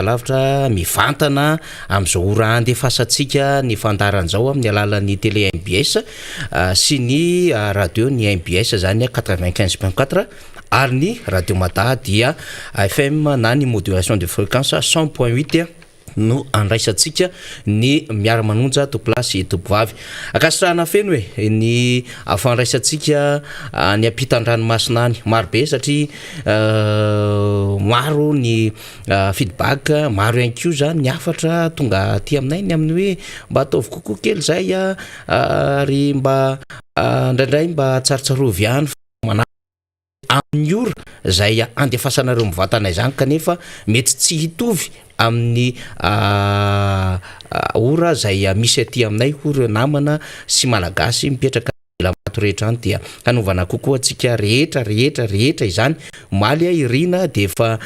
lavitra mivantana amin'izao ora andefasantsika ny fandaran'izao amin'ny alalan'ny télé MBS sy ny radio ny MBS zany 95.4 ary ny radio Mata dia FM na ny modulation de fréquence 100.8 no andraisantsika ny miara-manonja topilasy topovavy akasitrahana feno hoe ny afandraisantsika ny ampitan-dranomasina any marobe satria maro ny feedback maro ihany koa zany ny afatra tonga aty aminay ny amin'ny hoe mba ataovy kokoa kely zay ary mba indraindray mba tsarotsarovy ihany amin'ny ora zay andefasanareo mivatanay zany kanefa mety tsy hitovy amin'ny ora zay misy aty aminay hory namana sy malagasy mipetraka mato rehetra any dia kanovana kokoa antsika rehetra izany maly irina de efa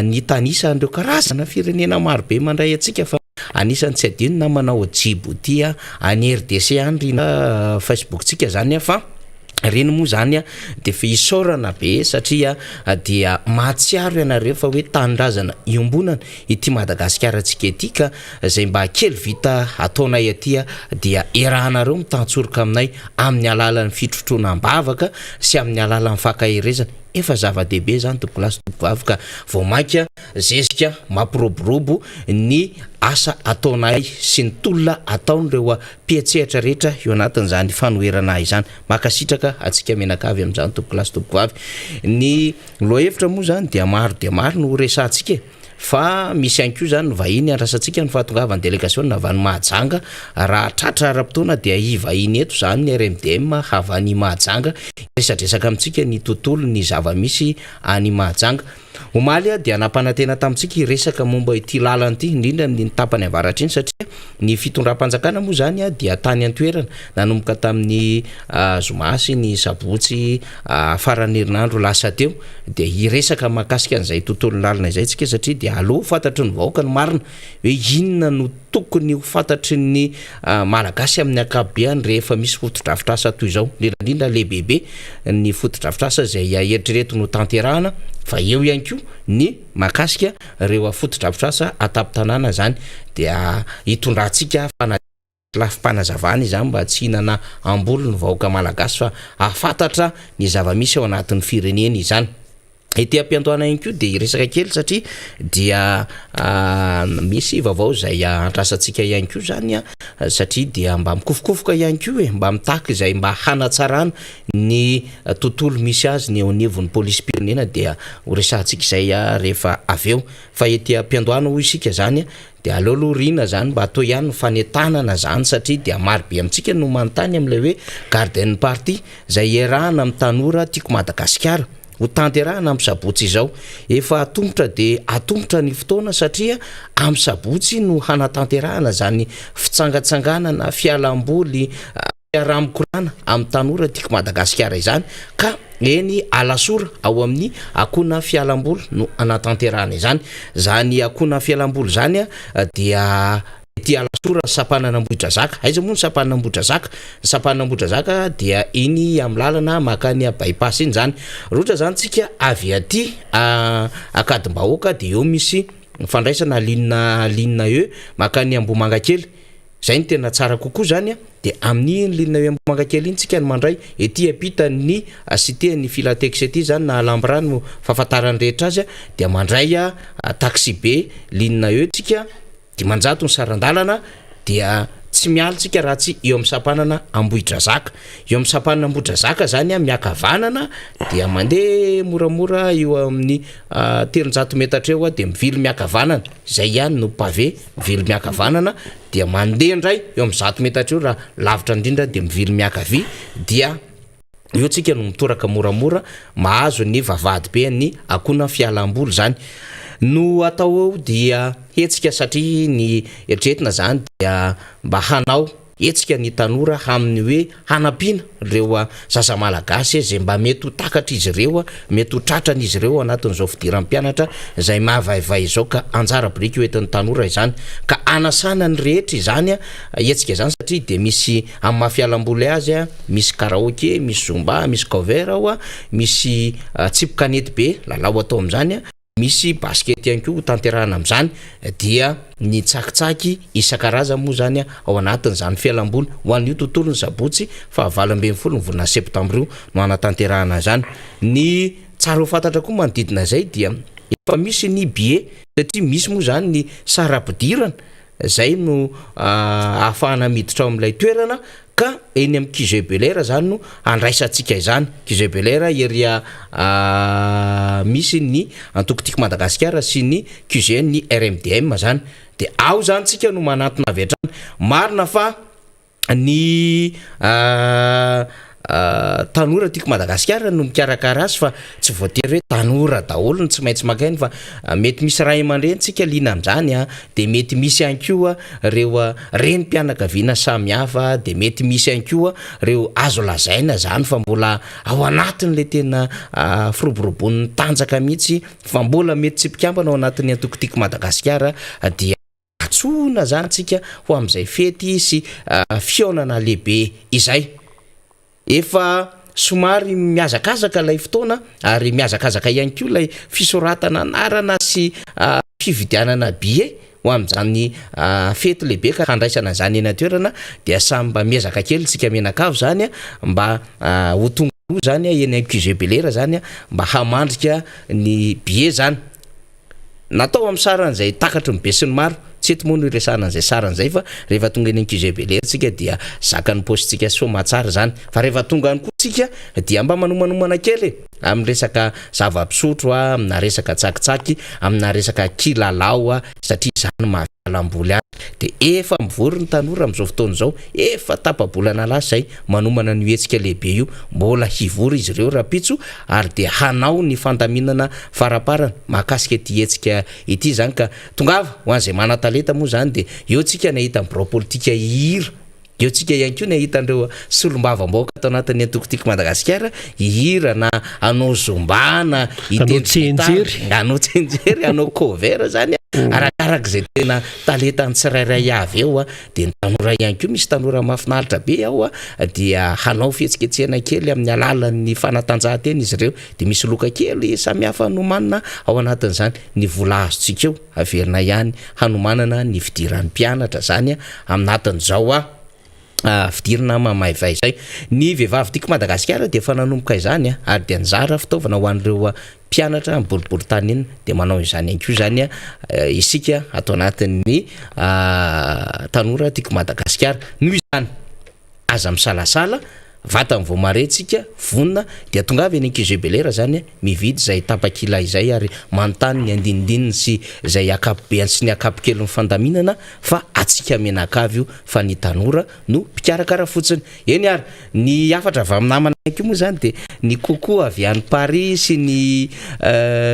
ny tanisa andreo karazana firenena marobe mandray antsika fa anisany tsy adinona manao Djibouti any RDC any rina Facebook tsika zany fa reny moa zany de fa isorana be satria dia mahatsiaro ianareo fa hoe tanindrazana iombonana ity Madagasikara antsika ety ka zay mba kely vita ataonay aty dia erahanareo mitantsorika aminay amin'ny alalan'ny fitrotroana-bavaka sy amin'ny alalan'ny fakahirezana efa zava-dehibe zany topilasy topovavaka vao mainka zezika mampiroborobo ny asa ataonay sy ny tolona ataon'ireo mpietsehatra rehetra eo anatin'izany fanoherana izany makasitraka atsika menakavy amin'izany topilasy topovavy ny lohevitra moa zany dia maro no resantsika fa misy ihany koa zany vahiny andrasantsika ny fahatongavan'ny délégation navany Mahajanga raha tratra ara-potoana dia ivahiny eto zany ny RMDM havany Mahajanga resadresaka amintsika ny tontolo ny zava-misy any Mahajanga omaly dia nampanantena tamintsika resaka momba ity lalana ity indrindra ny tapany avaratra iny satria ny fitondram-panjakana moa zany dia tany an-toerana nanomboka tamin'ny zoma sy ny sabotsy faran'ny herinandro lasa teo dia iresaka mahakasika an'izay tontolo lalana izay tsika satria dia aloha fantatry ny vahoaka ny marina hoe inona no tokony ho fantatry ny malagasy amin'ny akapobeany rehefa misy fotodrafitrasa toy izao indrindra lehibehibe ny fotodrafitrasa zay eritrereto no tanterahana fa eo ihany koa ny makasika reo fotodrafitrasa atapon-tanàna zany dia hitondrantsika lafim-panazavana izany mba tsy hinana ambolo ny vahoaka malagasy fa afantatra ny zava-misy ao anatin'ny firenena izany ety ampiantoana ihany koa dia resaka kely satria dia misy vaovao zay andrasantsika ihany koa zany satria dia mba mikofokofoka ihany koa hoe mba mitaky izay mba hanatsarana ny tontolo misy azy ny eo anivon'ny polisy pirenena dia horesantsika izay rehefa aveo fa ety ampiandohana hoy isika zany dia aleoloha rina zany mba atao ihany fanentanana zany satria dia marobe amintsika no manontany amin'ilay hoe garden party zay erahana amin'ny tanora tiako Madagasikara ho tanterahana amin'ny sabotsy izao efa atombotra dia atombotra ny fotoana satria amin'ny sabotsy no hanatanterahana zany fitsangatsanganana fialamboly fiaraha-mikorana amin'ny tanora tiako Madagasikara izany ka eny alasora ao amin'ny akona fialamboly no anatanterahana izany zany akona fialamboly zany dia ety alasora sapanana ambohitra zaka aiza moa ny sapanana ambohitra zaka sapanana ambohitra zaka dia iny amin'ny lalana makany bypass iny zany rotra zany tsika avy aty akadimbahoaka dia eo misy fandraisana linina eo makany Ambohimankely zay ny tena tsara kokoa zany dia amin'ny linina eo Ambohimankely iny tsika ny mandray ety ampitany cité ny Filatex ety zany na Lambrano fahafantarany rehetra azy dia mandray taxi be linina eo tsika dimanjato ny sarandalana dia tsy mialitsika raha tsy eo amin'ny sapanana Ambohitra Zaka eo amin'ny sapanana Ambohitra Zaka zany miakavanana dia mandeha moramora eo amin'ny 300 metatra eo dia mivily miakavanana zay ihany no pavé mivily miakavanana dia mandeha ndray eo amin'ny 100 metatra eo raha lavitra indrindra dia mivily miakavy dia eo tsika no mitoraka moramora mahazo ny vavahady be ny akona fialamboly zany no atao eo dia hetsika satria ny eritreretina zany dia mba hanao etsika ny tanora amin'ny hoe hanapina reo sasa malagasy zay mba mety ho takatra izy ireo mety ho tratrana izy ireo anatin'izao fidiran'ny mpianatra zay mahavaivay izao ka anjara biriky hoentin'ny tanora izany ka anasana ny rehetra izany etsika izany satria dia misy amin'ny mahafialamboly azy misy karaoke misy zumba misy cover ao misy tsipokanety be lalao atao amin'izany misy basket ihany koa tanterahana amin'izany dia ny tsakitsaky isan-karazany moa zany ao anatin'izany fialamboly ho an'io tontolo ny sabotsy fa 20 ny volana septambra io no anatanterahana zany. Ny tsara ho fantatra koa manodidina zay dia efa misy ny billet satria misy moa zany ny sara-pidirana zay no ahafahana miditra ao amin'ilay toerana ka eny amin'ny QG Belair zany no andraisantsika izany. QG Belair eria misy ny Antokotiky Madagasikara sy ny QG ny RMDM zany de ao zany tsika no manatona avy hatrany. Marina fa ny tanora tiako Madagasikara no mikarakara azy fa tsy voatery hoe tanora daholo ny tsy maintsy makainy fa mety misy ray aman-dreny tsika liana amin'izany de mety misy ihany koa reo renim-pianakaviana samihafa de mety misy ihany koa reo azo lazaina zany fa mbola ao anatin'le tena firoborobon'ny tanjaka mihitsy fa mbola mety tsy mpikambana ao anatin'ny Antokotiky Madagasikara dia atsona zany tsika ho amin'izay fety sy fiaonana lehibe izay. Efa somary miazakazaka lay fotoana ary miazakazaka ihany koa lay fisoratana anarana sy fividianana billet ho amin'izany fety lehibe ka handraisana zany eny toerana dia samy mba miezaka kely tsika menakavy zany mba ho tonga zany eny QG Belair zany mba hamandrika ny billet zany. Natao amin'ny saran'izay takatry ny be sy ny maro tsy eto moa no iresana an'izay saran'izay fa rehefa tonga eny QG Belair tsika dia zakany positsika somatsara zany fa rehefa tonga any koa tsika dia mba manomanomana kely amin'ny resaka zava-pisotro amina resaka tsakitsaky amina resaka kilalao satria zany mahafialamboly any de efa mivory ny tanora amin'izao fotoana izao efa tapa-bolana lasa zay manomana ny hetsika lehibe io mbola hivory izy ireo rapitso ary de hanao ny fandaminana faraparana mahakasika ity hetsika ity zany ka tongava ho an'izay mana-talenta moa zany de eo tsika nahita biro politika hihira eo tsika ihany koa nahita andreo solombavambaoka atao anatin'ny Antokotiky Madagasikara hihira na anao zomba na anao tsenjery anao cover zany arakaraka zay tena talenta ny tsirairay avy eo de ny tanora ihany koa misy tanora mahafinaritra be ao dia hanao fihetsiketsehana kely amin'ny alalan'ny fanatanjahantena izy ireo de misy loka kely samihafa hanomanana ao anatin'izany ny vola azontsika eo averina ihany hanomanana ny fidiran'ny mpianatra zany aminatin'izao fidirana mamaivay zay. Ny vehivavy tiako Madagasikara de efa nanomboka izany ary de anjara fitaovana ho an'ireo mpianatra miboribory tany eny de manao izany ihany koa zany isika atao anatin'ny tanora tiako Madagasikara noho izany aza misalasala vata vao maretsika vonina dia tonga avy eny QG Belair zany mividy zay tapakila izay ary manontany ny andinindininy sy zay akapobeany sy ny akapokelyn'ny fandaminana fa atsika menakavy io fa ny tanora no mpikarakara fotsiny eny ary ny afatra avy amin'ny namana ihany koa moa zany de ny coco avy any Paris sy ny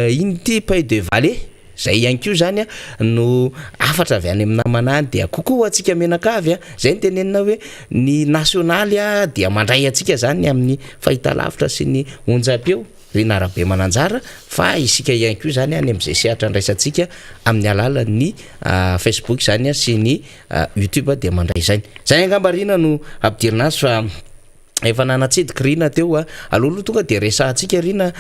Unity Pays de Valais zay ihany koa zany no afatra avy any amin'ny namanany dia kokoa atsika menakavy zay ny tenenina hoe ny nasionaly dia mandray atsika zany amin'ny fahitalavitra sy ny onjam-peo reny arabe mananjara fa isika ihany koa zany any amin'izay sehatra andraisantsika amin'ny alalan'ny Facebook zany sy ny YouTube dia mandray zany angamba-rina no ampidirina azy fa efa nanatsidika rina teo alohaloha tonga de resantsika rina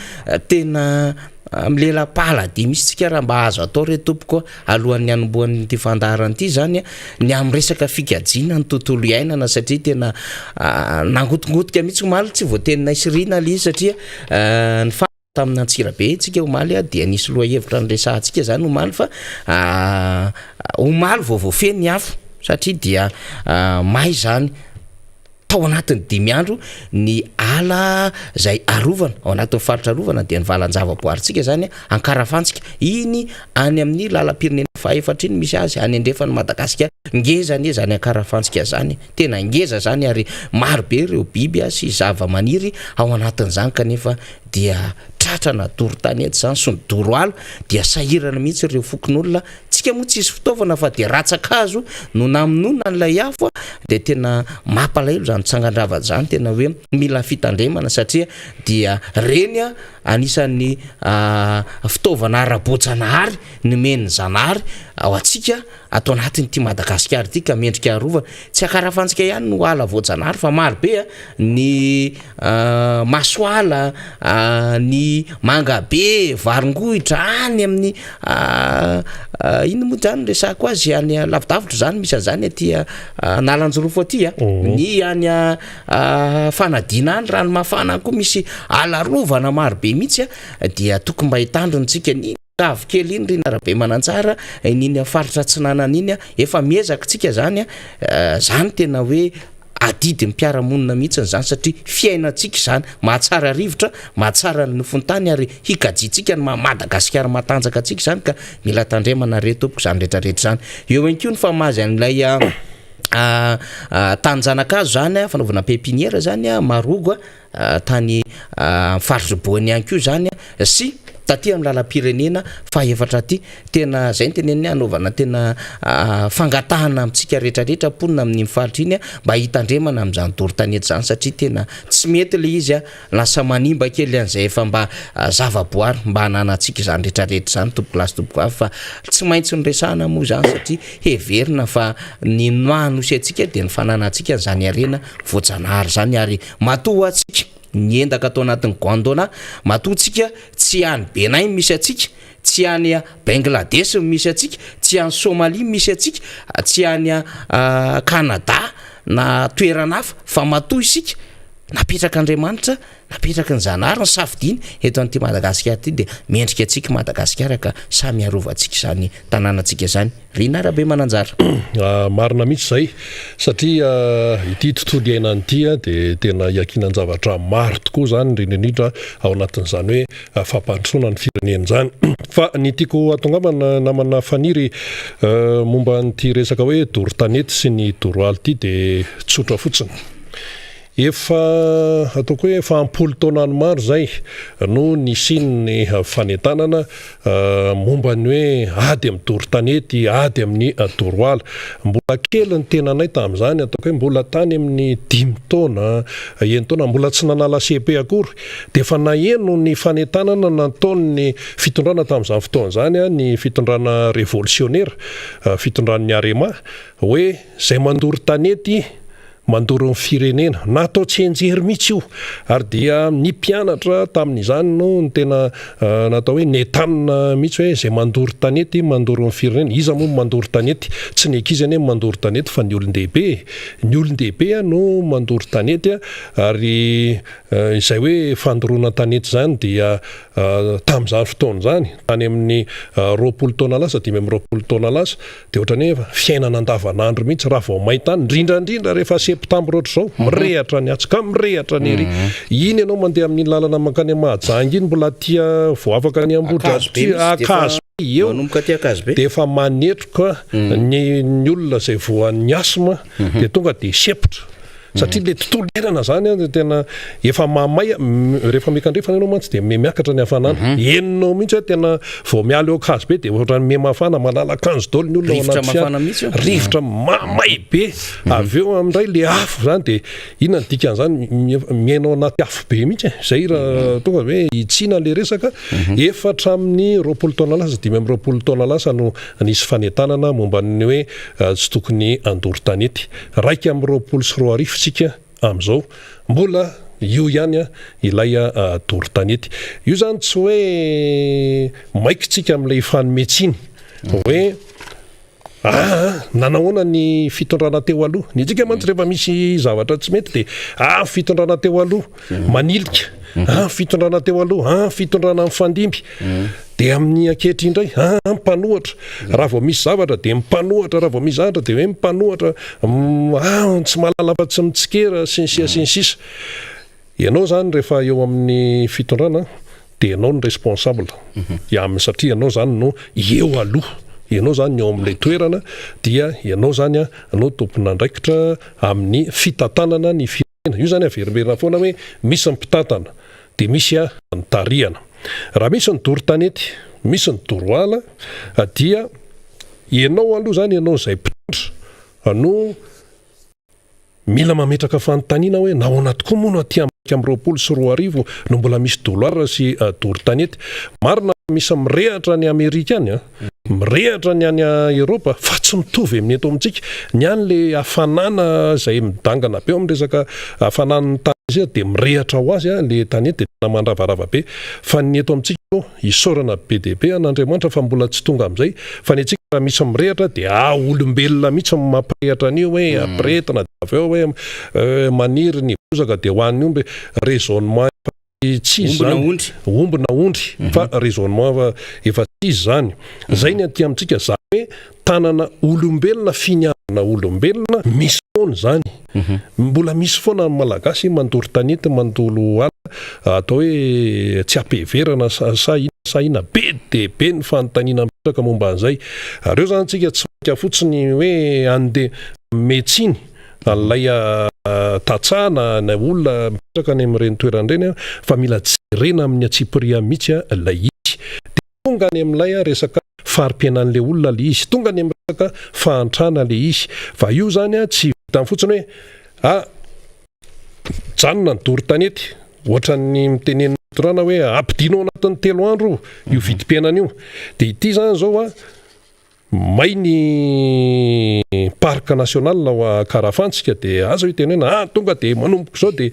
tena am'lela-pala de misy tsika raha mba azo atao re tompoko alohan'ny anombohan'ny ty fandaharana ity zany ny amin'ny resaka fikajiana ny tontolo iainana satria tena nangotongotika mihitsy omaly tsy voatenina isirina le izy satria ny fa tamina Antsirabe tsika omaly dia nisy loha-hevitra nyresantsika zany omaly fa omaly vaovao afo satria dia may zany tao anatin'ny 5 andro ny ala zay arovana ao anatin'ny faritra arovana dia ny valan-javaboaritsika zany ankarafantsika iny any amin'ny lalam-pirenena faefatra iny misy azy any andrefany Madagasikara ngeza anie zany ankarafantsika zany tena ngeza zany ary maro be ireo biby sy zava-maniry ao anatin'izany kanefa dia tratrana doro-tany eto zany sy ny doro-ala dia sahirana mihitsy ireo fokon'olona tsika moa tsisy fitaovana fa dia ratsakazo no namonona n'ilay afo dia tena mampalahelo zany tsangandrava zany tena hoe mila fitandremana satria dia reny anisan'ny fitaovana ara-boajanahary nomeny zanahary ao atsika atao anatiny ty Madagasikara ty ka mendrika arova tsy akarafantsika ihany no ala voajanahary fa maro be ny masoala ny mangabe varongohitra any amin'ny ino moa zany resako azy any lavidavitra zany misy zany aty Nalanjorofo aty ny any fanadina any rano mafana koa misy ala rovana maro be mihitsy dia tokony mba hitandrontsika ny avy kely iny rina rabe manantsara niny faritra tsinanana iny efa miezaka tsika zany zany tena hoe adidy mpiaramonina mihitsy zany satria fiainatsika zany mahatsara rivotra mahatsara ny fontany ary hikajitsika ny Madagasikara matanjaka atsika zany ka mila tandremana retopoko zany rehetrarehetra zany eo ihany koa ny famazy an'ilay tanjanakazo zany fanaovana pépinière zany marogo tany farozoboany ihany koa zany sy taty amin'ny lalam-pirenena fa efatra ty tena zay teneny anaovana tena fangatahana amitsika rehetrarehetra ponina amin'ny mifaritra iny mba hitandremana amin'izany doro-tanety zany satria tena tsy mety le izy lasa manimba kely an'izay efa mba zavaboary mba hananantsika zany rehetrarehetra zany tompoko lasy tompoko avy fa tsy maintsy nyresahana moa zany satria heverina fa ny noanosy atsika dia ny fananantsika zany arena voajanahary zany ary matoa atsika ny endaka atao anatin'ny Gondwana matoatsika tsy any Benin misy atsika tsy any Bangladesh misy atsika tsy any Somalia misy atsika tsy any Canada na toerana hafa fa matoa isika napetraka Andriamanitra napetraka ny zanahary ny safidiny eto an'ity Madagasikara ty dia mendrika atsika Madagasikara ka samy arovantsika zany tanànatsika zany Rina Rabe Mananjara. Marina mihitsy zay satria ity tontolo iainany ity dia tena iakinan zavatra maro tokoa zany indrindra ao anatin'izany hoe fampandrosoana ny firenena zany fa ny tiako atongavana namana faniry momba nyty resaka hoe doro-tanety sy ny doroaly ity dia tsotra fotsiny. Efa ataoko hoe efa ampolo taona ny maro zay no nisiny fanetanana momba ny hoe ady amin'ny doro-tanety ady amin'ny doroala mbola kely ny tenanay tamin'izany ataoko hoe mbola tany amin'ny 5 taona eny taona mbola tsy nanala CP akory dia efa naheno ny fanetanana nataony fitondrana tamin'izany fotoana zany ny fitondrana révolutionnaire fitondran'ny Arema hoe zay mandoro tanety mandoro ny firenena natao tsy enjery mihitsy io ary dia ny mpianatra tamin'izany no ny tena natao hoe netanina mihitsy hoe zay mandoro tanety mandoro ny firenena iza moa mandoro tanety tsy ny ankizy ane mandoro tanety fa ny olon-dehibe no mandoro tanety ary izay hoe fandoroana tanety zany dia tamin'izany fotoana zany tany amin'ny 20 taona lasa 20 taona lasa dia ohatrany hoe fiainana andavanandro mihitsy raha vao mahitany indrindra rehefa septambra ohatr'izao mirehatra ny atsika mirehatra ny ery iny ianao mandeha amin'ny lalana mankany Mahajanga iny mbola tia vao afaka ny Ambohidratrika akazo eo dia efa manetroka ny olona zay voan'ny asma dia tonga dia sepotra satria le tontolo iainana zany tena efa mamay rehefa mikandrefana ianao mantsy dia miakatra ny hafanana enonao mihitsy tena vao miala eo akazo be dia ohatrany memafana malala akanjo daholo ny olona rivotra mamay be avy eo amin'indray le afo zany dia inona ny dikan'izany miainao anaty afo be mihitsy zay raha tonga hoe itsina le resaka efatra amin'ny 20 taona lasa 20 taona lasa no nisy fanetanana momba ny hoe tsy tokony andoro tanety raika amin'ny 20 sy 20 sika am'izao mbola io ihany ilay doro-tanety io zany tsy hoe maikitsika amin'ilay fanometsiny hoe nanahoana ny fitondrana teo aloha ny tsika mantsy rehefa misy zavatra tsy mety dia fitondrana teo aloha manilika fitondrana teo aloha fitondrana mifandimby dia amin'ny ankehitry indray mpanohatra raha vao misy zavatra dia mipanohatra raha vao misy zavatra dia hoe mipanohatra tsy malala fa tsy mitsikera sy ny sisa ianao zany rehefa eo amin'ny fitondrana dia ianao ny responsable satria ianao zany no eo aloha ianao zany eo amin'ilay toerana dia ianao zany no tompona andraikitra amin'ny fitantanana ny firenena io zany averiberina foana hoe misy ny mpitantana dia misy ny tarihana raha misy ny doro-tanety misy ny doroala dia ianao aloha zany ianao zay mpitandra no mila mametraka fanontaniana hoe nahoana tokoa moa no aty amin'ny 20 sy 20 no mbola misy doloara sy doro-tanety marina misy mirehatra ny Amerika any mirehatra ny any Eropa fa tsy mitovy amin'ny eto amintsika ny any le hafanana izay midangana be amin'ny resaka hafanan'ny tany izy dia mirehatra ho azy le tany dia tena mandravarava be fa ny eto amintsika isaorana be dia be an'Andriamanitra fa mbola tsy tonga amin'izay fa ny antsika raha misy mirehatra dia olombelona mihitsy mampirehatra an'io hoe ampirehetina dia avy eo hoe maniry ny bozaka dia ho an'ny omby raisonnement tsy zany ombona ondry fa raisonnement efa tsy zany zay ny aty amintsika zany hoe tanana olombelona finiavana olombelona misy foana zany mbola misy foana ny malagasy mandory tanety mandolo ala atao hoe tsy ampeverana sahina be dia be ny fanontaniana mipetraka momba an'izay reo zany tsika tsy maika fotsiny hoe andeha médecine alay tatsahana na olona mipetraka any amin'ireny toeran'ireny fa mila jerena amin'ny atsipria mihitsy ilay izy dia tonga any amin'ilay resaka farim-piainan'le olona le izy tonga any amin'ny resaka fahantrana le izy fa io zany tsy vitany fotsiny hoe janona ny dory tanety ohatra ny mitenenina dorana hoe ampidinao anatin'ny 3 andro io vidim-piainana io dia ity zany zao may ny parc national ao Karafantsika dia azo itenena tonga dia manomboka zao dia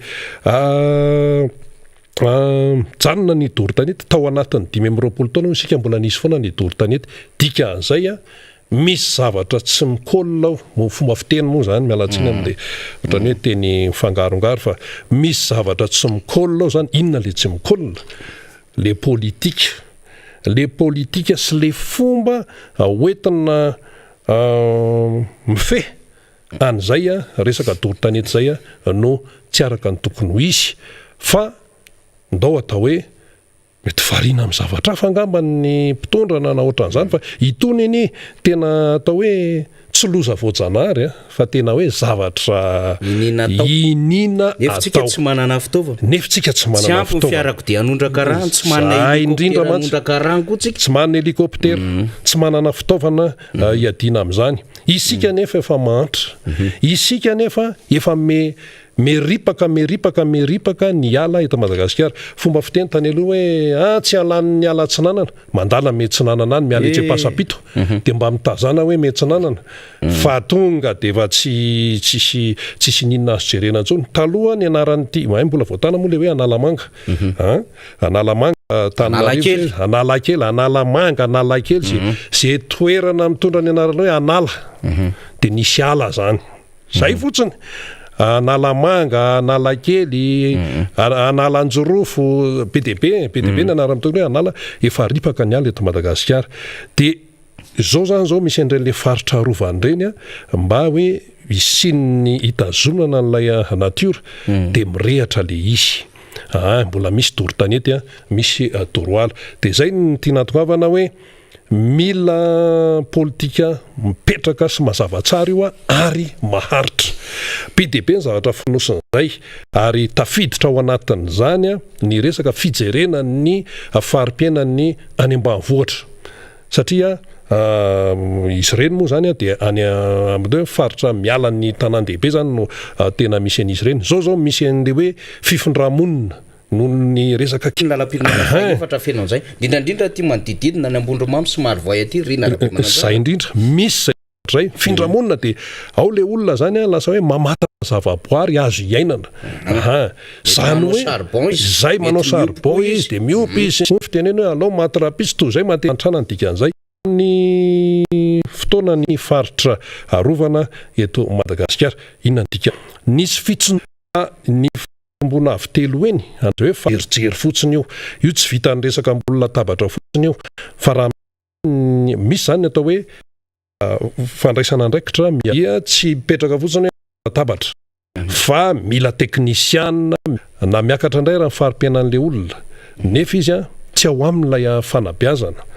janona ny dory tanety tao anatin'ny 520 taona isika mbola nisy foana ny dory tanety dika an'izay misy zavatra tsy mikôlina fomba fiteny moa zany mialatsiny amin'le ohatrany hoe teny fangarongaro fa misy zavatra tsy mikôlina ao zany inona le tsy mikôlina le politika sy le fomba hoentina mife an'izay resaka dory tanety zay no tsy araka ny tokony ho izy fa ndao atao hoe mety variana amin'ny zavatra hafa angamba ny mpitondra na ohatran'izany fa itony ny tena atao hoe tsy loza voajanahary fa tena hoe zavatra inina nefitsika tsy manana fitaovana nefitsika tsy manana fitaovana fiarakodia anondraka rano tsy manana anondraka rano koa tsy manana helikoptera tsy manana fitaovana iadina amin'izany isika nefa efa mahantra isika nefa efa meripaka ny ala eto Madagasikara fomba fiteny tany aloha hoe tsy alan'ny ala tsinanana mandala metsinanana any miala etsy pasapito dia mba mitazana hoe metsinanana fa tonga dia efa tsisy ninona azo jerena intsony taloha ny anaran'ity mahay mbola voatana moa le hoe Analamanga Analakely zay toerana mitondra ny anarana hoe Anala dia nisy ala zany zay fotsiny Analamanga, Analakely, Analanjorofo, PDB ny anara-mitondra hoe Anala efa ripaka ny ala eto Madagasikara dia zao zany zao misy an'ireny le faritra rovan'ireny mba hoe isin'ny hitazonana n'ilay natiora dia mirehatra le izy mbola misy dory tanety misy doroala dia zay ny tianatongavana hoe mila politika mipetraka sy mazava tsara io ary maharitra PDB ny zavatra finosin'izay ary tafiditra ao anatin'izany ny resaka fijerena ny farim-piainan'ny any ambanivohitra satria izy ireny moa zany dia any amin'ny faritra mialan'ny tanan-dehibe zany no tena misy an'izy ireny zao misy an'le hoe fifindramonina noho ny resaka lalam-pirenena fenao zay indrindra ty manodididina ny Ambondromamy sy Marivoay aty zay indrindra misy zay findramonina dia ao le olona zany lasa hoe mamatana zavaboary azo iainana zany hoe zay manao charbon izy dia miopy izy fitenena hoe alao matrapisy toy zay manteantrana ny dikan'izay ny fotoana ny faritra arovana eto Madagasikara inona ny dika nisy fitsona ny ambona avy telo eny hoe ferijery fotsiny io tsy vita ny resaka ambolona tabatra fotsiny io fa raha misy zany atao hoe fandraisana andraikitra mia tsy mipetraka fotsiny hoe tabatra fa mila teknisiana na miakatra indray raha farim-piainan'le olona nefa izy tsy ao amin'ilay fanabeazana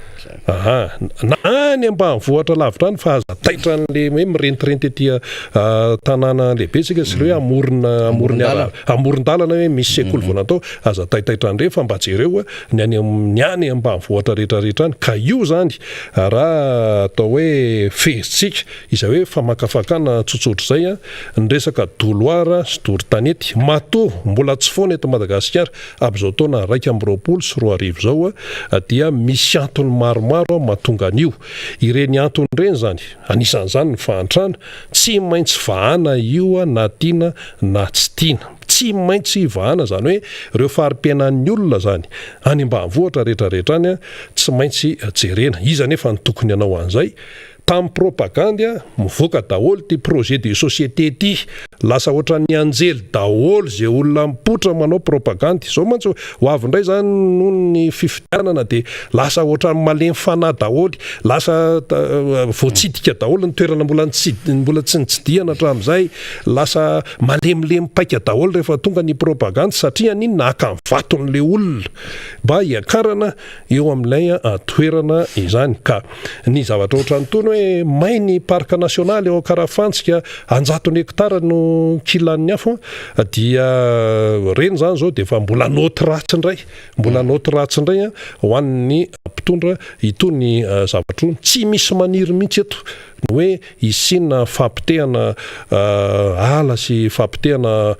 na any ambanivohitra lavitra any fa aza taitra an'le hoe mirentirenty etỳ tanàna lehibe tsika sy le hoe amoron-dalana hoe misy sekoly vao natao aza taitaitra andre fa mba jereo ny any ambanivohitra rehetrarehetra any ka io zany raha atao hoe fehezitsika izay hoe famakafakana tsotsotro zay ny resaka doloara sy dory tanety matoa mbola tsy foana eto Madagasikara amin'izao taona 1 sy 2 arivo zao zao dia misy antony maromaro mahatonga an'io. Ireny antony ireny zany anisan'izany ny fahantrana tsy maintsy vahana io na tiana na tsy tiana. Tsy maintsy vahana zany hoe ireo fari-piainan'ny olona zany any ambanivohitra rehetrarehetra any tsy maintsy jerena. Iza nefa ny tokony anao an'izay tamin'ny propagande mivoaka daholo ty projet de société ty lasa ohatran'ny anjely daholo zay olona mipotra manao propagande zao mantsy ho avy indray zany noho ny fifidianana de lasa ohatran'ny malemy fanahy daholo lasa voatsidika daholo ny toerana mbola tsy nitsidiana hatramin'izay lasa malemilemy paika daholo rehefa tonga ny propagande satria ninona aka vaton'le olona mba hiakarana eo amin'ilay toerana izany ka ny zavatra ohatran'ny tony hoe mainy parc national eo Karafantsika 100 hektara no kilan'ny afo dia reny zany zao de fa mbola noty ratsy indray ho an'ny mpitondra itony zavatra tsy misy maniry mihitsy eto hoe isina fampitehana ala sy fampitehana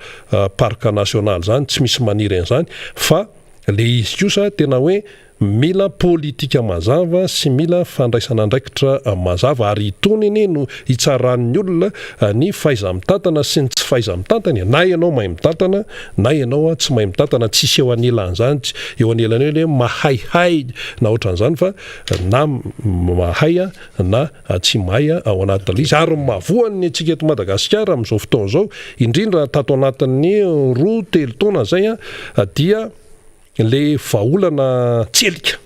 parc national zany tsy misy maniry an'izany fa le izy kosa tena hoe mila politika mazava sy mila fandraisana andraikitra mazava ary itony iny no hitsaran'ny olona ny faiza-mitantana sy ny tsy faiza-mitantana na ianao mahay mitantana na ianao tsy mahay mitantana tsisy eo anelan'izany eo anelany hoe mahaihay na ohatran'izany fa na mahay na tsy mahay ao anatin'ilay izy ary mavoan'ny antsika eto Madagasikara amin'izao fotoana izao indrindra tato anatin'ny 2-3 taona zay dia le vaolana tselika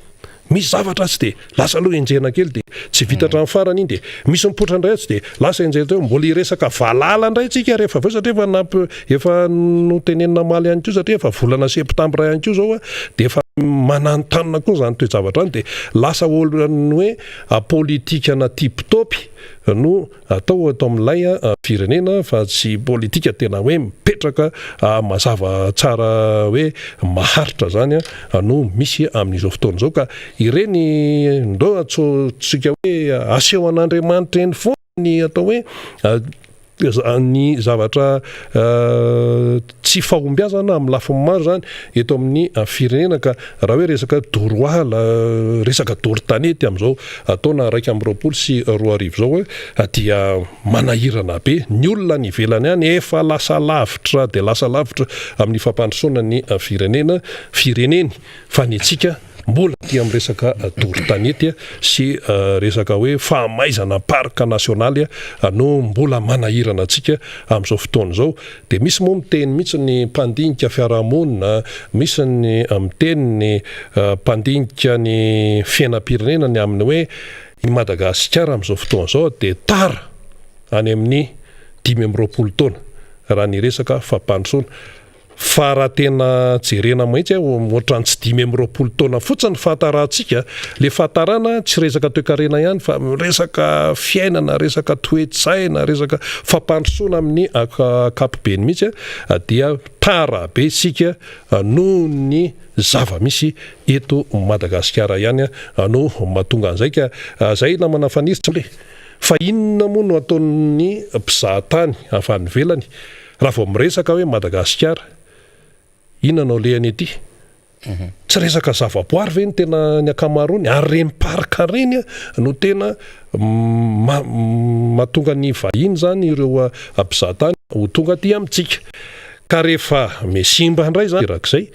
misy zavatra tsy de lasa aloha enjena kely de tsy vita hatramin'ny farany iny de misy mipotra indray tsy de lasa enjena teo mbola iresaka valala indray tsika rehefa aveo satria efa notenenina maly ihany koa satria efa volana septambra ihany koa zao de efa mananotanina koa zany toe-javatra any de lasa olany hoe politikana tiptopy no atao amin'ilay firenena fa tsy politika tena hoe mipetraka mazava tsara hoe maharitra zany no misy amin'izao fotoana izao ka ireny ndao tsika hoe aseho an'Andriamanitra eny foana ny atao hoe ny zavatra tsy fahombiazana amin'ny lafiny maro zany eto amin'ny firenena ka raha hoe resaka doroala resaka doro-tanety amin'izao taona 2020 sy 2020 zao dia manahirana be ny olona ny ivelany any efa lasa lavitra de lasa lavitra amin'ny fampandrosoana ny fireneny fa ny antsika mbola ty amin'ny resaka doro-tanety sy resaka hoe fahamaizana parc national no mbola manahirana antsika amin'izao fotoana izao de misy moa miteny mihitsy ny mpandinika fiarahamonina misy ny miteny ny mpandinika ny fiainam-pirenena ny amin'ny hoe i Madagasikara amin'izao fotoana izao de tara any amin'ny 520 taona raha ny resaka fampandrosoana fa raha tena jerena mahitsy ohatrany tsy 520 taona fotsiny fahatarantsika le fahatarana tsy resaka toe-karena ihany fa resaka fiainana resaka toe-tsaina resaka fampandrosoana amin'ny akapobeny mihitsy dia tara be sika noho ny zava-misy eto Madagasikara ihany no mahatonga an'izay ka zay namana faniritra fa inona moa no ataon'ny mpizahatany avy any ivelany raha vao miresaka hoe Madagasikara inanao lehany ety tsy resaka zavaboary ve ny tena ny akamarony ary reny parka reny no tena mahatonga ny vahiny zany ireo mpizahatany ho tonga aty amintsika ka rehefa mesimba indray zany rak'izay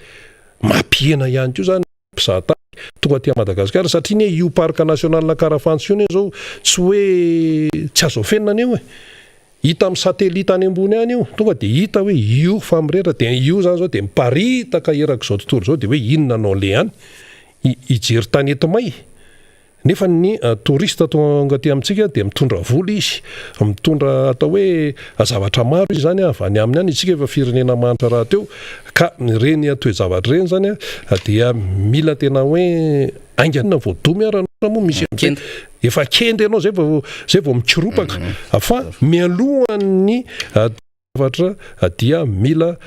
mampiena ihany koa zany mpizahatany tonga aty Madagasikara satria ny io parc national na Karafantsika io zao tsy hoe tsy azo afenina eo hita amin'ny satelita any ambony any io tonga de hita hoe io famirera de io zany zao de miparitaka eraka zao tontolo zao de hoe inona anao le any ijery tanety may nefa ny touriste tonga aty amintsika de mitondra vola izy mitondra atao hoe zavatra maro izy zany avy any amin'ny any isika efa firenena manitra raha teo ka reny toe-javatra reny zany dia mila tena hoe aingana voadomy arana moa misy efa kendy ianao zay vao mikiropaka fa mialohan'ny zavatra dia mila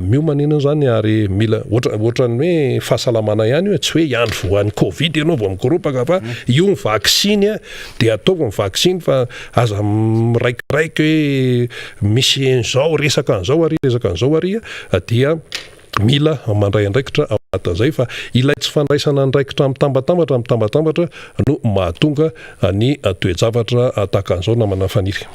miomanena zany ary mila ohatran'ny hoe fahasalamana ihany tsy hoe andro voan'ny Covid ianao vao mikoropaka fa io ny vaksiny de ataovy ny vaksiny fa aza miraikiraiky hoe misy an'izao resaka an'izao ary dia mila mandray andraikitra anatin'izay fa ilay tsy fandraisana ndraikitra mitambatambatra no mahatonga ny toejavatra tahaka an'izao namana faniry.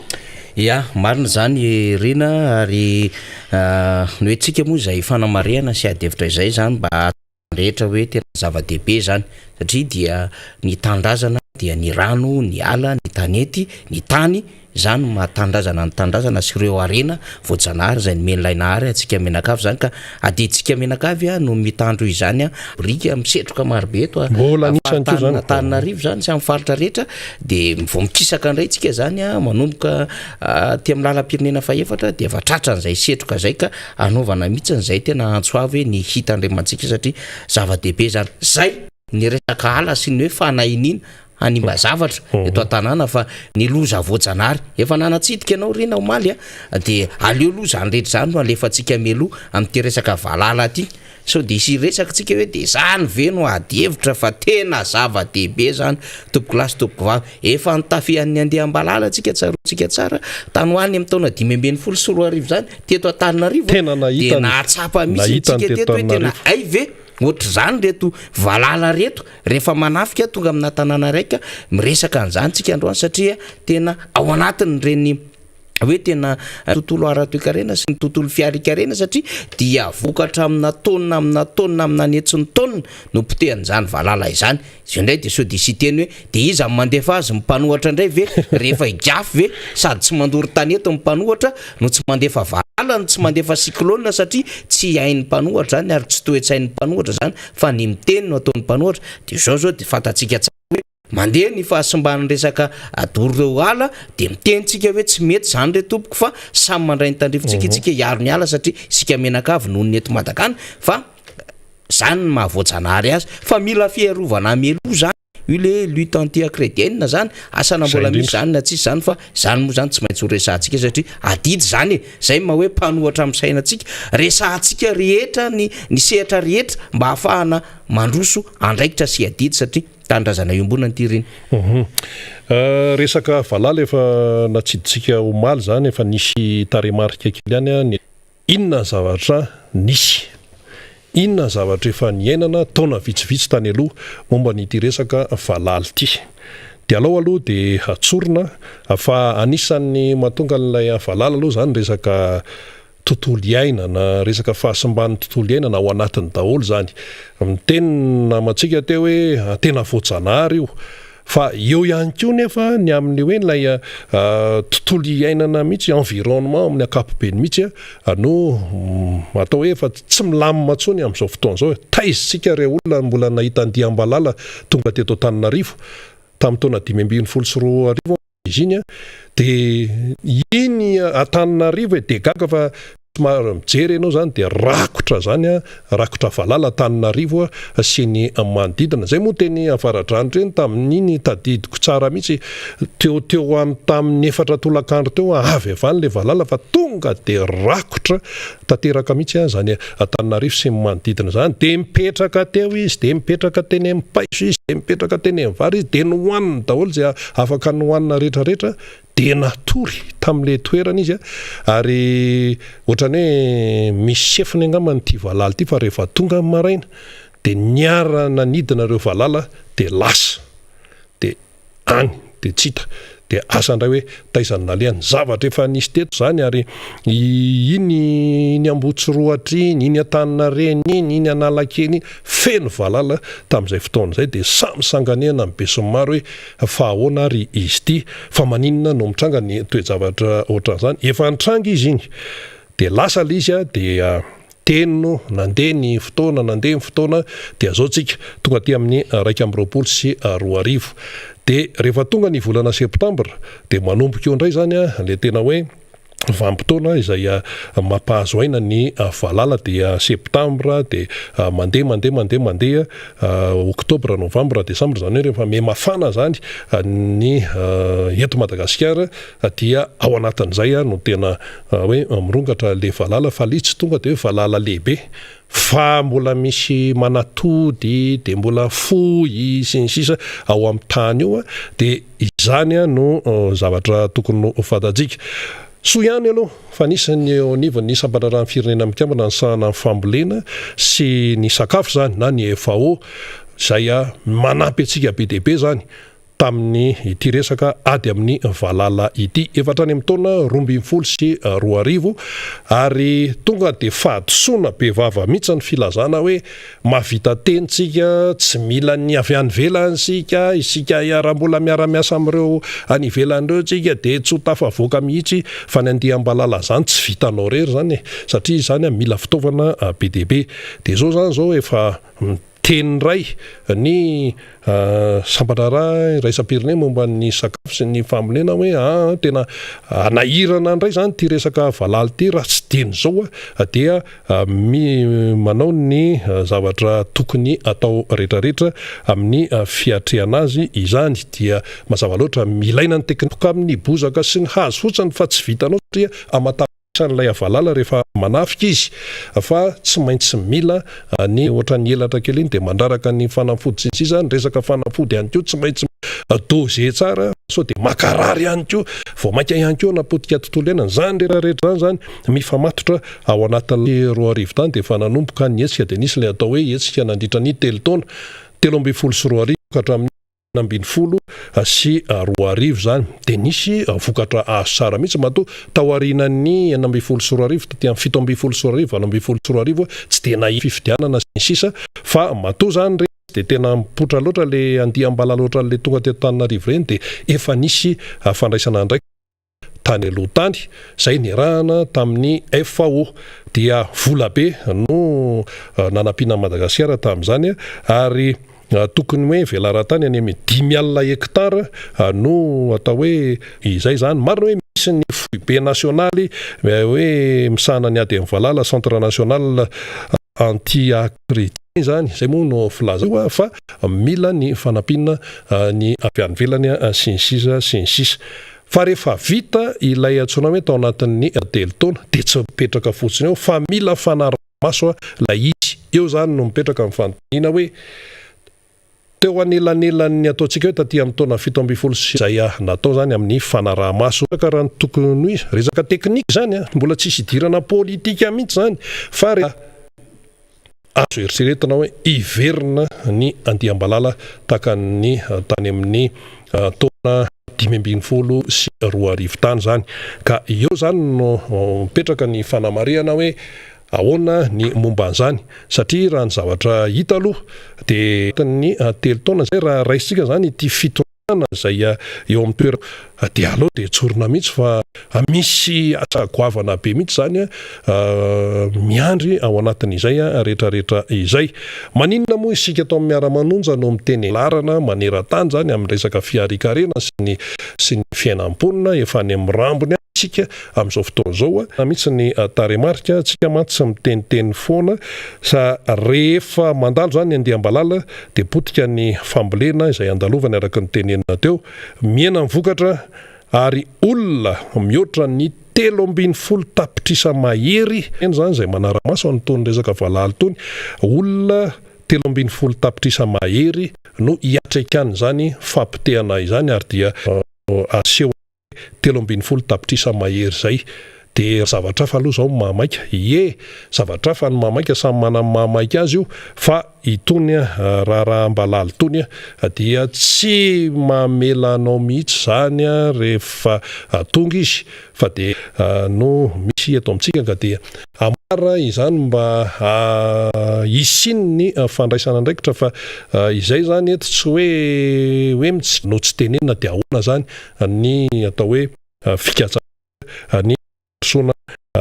Ya marina zany rina ary ny hoe tsika moa izay fanamarihana sy adevitra izay zany mba rehetra hoe tena zava-dehibe zany satria dia ny tandrazana dia ny rano, ny ala, ny tanety, ny tany zany mahatandrazana ny tandrazana sy ireo arena voajanahary zay men'lainahary atsika menakavy zany ka aditsika menakavy no mitandro izany brika misetroka marobe eto Antananarivo zany sy amin'ny faritra rehetra de vao mikisaka indray tsika zany manomboka ty amin'ny lalam-pirenena faefatra de efa tratran'izay setroka zay ka anaovana mihitsy zay tena antsoavy ny hita andriamantsika satria zava-dehibe zany zay ny resaka ala sy ny hoe fanahinina hanimba zavatra eto an-tanàna fa ny loza voajanahary efa nanatsidika ianao rena omaly de aleo loza any rehetra zany no alefantsika melo amin'ity resaka valala ty so de sy resaka tsika hoe de zany ve no adevitra fa tena zava-dehibe zany tompoko lasy tompoko vavy efa nitafian'ny andeha ambalala tsika tsarotsika tsara tany hoany amin'ny taona 520 sy 4 zany teto Antananarivo de nahatsapa misy tsika teto hoe tena ay ve ohatr' zany reto valala reto rehefa manafika tonga amina tanàna raika miresaka an'izany tsika androany satria tena ao anatiny reny hoe tena tontolo ara-toekarena sy ny tontolo fiarikarena satria dia vokatra amina amina netsiny taonina no potehan'izany valala izany izy indray de so de sy teny hoe de iza mandefa azy mipanohatra indray ve rehefa igafy ve sady tsy mandory tanety mipanohatra no tsy mandefa valala no tsy mandefa cyclone satria tsy hain'ny mpanohatra zany ary tsy toetsain'ny mpanohatra zany fa ny miteny no ataon'ny mpanohatra de zao de fatatsika mandeha ny fahasimban'ny resaka adory reo ala de mitenitsika hoe tsy mety zany re tompoko fa samy mandray ny tandrifontsika itsika hiaro ny ala satria sika menakavy noho ny eto Madakana fa zany ny mahavoajanahary azy fa mila fiarovana melo zany io le lutte anti-acrétienne zany asana mbola misy zany na tsisy zany fa zany moa zany tsy maintsy ho resahantsika satria adidy zany zay ma hoe mpanohatra amin'ny sainantsika resahantsika rehetra ny sehatra rehetra mba hahafahana mandroso andraikitra sy adidy satria tandrazana iombonana ty reny. Resaka valala efa natsiditsika omaly zany efa nisy taremarika kely ihany inona zavatra nisy inona zavatra efa niainana taona vitsivitsy tany aloha momba n'ity resaka valala ity de aloha de hatsorina fa anisan'ny mahatonga n'ilay valala aloha zany resaka tontolo iainana resaka fahasimban'ny tontolo iainana ao anatiny daholo zany miteny namatsika teo hoe tena voajanahary io fa eo ihany koa nefa ny amin'ny hoe nilay tontolo iainana mihitsy environnement amin'ny ankapobeny mihitsy no atao hoe efa tsy milamina tsony amin'izao fotoana zao taizitsika re olona mbola nahita andiam-balala tonga teto Antananarivo tamin'ny taona 520 izy iny de iny Antananarivo de gaga fa somary mijery ianao zany de rakotra zany rakotra valala Antananarivo sy ny manodidina zay moa teny avaradrano reny tamin'iny tadidiko tsara mihitsy teo amin'ny tamin'ny 4 tolakandro teo avy avany le valala fa tonga de rakotra tanteraka mihitsy zany Antananarivo sy ny manodidina zany de mipetraka teo izy de mipetraka teny amin'ny paiso izy de mipetraka teny amin'ny vary izy de nohaniny daholo zay afaka nohanina rehetrarehetra de natory tamin'le toerana izy ary ohatrany hoe misy sefiny angambany ity valala ity fa rehefa tonga maraina de niara nanidina reo valala de lasa de any de tsita de asandray hoe taizany naleany zavatra efa nisy teto zany ary iny ny Ambotsiroatra iny Antaninareniny iny Analakely feno valala tamin'izay fotoana zay de samy sanganena amin'ny be sy ny maro hoe fa ahoana ary izy ity fa maninona no mitranga ny toejavatra ohatran'izany efa nitranga izy iny de lasa le izy de teno nandeha ny fotoana de azao tsika tonga aty amin'ny 120 sy 2 de rehefa tonga ny volana septambra de manomboka eo indray zany le tena hoe vanim-potoana izay mampahazo aina ny valala de septambra de mandeha oktobra, novambra, desambra zany hoe rehefa me mafana zany ny eto Madagasikara dia ao anatin'izay no tena hoe mirongatra le valala fa le tsy tonga de hoe valala lehibe fa mbola misy manatody de mbola fohy sy ny sisa ao amin'ny tany io de izany no zavatra tokony ho fantatsika soa ihany aloha fa nisany eo anivony ny sambararahany firenena mikambana ny sahana ny fambolena sy ny sakafo zany na ny FAO zay manampy atsika be deaibe zany tamin'ny ity resaka ady amin'ny valala ity efatrany amin'ny taona 2024 ary tonga de fahadisoana be vava mihitsy ny filazana hoe mavita tentsika tsy mila ny avy any velansika isika iara-mbola miara-miasa amin'ireo any ivelan'ireo tsika de tsy ho tafavoaka mihitsy fa ny andiam-balala zany tsy vitanao rery zany satria zany mila fitaovana be deaibe de zao zany zao efa teny ray ny sambarara raisam-pirenena momba ny sakafo sy ny fambolena hoe tena anahirana andray zany ty resaka valala ty raha tsy teny zao dia manao ny zavatra tokony atao rehetrarehetra amin'ny fiatrehana azy izany dia mazava loatra milaina ny teknika amin'ny bozaka sy ny hazo fotsiny fa tsy vitanao satria amata'ilay avalala rehefa manafika izy fa tsy maintsy mila ny ohatra ny elatra kely iny de mandraraka ny fanafody sy zany resaka fanafody ihany koa tsy maintsy doze tsara so de makarary ihany koa vao maika ihany koa napotika tontolo iainana zany rehetrarehetra zany mifamatotra ao anatin'ny 2 arivo tany de efa nanomboka ny hetsika de nisy le atao hoe hetsika nandritra ny 3 taona 12 sy 2 arivo ka hatramin'ny 12 sy 2 arivo zany de nisy vokatra azo tsara mihitsy mato taoarinan'ny 12 sy 2 arivo taty amin'ny 17 sy 2 arivo 12 sy 2 arivo tsy tena fifidianana sy ny sisa fa mato zany de tena mipotra loatra le andiam-bala loatra le tonga teto Tananarivo reny de efa nisy fandraisana ndraiky tany aloha tany zay nirahana tamin'ny FAO dia vola be no nanampiana Madagasikara tamin'izany ary tokony hoe velaran-tany any amin'ny 10,000 hektara no atao hoe izay zany marina hoe misy ny foibe nasionaly hoe misahana ny ady amin'ny valala centre national anti-accrédit zany zay moa no filaza fa mila ny fanampiana ny avy any velany sy ny sisa fa rehefa vita ilay atsona hoe tao anatin'ny 3 taona de tsy mipetraka fotsiny eo fa mila fanaramaso lay izy eo zany no mipetraka amin'ny fanontaniana hoe teo anelanelan'ny ataontsika hoe taty amin'ny taona 17 sy zay natao zany amin'ny fanaraha-maso karaha ny tokony resaka teknika zany mbola tsisy idirana politika mihitsy zany fa azo eritreretina hoe iverina ny andiam-balala takan'ny tany amin'ny taona 20 sy 2 arivo tany zany ka eo zany no mipetraka ny fanamariana hoe ahoana ny momba an'izany satria raha ny zavatra hita aloha de ny 3 taona zay raha raisitsika zany ity fitonana zay eo amin'ny toerana de aloha de tsorina mihitsy fa misy asa goavana be mihitsy zany miandry ao anatin'izay rehetrarehetra izay maninona moa isika atao amin'ny miara-manonja no miteny larana maneran-tany zany amin'ny resaka fiarikarena sy ny fiainam-ponina efa any amin'ny rambony tsika amin'izao fotoana zao mihitsy ny taremarika tsika maty sy miteniteny foana sa rehefa mandalo zany andiam-balala de potika ny fambolena izay andalovany araka ny tenenina teo miena mivokatra ary olona mihoatra ny 13 tapitrisa mahery eny zany zay manara-maso anytony resaka valala tony olona 13 tapitrisa mahery no hiatraikany zany fampitehana izany ary dia aseho 13 tapitrisa mahery zay de zavatra fa aloha zao mahamaika zavatra fa ny mahamaika samy manana mahamaika azy io fa itony raha-mbalala tony dia tsy mamelanao mihitsy zany rehefa tonga izy fa de no misy eto amintsika ka dia amara izany mba isiny ny fandraisana ndraikitra fa izay zany eto tsy hoe no tsy tenenina de ahoana zany ny atao hoe fikatsana ny sona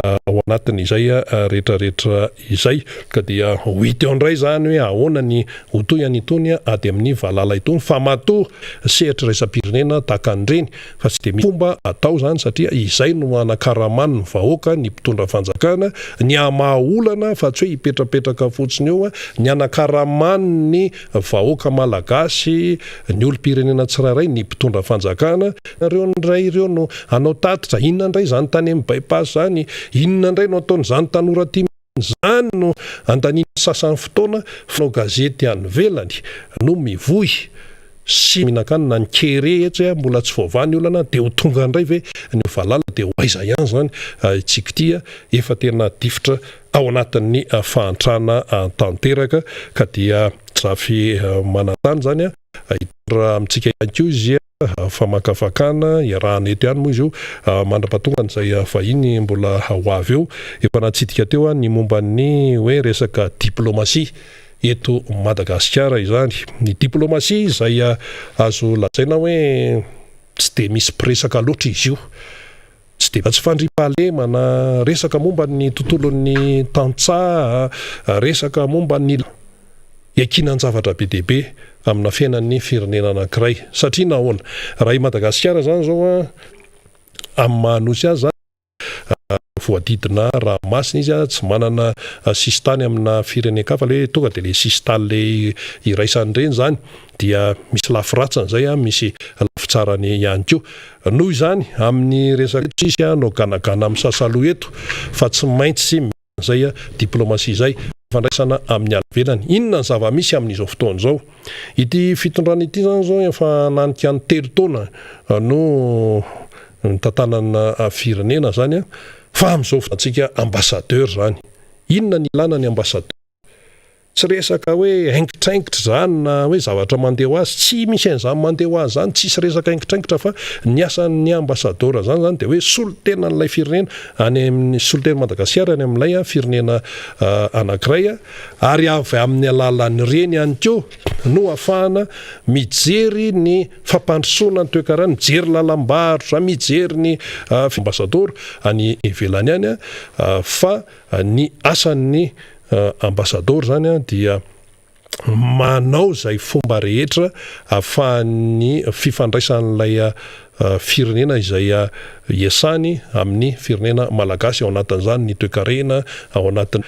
ao anatin'izay rehetrarehetra izay ka dia hita ndray zany hoe ahoana ny hotoy anytony ady amin'ny valala itony fa matoa sehatra raisam-pirenena takan'ireny fa tsy de misy fomba atao zany satria izay no anakaramany ny vahoaka ny mpitondra fanjakana ny amaolana fa tsy hoe hipetrapetraka fotsiny eo ny anakaramany ny vahoaka malagasy ny olo-pirenena tsirairay ny mpitondra fanjakana reo ndray ireo no anao tatitra inona ndray zany tany amin'ny bypass zany inona ndray no ataon'izany tanora ty zany no andaniny sasany fotoana fanao gazety any velany no mivoy sy mihinan-kanina ny kerehetry mbola tsy voavany olana dia ho tonga indray ve ny valala dia ho aiza ihany zany itsika ity efa tena difitra ao anatin'ny fahantrana tanteraka ka dia zafy manatany zany raha amintsika ihany koa izy famakafakana iarahana eto ihany moa izy io mandra-pahatonga izay vahiny mbola ho avy eo efa natsidika teo ny momban'ny hoe resaka diplomasia eto Madagasikara izany. Ny diplomasia izay azo lazaina hoe tsy dia misy presaka loatra izy io, tsy dia tsy fandriam-pahalemana, resaka momba ny tontolon'ny tantsaha, resaka momba ny iakinan-javatra be deaibe amina fiainan'ny firenena anankiray. Satria nahoana raha i Madagasikara zany zao amin'ny mahanosy azy voadidina ranomasina izy tsy manana sistany amina firenen-kafa le tonga dia le sistany le iraisan'ireny zany dia misy lafiratsany zay misy lafitsarany ihany koa noho izany amin'ny resaka tsisy no ganagana amin'ny sasaloha eto fa tsy maintsy zay diplomasia zay fandraisana amin'ny alavelany. Inona ny zava-misy amin'izao fotoana izao ity fitondrana ity zany zao efa nanika ny 3 taona no tantanana firenena zany fa amin'izao fotoantsika ambassadeur zany. Inona ny ilana ny ambassadeur? Tsy resaka hoe haingitraingitra zany na hoe zavatra mandeha ho azy, tsy misy an'izany mandeha ho azy zany, tsisy resaka haingitraingitra fa ny asan'ny ambassadeur zany dia hoe solotena n'ilay firenena any amin'ny solotena Madagasikara any amin'ilay firenena anankiray ary avy amin'ny alalan'ny reny ihany koa no ahafahana mijery ny fampandrosoana ny toekarany, mijery lalam-barotra, mijery ny ambassadeur any ivelany any fa ny asan'ny ambassadeur zany dia manao zay fomba rehetra ahafahan'ny fifandraisan'ilay firenena izay iasany amin'ny firenena malagasy ao anatin'izany ny toekarena ao anatin'ny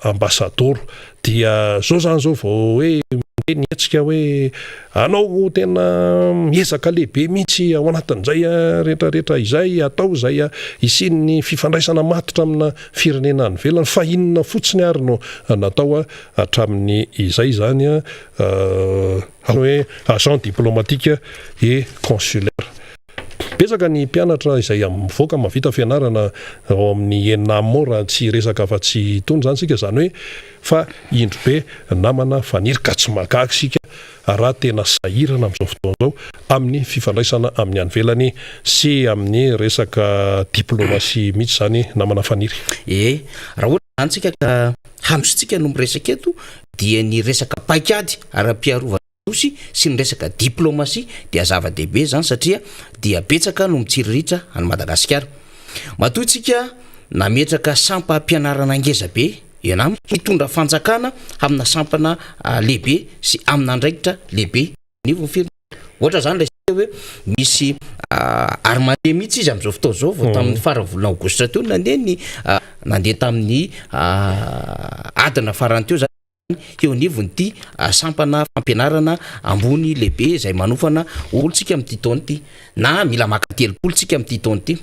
ambassadeur dia zao zany zao vao hoe nietsika hoe anao tena miezaka lehibe mihitsy ao anatin'izay rehetrarehetra izay atao zay isin'ny fifandraisana matotra amina firenena any velany fa inona fotsiny ary no natao hatramin'ny izay zany hoe agent diplomatique et consulaire. Betsaka ny mpianatra izay mivoaka mavita fianarana ao amin'ny enina tsy resaka fa tsy tony zany sika zany hoe fa indro be namana faniry ka tsy magaga sika raha tena sahirana amin'izao fotoana izao amin'ny fifandraisana amin'ny any velany sy amin'ny resaka diplomasia mihitsy zany namana faniry. Raha ohatra zany tsika ka handrotsika no miresaka eto dia ny resaka paikady ara-piarovana sy ny resaka diplomasia dia zava-dehibe zany satria dia betsaka no mitsiriritra any Madagasikara. Matoa tsika nametraka sampam-pianarana ngeza be iana mitondra fanjakana amina sampana lehibe sy amina andraikitra lehibe nivo ohatra zany lay hoe misy armée mihitsy izy amin'izao fotoana izao vao tamin'ny faravolana aogositra teo nandeha tamin'ny adina farany teo zany eo nivony ity sampana fampianarana ambony lehibe izay manofana olontsika amin'ity taona ity na mila maka telopolotsika amin'ity taona ity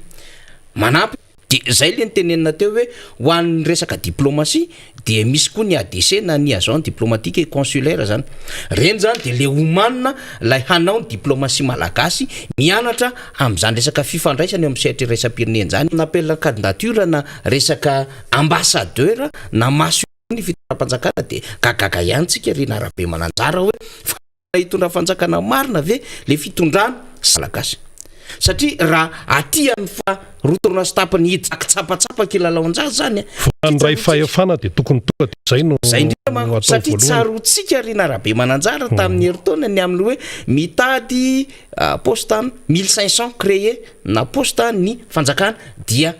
manampy dia zay le nitenenina teo hoe ho an'ny resaka diplomasia dia misy koa ny ADC na ny agent diplomatique et consulaire zany reny zany dia le omanina lay hanao ny diplomasia malagasy mianatra amin'izany resaka fifandraisana eo amin'ny sehatra iraisam-pirenena zany napela candidature na resaka ambassadeur na maso ny fitondram-panjakana dia gagaga ihany tsika rena arabe mananjara hoe hitondra fanjakana marina ve le fitondrana malagasy satria raha aty amin'ny fa rotorona sy tapany hitsapatsapaky lalaon-jaza zany ray fahefana dia tokony tonga zay no satria tsarotsika rena arabe mananjara tamin'ny heritaona ny amin'ny hoe mitady poste 1500 créé na poste ny fanjakana dia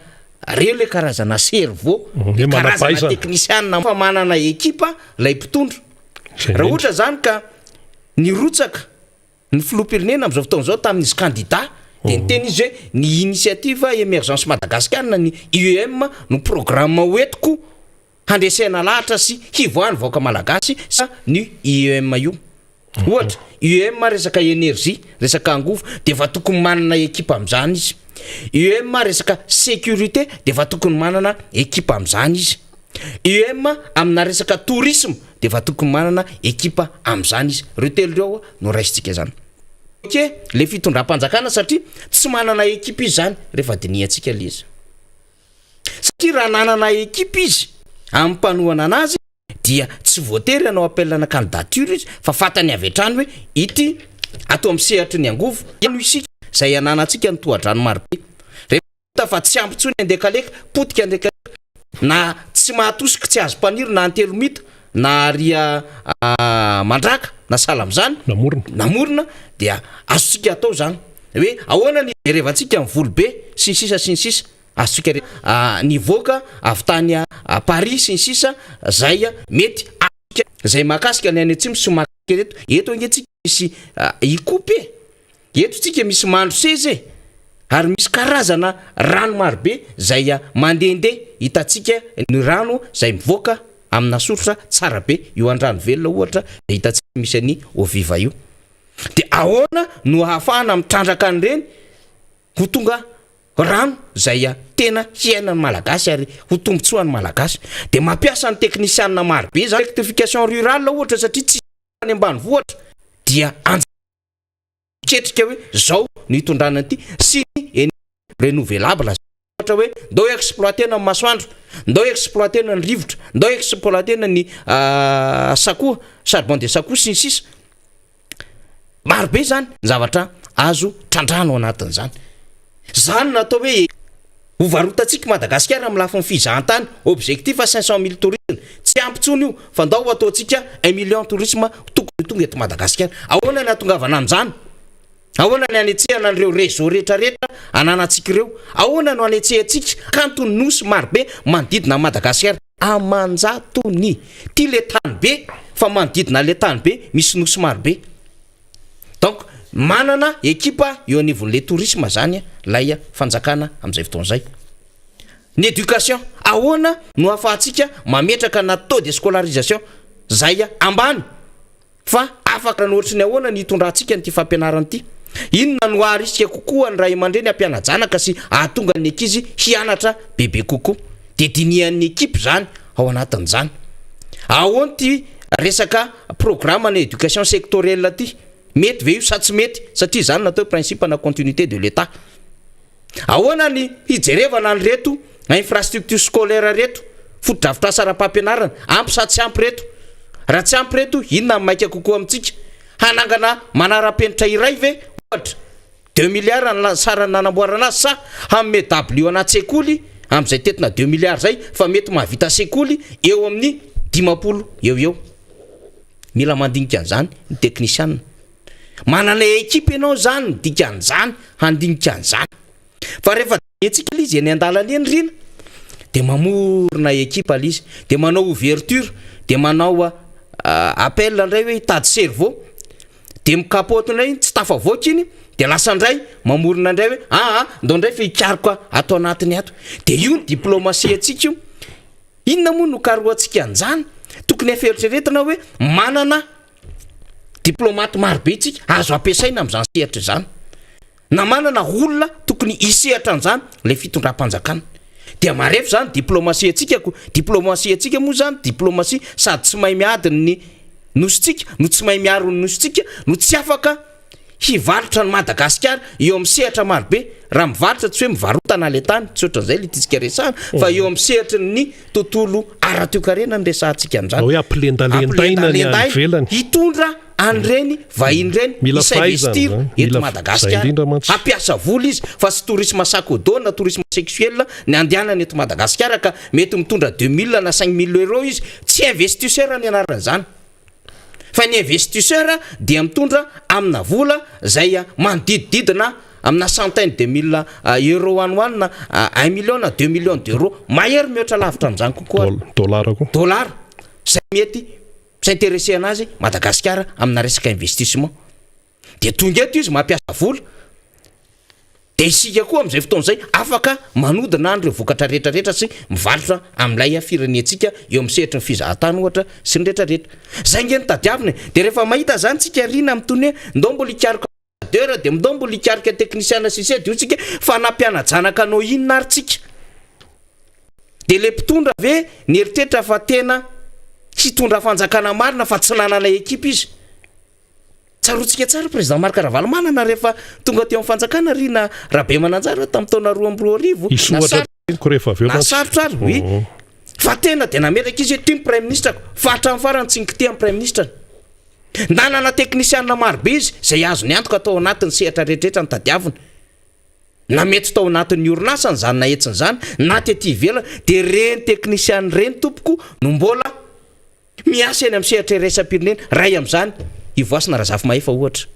reo le karazana cerveau karazana teknisianina fa manana ekipa lay mpitondro raha ohatra zany ka nirotsaka ny filoham-pirenena amin'izao fotoana izao tamin'izy candidat dia niteny izy hoe ny initiative émergence Madagascar ny IEM no programme hoentiko handresena lahatra sy hivoahany vahoaka malagasy sa ny IEM io ohatra IEM resaka énergie resaka angovo dia efa tokony manana ekipa amin'izany izy IEM resaka sécurité dia efa tokony manana ekipa amin'izany izy IEM amina resaka tourisme dia efa tokony manana ekipa amin'izany izy reo telo reo no raisitsika zany ke le fitondram-panjakana satria tsy manana ekipa izy zany rehefa diniantsika le izy satria raha nanana ekipa izy amin'ny mpanohana anazy dia tsy voatery anao appelana candidature izy fa fatany avy hatrany hoe ity atao amin'ny sehatry ny angovo eno isika zay ananantsika ny tohadrano marobe rehefa fa tsy ampitsony andekaleka potika andekaleka na tsy mahatosika tsy azo mpaniry na antelomita na aria mandraka na salam'zany namorona dia azontsika atao zany hoe ahoana ny rehevantsika mivolobe sy ny sisa azontsika nivoaka avy tany Paris sy ny sisa zay mety zay makasika ny any atsimo sy makasika eto antsika misy ikope eto tsika misy mandro sezy ary misy karazana rano marobe zay mandehandeha hitatsika ny rano zay mivoaka amina soratra tsara be io andrano velona ohatra de hitatsika misy any oviva io de ahoana no hahafahana mitrandraka an'ireny ho tonga rano zay tena hiainany malagasy ary ho tombotsoan'ny malagasy de mampiasa ny teknisianina marobe zany rectification rurale ohatra satria tsy any ambanivohitra dia ketrika hoe zao ny hitondrana ity sy ny renouvelable ohatra hoe ndao exploitena ny masoandro ndao exploitena ny rivotra ndao exploitena ny sakoa charbon de sakoa sy ny sisa marobe zany zavatra azo trandrano anatin'zany zany natao hoe hovarotantsika Madagasikara amin'ny lafiny fizahantany objectif 500 000 tourisme tsy ampitsony io fa ndao ataontsika 1 million tourisme tokony tonga eto Madagasikara ahoana ny atongavana amin'zany ahoana ny anetsehana an'ireo réseau rehetrarehetra ananantsika ireo ahoana no anetsehantsika kanto ny nosy marobe manodidina Madagasikara amanjatony ty le tany be fa manodidina le tany be misy nosy marobe donc manana ekipa eo anivon'le tourisme zany lay fanjakana amin'izay fotoan'izay ny éducation ahoana no ahafahantsika mametraka na taux de scolarisation zay ambany fa afaka ny ohatrany ahoana ny hitondrantsika nyty fampianarana ity inona no aharisika kokoa ny ray aman-dreny ampianajanaka sy ahatonga ny ankizy hianatra bebe kokoa de dinian'ny ekipe zany ao anatin'izany ahoana ty resaka programme ny éducation sectorielle ty mety ve io sa tsy mety satria zany natao principe na continuité de l'état ahoana ny hijerevana ny reto infrastructure scolaire reto fotodrafitra sara-pampianarana ampy sa tsy ampy reto raha tsy ampy reto inona maika kokoa amintsika hanangana manara-penitra iray ve ohatra 2 milliards ny sarany nanamboarana azy sa hamme W anaty sekoly am'izay tetina 2 milliards zay fa mety mahavita sekoly eo amin'ny 10 eo mila mandinika an'izany ny technician manana ekipe ianao zany dikan'izany handinika an'izany fa rehefa etsika izy eny andalany eny rina de mamorona ekipa izy de manao ouverture de manao appel ndray hoe hitady cerveau de mikapoty ndray tsy tafavoaka iny de lasa ndray mamorona ndray hoe ndao ndray fa hikariko atao anatiny ato de io ny diplomatie atsika io inona moa no karoantsika an'izany tokony eferitreretina hoe manana diplomate marobe tsika azo ampiasaina amin'izany sehatra zany na manana olona tokony hisehatra an'izany le fitondram-panjakana dia marefo zany diplomatie atsika moa zany diplomatie sady tsy mahay miadiny ny nositsika no tsy mahay miaro ny nositsika no tsy afaka hivarotra ny Madagasikara eo amin'ny sehatra marobe raha mivarotra tsy hoe mivarotana le tany tsy ohatran'izay le titsika resahana fa eo amin'ny sehatra ny tontolo ara-toekarena ny resahantsika amin'izany hoe ampilendalentaina ny any ivelany hitondra an'ireny vahiny reny investir eto Madagasikara ampiasa vola izy fa sy tourisme sakodo na tourisme sexuel ny andehanany eto Madagasikara ka mety mitondra 2000 na 5000 euros izy tsy investisseur ny anaran'izany fa ny investisseur dia mitondra amina vola zay manodidididina amina centaine de mille euros anoany na 1 million na 2 millions d'euros mahery mihoatra lavitra amin'izany kokoa dollar zay mety s'intéresser anazy Madagasikara amina resaka investissement de tonga eto izy mampiasa vola de isika koa amin'izay fotoan'izay afaka manodina andreo vokatra rehetrarehetra sy mivarotra amin'ilay firenentsika eo amin'ny sehatra ny fizahantany ohatra sy ny rehetrarehetra zay ngeny tadiavina de rehefa mahita zany tsika rina amin'ny tony ndao mbola hikarika de ndao mbola hikarika technicien sy de io tsika fa nampianajanaka anao inona ary tsika de le mpitondra ve ny eritreritra fa tena hitondra fanjakana marina fa tsy nanana ekipa izy tsarotsika tsara président Marc Ravalomanana rehefa tonga teo amin'ny fanjakana Rina Rabemananjara tamin'ny taona 2012 isoatra ko rehefa aveo nasarotra ary oui fa tena dia nametraka izy tia prime ministre fa hatramin'ny farany tsingiky amin'ny prime ministre nanana teknisianina marobe izy zay azony antoka atao anatin'ny sehatra rehetrarehetra ny tadiavina na mety tao anatin'ny orinasany zany na etsiny zany na tety ivelany dia reny teknisiany reny tompoko no mbola miasa eny amin'ny sehatra iraisam-pirenena ray amin'izany ivoasina Razafy Mahefa ohatra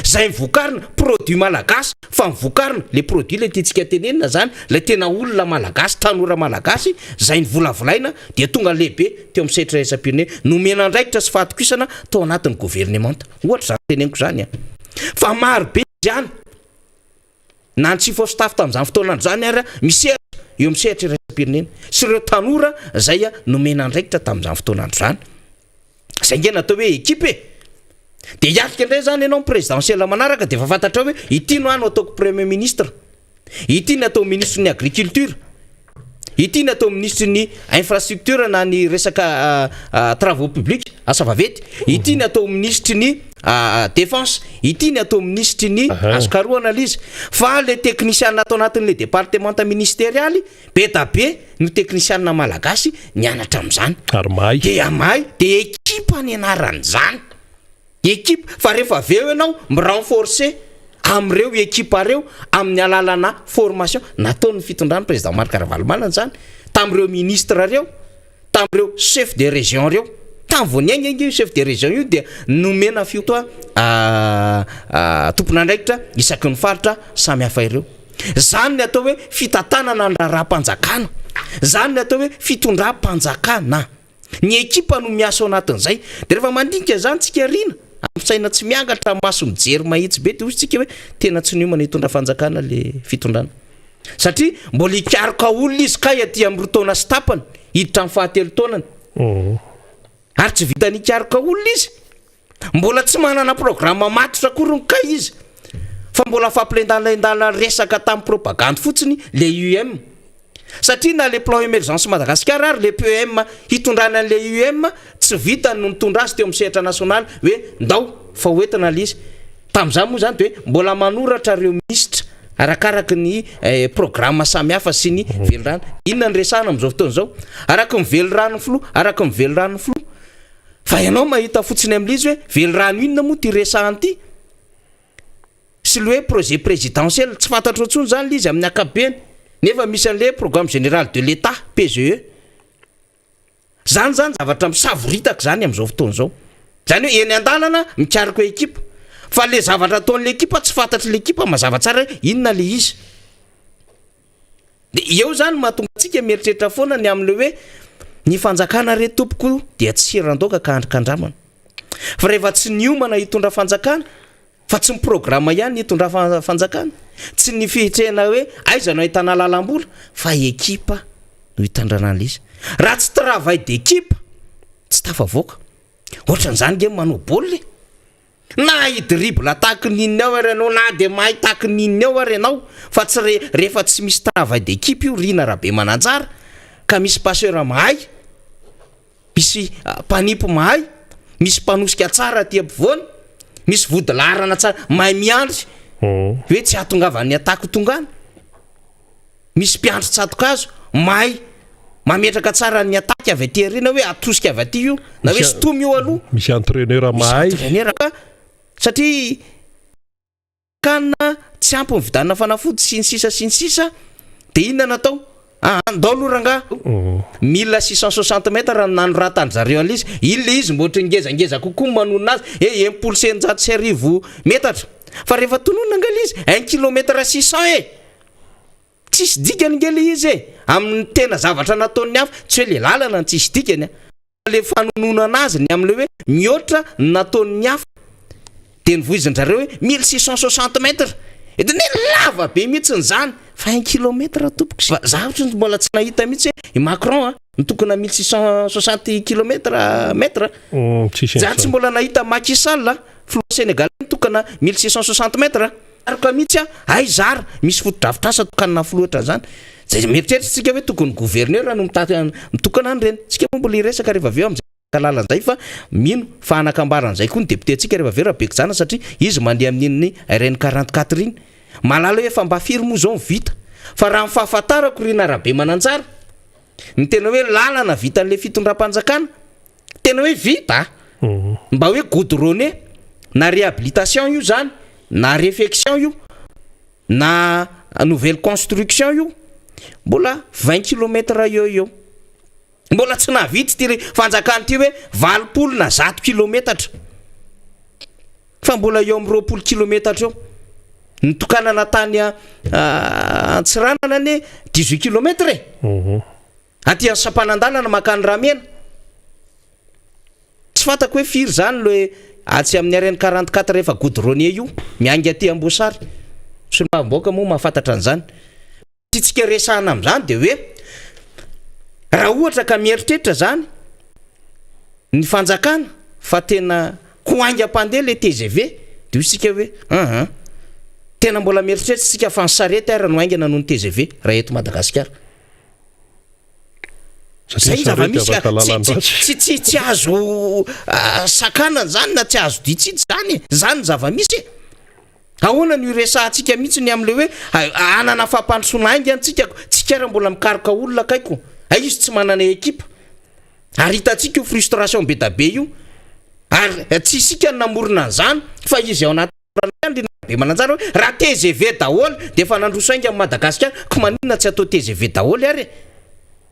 zay mivokarina produit malagasy fa mivokarina le produit le tiantsika tenenina zany le tena olona malagasy tanora malagasy zay ny volavolaina dia tonga lehibe teo amin'ny sehatra iraisam-pirenena nomena andraikitra sy fahatokisana tao anatin'ny gouvernemanta ohatra zany teneniko zany fa marobe zany na ny chief of staff tamin'izany fotoana zany ary misehatra eo amin'ny sehatra iraisam-pirenena sy ireo tanora zay nomena andraikitra tamin'izany fotoana zany zay nge natao hoe ekipe dia hiatrika indray zany ianao présidentiel manaraka dia fafantatra hoe ity no ano ataoko premier ministre, ity no atao ministre ny agriculture, ity no atao ministre ny infrastructure na ny resaka travaux publics asa vaventy, ity no atao ministre ny défense, ity no atao ministre ny azokaroana izy. Fa le technicien atao anatin'le département ministérialy be da be no technicien malagasy nianatra amin'izany dia amay dia ekipa ny anaran'izany ekipa fa rehefa aveo ianao mi-renforcer am'ireo ekipa reo amin'ny alalana formation nataon'ny fitondrany président Marc Ravalomanana zany tamin'ireo ministre reo, tamin'ireo chef de région reo, tam'voaniaigna chef de région io dia nomena fiotoa tompon'andraikitra isaky ny faritra samy hafa ireo. Zany ny atao hoe fitantanana ny raharaham-panjakana, zany ny atao hoe fitondram-panjakana. Ny ekipa no miasa ao anatin'izay dia rehefa mandinika zany tsika rina ampisaina tsy miangatra maso mijery mahitsy be dia ozy tsika hoe tena tsy niomana hitondra fanjakana le fitondrana satria mbola hikaroka olona izy kay aty amin'ny rotaona sy tapany hiditra amin'ny fahatelo taonany ary tsy vita nikaroka olona izy mbola tsy manana programma matotra akory ny kay izy fa mbola fampilendalandala resaka tamin'ny propagande fotsiny le UM satria na le plan émergence Madagascar ary le PEM hitondrana le UM tsy vita no mitondra azy teo amin'ny sehatra nasionaly hoe ndao fa hoentina izy tamin'izany moa zany dia mbola manoratra ireo ministre arakaraka ny programme samihafa sy ny velorano. Inona ny resahana amin'izao fotoana izao araka ny velorano flo, araka ny velorano flo fa ianao mahita fotsiny amin'izy hoe velorano inona moa ty resahan'ity sy le hoe projet présidentiel tsy fantatro intsony zany le izy amin'ny akabeny nefa misy an'le programme général de l'État PGE zany zavatra misavoritaka zany amin'izao fotoana izao zany hoe eny an-dalana mikariko ekipa fa le zavatra ataon'le ekipa tsy fantatry le ekipa mazava tsara inona le izy dia eo zany mahatonga antsika mieritreritra foana ny amin'le hoe ny fanjakana re tompoko dia tsy hiran-doaka ka andrikandramana fa rehefa tsy niomana hitondra fanjakana fa tsy miprograma ihany hitondra fanjakana tsy ny fihitrehana hoe aizanao hitana lalam-bola fa ekipa no hitandrana an'izy raha tsy travail d'équipe tsy tafavoaka ohatran'izany ge manao baolina na hidribla tahaka ninona ao ary ianao na dia mahay tahaka ninona ao ary ianao fa tsy rehefa tsy misy travail d'équipe io Rina Rabemananjara ka misy passeur mahay, misy mpanipo mahay, misy mpanosika tsara aty ampovoany, misy vodilarana tsara mahay miandry hoe tsy hatongavan'ny atako tongana, misy mpiandry tsatokazo mahay mametraka tsara ny ataky avy aty arina hoe atosika avy aty io na hoe stomy io aloha misy entraîneur mahay satria kana tsy ampy ny vidanana fanafody sy ny sisa dia inona natao andao aloha ranga 1660 metre nano ratany zareo an'izy ile izy mboatra ngezangeza kokoa manonona azy impolo senjato sy arivo metatra fa rehefa tononona angala izy 1 kilometre 600 tsisy dikany ngely izy amin'ny tena zavatra nataony hafa tsy hoe le lalana tsisy dikany le fanonona anazy ny amin'le hoe mihoatra nataony hafa dia nivoizin-jareo hoe 1660 metre dia ne lava be mihitsy ny zany fa 1 kilometre tompoko zavatra mbola tsy nahita mihitsy hoe Macron nitokona 1660 kilometre metre zany tsy mbola nahita Macky Sall flo Sénégal nitokana 1660 metre aroka mihitsy ay zara misy fotodrafitrasa tokanana filoatra zany zay mieritreritra tsika hoe tokony gouverneur no mitokana an'ireny tsika moa mbola iresaka rehefa aveo amin'izay kalalan'izay fa mino fa anakambaran'izay koa ny deputentsika rehefa verabekijana satria izy mandeha amin'iny RN 44 iny malala hoe efa mba firy moa zao vita fa raha mifahafantarako rina arabe mananjara ny tena hoe lalana vita an'le fitondram-panjakana tena hoe vita mba hoe goudronné na réhabilitation io zany na réfection io na nouvelle construction io mbola 20 km eo mbola tsy navity ty fanjakana ty hoe 20 na 100 km fa mbola eo amin'ny 20 km eo nitokanana tany Antsiranana ne 18 km aty amin'ny Sapanandalana makany Ramena tsy fantako hoe firy zany le atsy amin'ny RN 44 rehefa goudronné io miangy aty Amboasary sy mboka moa mahafantatra an'izany tsitsika resahana amin'izany de hoe raha ohatra ka mieritreritra zany ny fanjakana fa tena koaingam-pandeha le TGV de isika hoe tena mbola mieritreritra sika fa ny sarety ary no aingana noho ny TGV raha eto Madagasikara zay zava-misy tsy azo sakana zany na tsy azo ditsitsy zany zava-misy ahoana ny resahantsika mihitsy ny am'le hoe anana fampandrosoana aingy antsika tsika raha mbola mikaroka olona akaiko izy tsy manana ekipa ary hitantsika io frustration be dabe io ary tsy isika namorona an'izany fa izy ao anaty be mananjara hoe raha TGV daholo de efa nandroso aingy amin'ny Madagasikara ko maninona tsy atao TGV daholo ary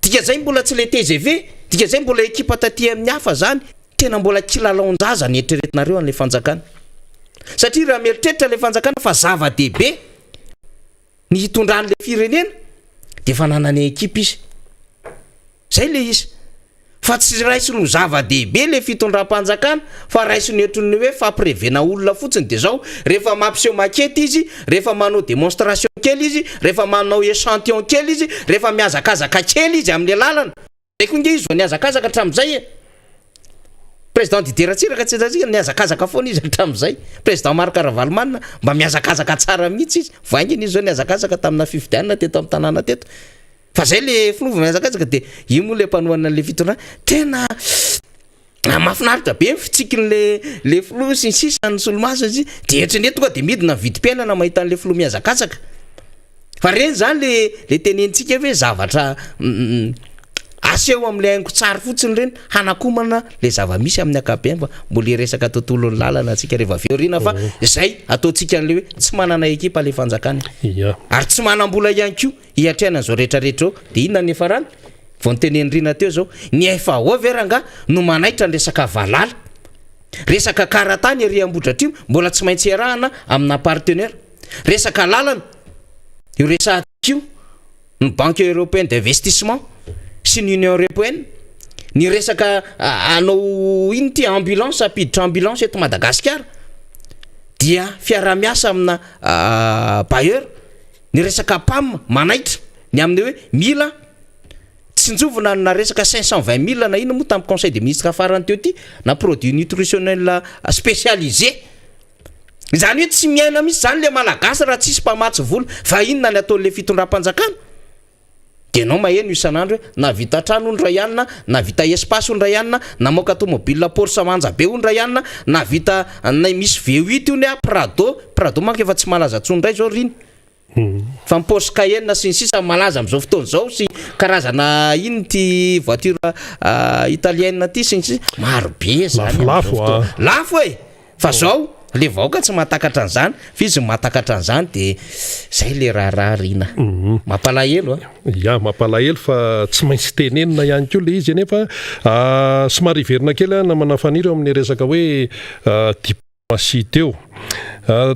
dika zay mbola tsy le TGV dika zay mbola ekipa taty amin'ny hafa zany tena mbola kilalaon-jaza ny eritreretinareo an'le fanjakana satria raha mieritreritra le fanjakana fa zava-dehibe ny hitondran'le firenena de efa nanana ekipa izy zay le izy fa tsy raisy no zava-dehibe le fitondram-panjakana fa raisy ny otrony hoe famprevena olona fotsiny de zao rehefa mampiseho makety izy rehefa manao démonstration kely izy rehefa manao échantillon kely izy rehefa miazakazaka kely izy amin'ny lalana zay koa nge izy vao niazakazaka hatramin'izay président Didier Ratsiraka tsy zazika niazakazaka foana izy hatramin'izay président Marc Ravalomanina mba miazakazaka tsara mihitsy izy vainginy izy zao niazakazaka tamina fifidianana teto amin'ny tanàna teto fa zay le filovana miazakazaka de io moa le mpanoana le fitondra tena mahafinaritra be fitsikin'le filoha sy ny sisa ny solomaso izy de etrany tonga de midina vidim-piainana mahita an'le filoha miazakazaka fa reny zany le tenentsika hoe zavatra aseho am'le aingo tsara fotsiny reny hanakomana le zava-misy amin'ny akapem fa mbola resaka tontolo ny lalana atsika rehefa veorina fa zay ataontsika an'le hoe tsy manana ekipa le fanjakana ary tsy manam-bola ihany ko hiatrehana zao rehetrarehetra eo de inona ny efa rany vao nytenenirina teo zao ny efa overanga no manaitra ny resaka valala resaka karatany ery Ambohidratrimo mbola tsy maintsy iarahana amina partenaire resaka lalana io resahantsika ny banque européenne d'investissement sy ny Union européenne ny resaka anao iny ty ambulance apiditra ambulance eto Madagasikara dia fiara-miasa amina bailleur ny resaka PAM manaitra ny amin'ny hoe mila tsinjovina na resaka 520 000 na ino moa tamin'ny conseil des ministres farany teo ty na produit nutritionnel spécialisé zany hoe tsy miaina misy zany le malagasy raha tsisy mpamatsy vola fa inona ny ataon'le fitondram-panjakana de nao maheno isan'andro hoe na vita trano ondra ianina na vita espace ondra ianina na moka automobile Porsche manja be ondra ianina na vita na misy V8 io ne Prado manko efa tsy malaza tsondray zao riny fa Porsche Cayenne sy ny sisa malaza am'izao fotoana zao sy karazana iny ty voiture italienne ty sy ny sisa maro be zany lafo fa zao le vaoka tsy mahatakatra an'izany fa izy mahatakatra an'izany de zay le raha rina mampalahelo mampalahelo fa tsy maintsy tenenina ihany koa le izy anefa somary verina kely na manafaniry amin'ny resaka hoe diplomatie teo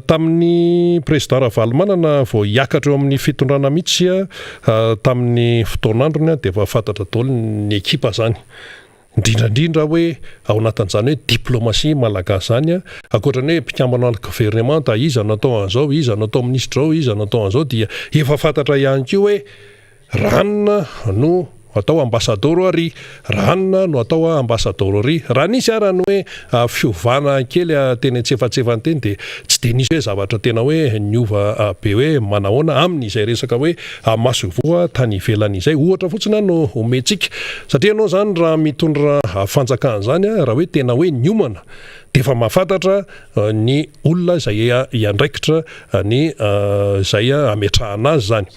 tamin'ny président Ravalomanana vao hiakatra eo amin'ny fitondrana mihitsy tamin'ny fotoanandrony de efa fantatra daholo ny ekipa zany indrindrandrindra hoe ao anatin'izany hoe diplomatie malagasy zany akoatrany hoe mpikambana ny gouvernement iza natao an'izao iza natao ministre ao iza natao an'izao dia efa fantatra ihany koa hoe ranona no atao ambasadoro ary ranona no atao ambasadoro ary raha nisy arany hoe fiovana kely teny antsefatsefany teny dia tsy de nisy hoe zavatra tena hoe niova be hoe manahoana amin'izay resaka hoe masovoa tany ivelan'izay ohatra fotsiny no omentsika satria anao zany raha mitondra fanjakana zany raha hoe tena hoe niomana de efa mahafantatra ny olona izay iandraikitra ny izay ametrahana azy zany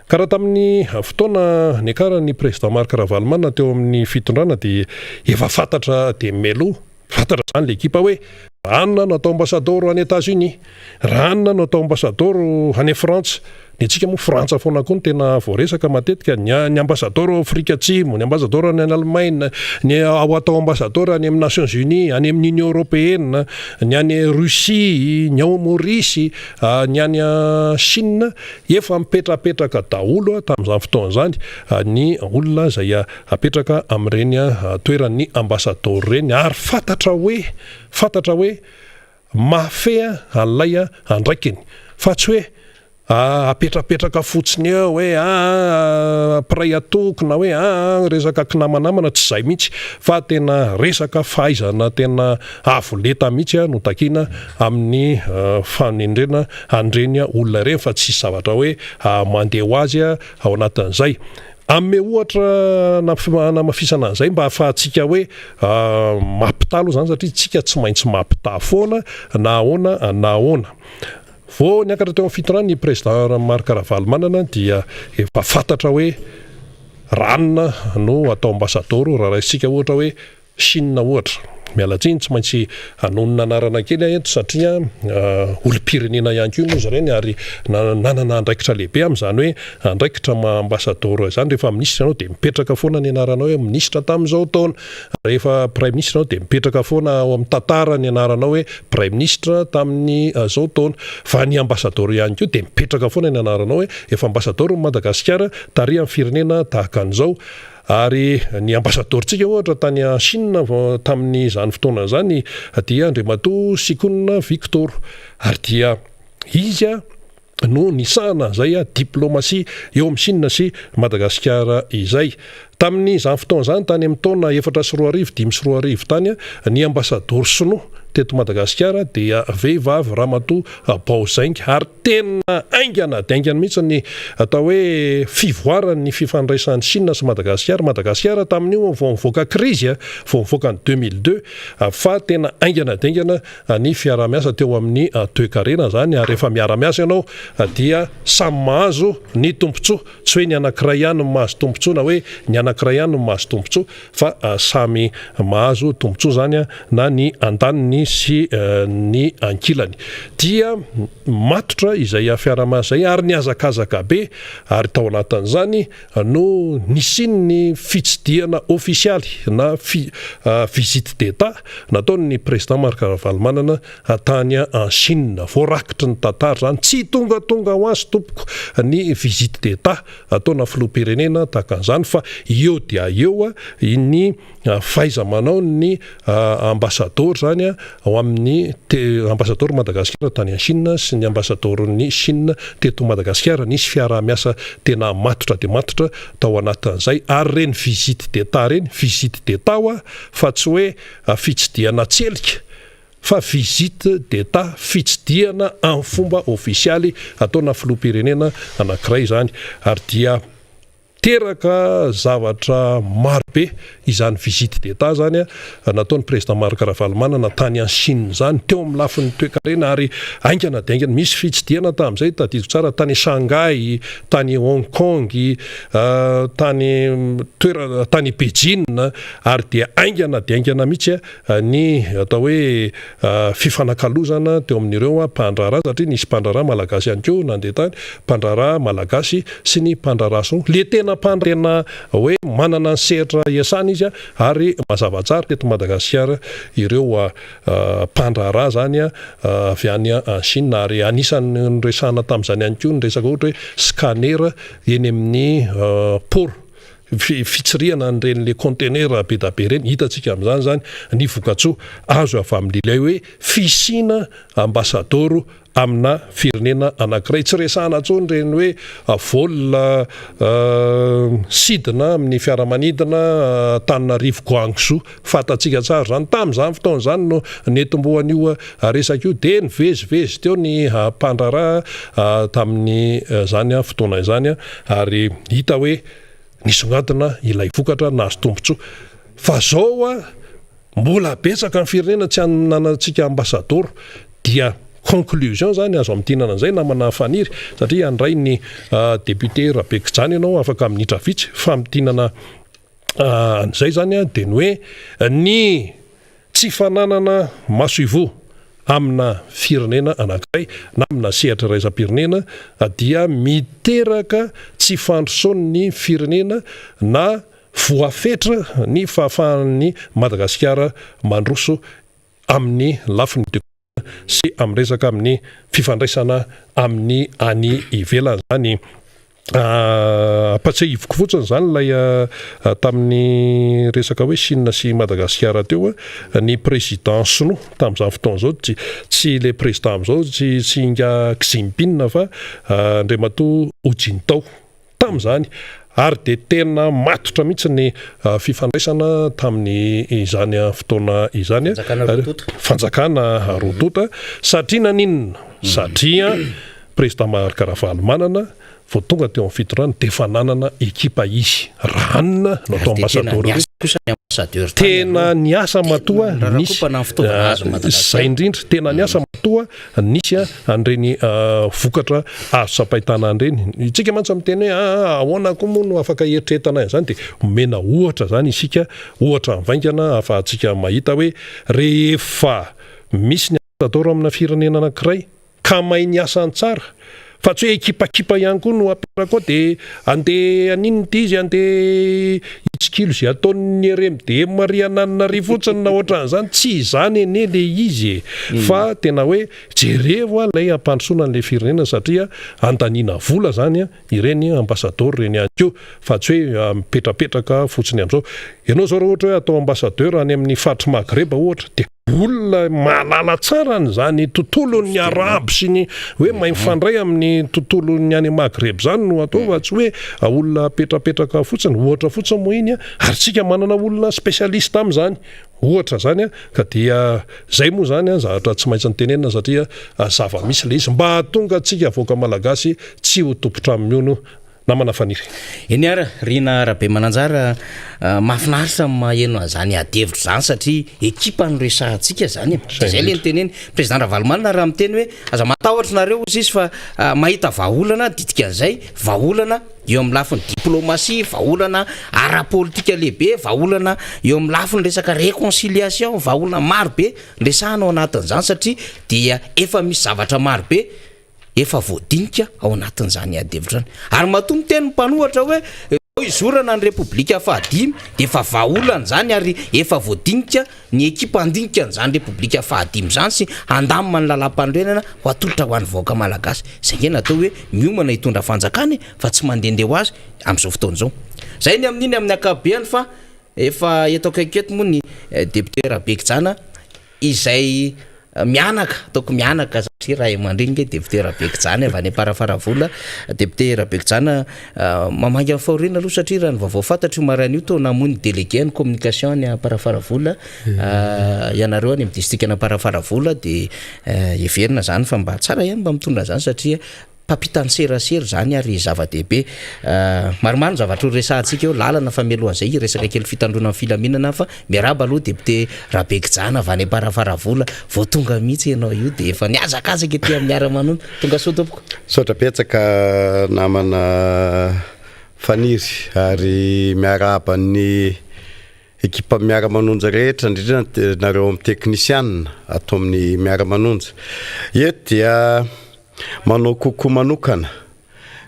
ka raha tamin'ny fotoana ny akara ny président Marc Ravalomanana teo amin'ny fitondrana dia efa fantatra de melo fantatra zany le ekipa hoe ranona no atao ambasadoro any États-Unis ranona no atao ambasadoro any France ny antsika moa Frantsa foana koa no tena voaresaka matetika ny ambasadoro Afrika Atsimo ny ambasadoro any Allemagne ny atao ambasadoro any amin'ny Nations Unies any amin'ny Union Européenne ny any Russie ny ao Maurice ny any Chine efa mipetrapetraka daholo tamin'izany fotoana zany ny olona izay apetraka amin'ireny toeran'ny ambasadoro reny ary fantatra hoe mafea an'ilay andraikiny fa tsy hoe apetrapetraka fotsiny eo hoe pray atoko na hoe resaka kinamanamana tsy izay mihitsy fa tena resaka fahaizana tena avoleta mihitsy no takina amin'ny fanendrena andrenya olona ireny fa tsy zavatra hoe mandeha ho azy ao anatin'izay ame ohatra namafisana an'izay mba ahafahantsika hoe mampitalo zany satria tsika tsy maintsy mampita foana na ahoana vao niakatra teo amin'ny fitondrana ny président Marc Ravalomanana dia efa fantatra hoe ranona no atao ambasadoro raha isika ohatra hoe Chine ohatra mialatsiny tsy maintsy anonona anarana kely eto satria olo-pirenena ihany koa moa zareny ary nanana andraikitra lehibe amin'izany hoe andraikitra ambasadoro zany rehefa ministra anao dia mipetraka foana ny anaranao hoe ministra tamin'izao taona rehefa prime ministre anao dia mipetraka foana ao amin'ny tantara ny anaranao hoe prime ministre tamin'ny zao taona fa ny ambasadoro ihany koa dia mipetraka foana ny anaranao hoe efa ambasadoro ny Madagasikara tary amin'ny firenena tahaka an'izao ary ny ambasadoritsika ohatra tany Chine tamin'ny zany fotoana zany dia Andriamatoa Sikona Victor ary dia izy no nisahana zay diplomasia eo amin'ny Chine sy Madagasikara izay tamin'ny zany fotoana zany tany amin'ny taona 4.5 tany ny ambasador sinoa teto Madagasikara dia vehivavy Ramatoa Baozaingy ary tena aingana mihitsy ny atao hoe fivoaran'ny fifandraisan'ny Chine sy Madagasikara tamin'io vao mivoaka crise vao mivoaka ny 2002 fa tena aingana ny fiaramiasa teo amin'ny toe-karena zany ary rehefa miaramiasa ianao dia samy mahazo ny tombontsoa tsy hoe ny anankiray ihany no mahazo tombontsoa na hoe ny anankiray ihany no mahazo tombontsoa fa samy mahazo tombontsoa zany na ny andaniny sy ny ankilany dia matotra izay fiaramiasa zay ary ny azakazaka be ary tao anatin'izany no nisiny fitsidiana ofisialy na visite d'état nataon'ny président Marc Ravalomanana tany en Chine voarakitry ny tantara zany tsy tonga ho azy tompoko ny visite d'état ataona filoham-pirenena tahaka an'izany fa eo dia eo ny fahaiza-manao ny ambasador zany ao amin'ny ambasador Madagasikara tany en Chine sy ny ambasador ny Chine teto Madagasikara nisy fiaramiasa tena matotra tao anatin'izay ary reny visite d'état fa tsy hoe fitsidiana tselika fa visite d'état fitsidiana amin'ny fomba ofisialy ataona filoham-pirenena anankiray zany ary dia teraka zavatra marobe izany visite d'état zany nataon'ny président Marc Ravalomanana tany en Chine zany teo amin'ny lafin'ny toe-karena ary aingana misy fitsidiana tamin'izay tadidiko tsara tany Shanghai tany Hong Kong tany Beijing ary dia aingana mihitsy ny atao hoe fifanakalozana teo amin'ireo mpandraharaha satria nisy mpandraharaha malagasy ihany koa nandeha tany mpandraharaha malagasy sy ny mpandraharaha so le tena hoe manana ny sehatra iasana izy ary mazava tsara teto Madagasikara ireo mpandraharaha zany avy any Chine ary anisan'ny resahana tamin'izany ihany koa ny resaka ohatra hoe scanner eny amin'ny port fitsiriana an'irenyle conteneur be da be reny hitantsika amin'izany zany ny vokatsoa azo avy amin'ilay hoe fisina ambasadoro amina firenena anankiray tsy resahana tsony reny hoe volina sidina amin'ny fiaramanidina Tananarivo Guangzhou fatatsika tsara zany tamin'izany fotoana zany no netomboan'io resaka io de nivezivezy teo ny mpandraraha tamin'ny zany fotoana izany ary hita hoe nisongadina ilay vokatra nahazo tombotsoa fa zao mbola betsaka ny firenena tsy ananantsika ambasadoro dia conclusion zany azo amin'tinana an'izay namana faniry satria andray ny député Rabekijany ianao afaka minitra vitsy fa mitinana an'izay zany de ny hoe ny tsy fananana maso ivo amina firenena anankiray na amina sehatra raisam-pirenena dia miteraka tsy fandrosoan'ny firenena na voafetra ny fahafahan'ny Madagasikara mandroso amin'ny lafiny sy amin'ny resaka amin'ny fifandraisana amin'ny any ivelany zany apatsahivoko fotsiny zany lay tamin'ny resaka hoe Chine sy Madagasikara teo ny président sinoa tamin'izany fotoana zao tsy le président am'izao tsy inga Xi Jinping fa Andriamatoa Hu Jintao tamin'izany ary de tena matotra mihitsy ny fifandraisana tamin'ny izany fotoana izany fanjakana rotota satria naninona satria président Maharakara manana vao tonga teo amin'ny fitorana de fa nanana ekipa izy ranona no atao ambasadora tena niasa matoa zay indrindra tena niasa matoa nisy an'ireny vokatra azo sapaitana an'ireny itsika mantsy miteny hoe ahoana koa moa no afaka eritreretana izany de omena ohatra zany isika ohatra mivaingana afahantsika mahita hoe rehefa misy ny ambasadora amina firenena anankiray ka mahay niasa ny tsara fa tsy hoe ekipakipa ihany koa no apera koa de andeha aninony ity izy andeha itsikilo zay ataon'ny RMDM Mariananarivo fotsiny na ohatran'izany tsy izany ene le izy fa tena hoe jerevo lay ampandrosoana an'le firenena satria andaniana vola zany ireny ambasador reny ihany koa fa tsy hoe mipetrapetraka fotsiny amin'izao ianao zao ohatra hoe atao ambasadeur any amin'ny faritra Magreba ohatra de olona mahalala tsara n'izany tontolon'ny arabo sy ny hoe mahay mifandray amin'ny tontolon'ny any Magreb zany no atao fa tsy hoe olona petrapetraka fotsiny ohatra fotsiny moa iny ary tsika manana olona spesialista amin'izany ohatra zany ka dia zay moa zany zavatra tsy maintsy nytenenina satria zava-misy le izy mba tonga tsika voaka malagasy tsy ho topotra amin'io namana faniry eny ara Rina Rabe Mananjara mahafinaritra maheno zany adevitra zany satria ekipa no resahantsika zany zay le nyteneny président Ravalomanana raha miteny hoe aza matahotra nareo izy fa mahita vahaolana ditika an'izay vahaolana eo amin'ny lafiny diplomatie vahaolana ara-politika lehibe vahaolana eo amin'ny lafiny resaka réconciliation vahaolana marobe resahanao anatin'izany satria dia efa misy zavatra marobe efa voadinika ao anatin'izany adevitra ary matommy teny mpanohatra hoe izorana ny Repoblika fahadimy de efa vahaolana zany ary efa voadinika ny ekipa andinika n'izany Repoblika fahadimy zany sy andamina ny lalam-pandrenana ho atolotra ho an'ny vahoaka malagasy zay nge natao hoe miomana hitondra fanjakany fa tsy mandendeho azy amin'izao fotoana zao zay ny amin'iny amin'ny akabeany fa efa eto akaiketo moa ny député Rabekijana izay mianaka ataoko mianaka satria raha mandringe député Rabekijany avy any Parafaravola député Rabekijana mamangy amin'ny fahoriana aloha satria raha ny vaovao fantatry maran'io to namony délégué ny communication any Parafaravola ianareo any amin'ny district ana Parafaravola de everina zany fa mba tsara ihany mba mitondra zany satria pampitany serasera zany ary zava-dehibe maromaro zavatra resahantsika eo lalana famelohan'izay resaka kely fitandrona amin'ny filaminana fa miaraba aloha député Rabekijana avy any Parafaravola vao tonga mihitsy ianao io de efa niazakazaka ety amin'ny ara-manono tonga soa tompoko sotra betsaka namana faniry ary miaraba ny ekipa miara-manonja rehetra indrindra nareo amin'ny teknisianina atao amin'ny miara-manonja eto dia manao kokoa manokana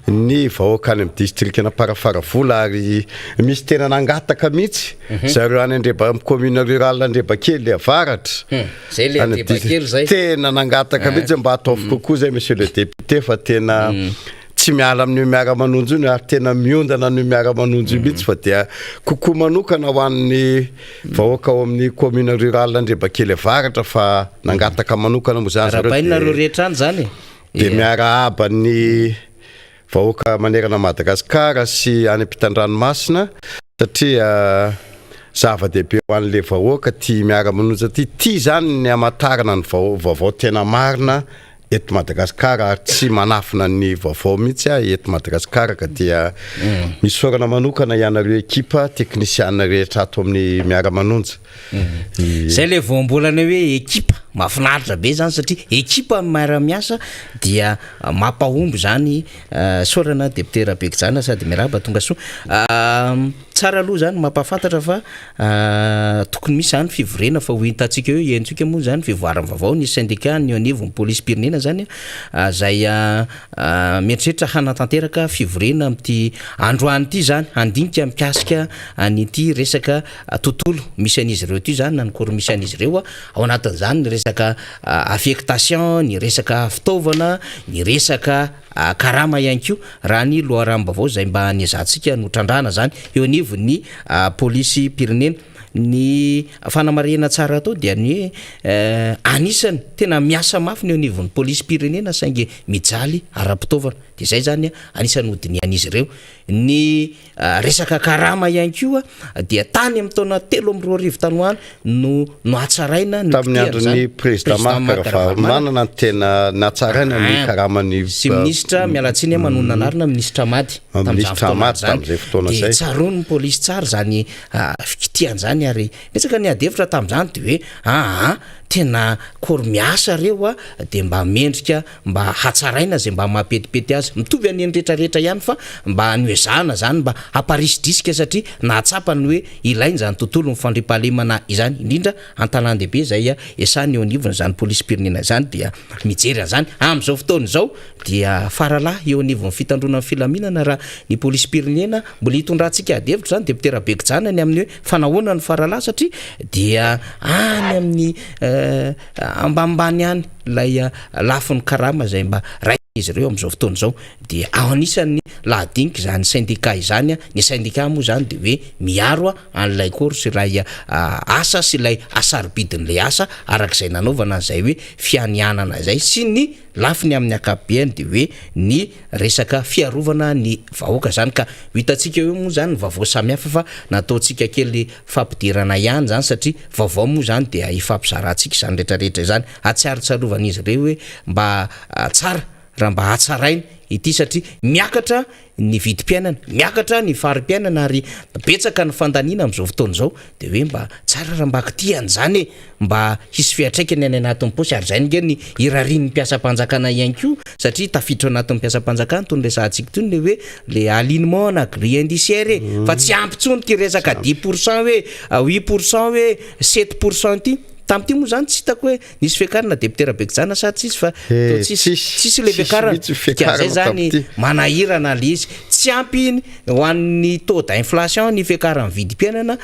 ny vahoaka any amin'ny distrikana Parafaravola ary misy tena nangataka mihitsy zareo any Andreba commune rurale Andrebakely avaratra zay le Andrebakely zay tena nangataka mihitsy mba ataovy kokoa zay monsieur le député fa tena tsy tsy miala amin'io miara-manonjo io ary tena miondana no miara-manonjo io mihitsy fa dia kokoa manokana ho an'ny vahoaka ao amin'ny commune rurale Andrebakely Avaratra fa nangataka manokana moa zany rahapainareo rehetra any zany dia miara aba ny vahoaka manerana Madagasikara sy any ampitan-dranomasina satria zava-dehibe ho an'le vahoaka tia miara-manonja ty zany ny amatarana ny vaovao tena marina eto Madagasikara ary tsy manafina ny vaovao mihitsy eto Madagasikara ka dia misy sorana manokana ianareo ekipa teknisiana rehetra ato amin'ny miara-manonja zay le voambolana hoe ekipa mahafinaritra be zany satria ekipa miara-miasa dia mampahomby zany sorana député Rabekijana sady miraba tonga soa tsara aloha zany mampafantatra fa tokony misy zany fivorena fa ho hitantsika eo entsika moa zany fivoarana vaovao ny syndicat ny anivon'ny police pirenena zany zay mieritreritra hanatanteraka fivorena amty androany ity zany andinika mikasika anyty resaka tontolo misy an'izy ireo ty zany nanokory misy an'izy ireo ao anatin'izany ny resaka affectation ny resaka fitaovana ny resaka karama ihany ko raha ny loharambavao zay mba niazantsika notrandrana zany eo anivon'ny polisy pirenena ny fanamarena tsara atao dia ny anisany tena miasa mafy ny anivon'ny polisy pirenena saingy mijaly ara-pitaovana de zay zany anisany hodiny an'izy ireo ny resaka karama ihany koa dia tany amin'ny taona 3 tanoany no atsaraina tamin'ny andron'ny président manana tena natsaraina ny karamany sy ministra mialatsiny manonona anarina ministra Mady tam'izay fotoana zay tsaroany polisy tsara zany fikitian'zany ary metsaka ny adevitra tamin'izany de hoe tena kory miasa reo de mba mendrika mba hatsaraina zay mba mampetipety azy mitovy any rehetrarehetra ihany fa mba noezahana zany mba hamparisidisika satria nahatsapany hoe ilainy zany tontolo mifandripahalemana izany indrindra an-tanan-dehibe zay esany eo anivony zany polisy pirenena zany dia mijery an'izany am'izao fotoana izao dia faralahy eo anivon'ny fitandrona filaminana raha ny polisy pirenena mbola hitondrantsika adevitra zany député Rabekijana ny amin'ny hoe fanahoana ny faralahy satria dia any amin'ny ambambany any lay lafin'ny karama zay mba izy ireo am'izao fotoana izao dia ao anisan'ny lahadinika zany syndicat izany ny syndicat moa zany de hoe miaro an'ilay kory sy ray asa sy ilay asarobidin'le asa arak'izay nanaovana zay hoe fianianana zay sy ny lafiny amin'ny akapiany de hoe ny resaka fiarovana ny vahoaka zany ka hitantsika eo moa zany vaovao samihafa fa nataontsika kely fampidirana ihany zany satria vaovao moa zany dia ifampizarantsika izany rehetrarehetra zany atsiaritsalovan'izy ireo hoe mba tsara raha mba hatsaraina ity satria miakatra ny vidim-piainana miakatra ny fari-piainana ary betsaka ny fandaniana am'izao fotoana izao de hoe mba tsara raha mba kitian'izany mba hisy fiatraikany any anatin'ny posy ary zay nge ny irarian'ny mpiasam-panjakana ihany ko satria tafiditra anatin'ny mpiasam-panjakana tony resantsika tony le hoe le alignement na grille indiciaire fa tsy ampy tsony ty resaka 10% hoe 8% hoe 7% ty tamty moa zany tsy hitako hoe nisy fiakarana député Rabekijana sady tsisy fa tsisy le fiakarana zay zany manahirana le izy tsy ampy ho an'ny taux d'inflation ny fiakaran'ny vidim-piainana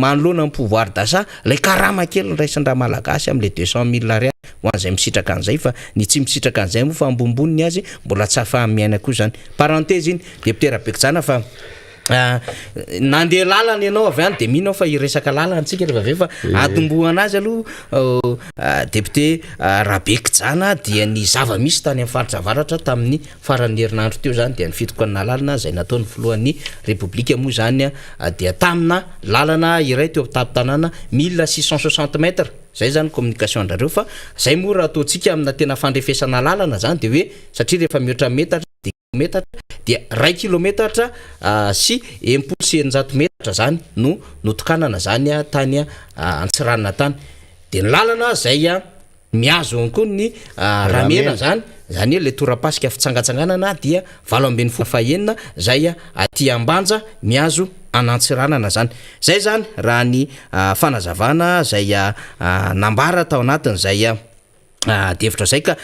manoloana ny pouvoir d'achat lay karama kely nyraisan-draha malagasy am'le 200 000 ariary ho an'izay misitraka an'izay fa ny tsy misitraka an'izay moa fa ambomboniny azy mbola tsy afa-miaina koa zany parenthèse iny député Rabekijana fa nandeha lalana ianao avy any de mihinao fa iresaka lalana antsika rehefa avy fa atombohana azy aloha député Rabekijana dia ny zava-misy tany amin'ny faritra avaratra tamin'ny faran'ny herinandro teo zany dia nifitokanana lalana zay nataony filohan'ny republika moa zany dia tamina lalana iray teo taptanana 1660 mètres zay zany communication ndrareo fa zay moa raha ataontsika amina tena fandrefesana lalana zany de hoe satria rehefa mihoatra metatra metatra dia 1 kilometatra sy 100 metatra zany no tokanana zany tany antsiranana tany de ny lalana zay miazo anko ny ramena zany le torapasika fitsangatsanganana dia 7 zay aty ambanja miazo anantsiranana zany zay zany raha ny fanazavana zay nambara tao anatin' zay devitra zay ka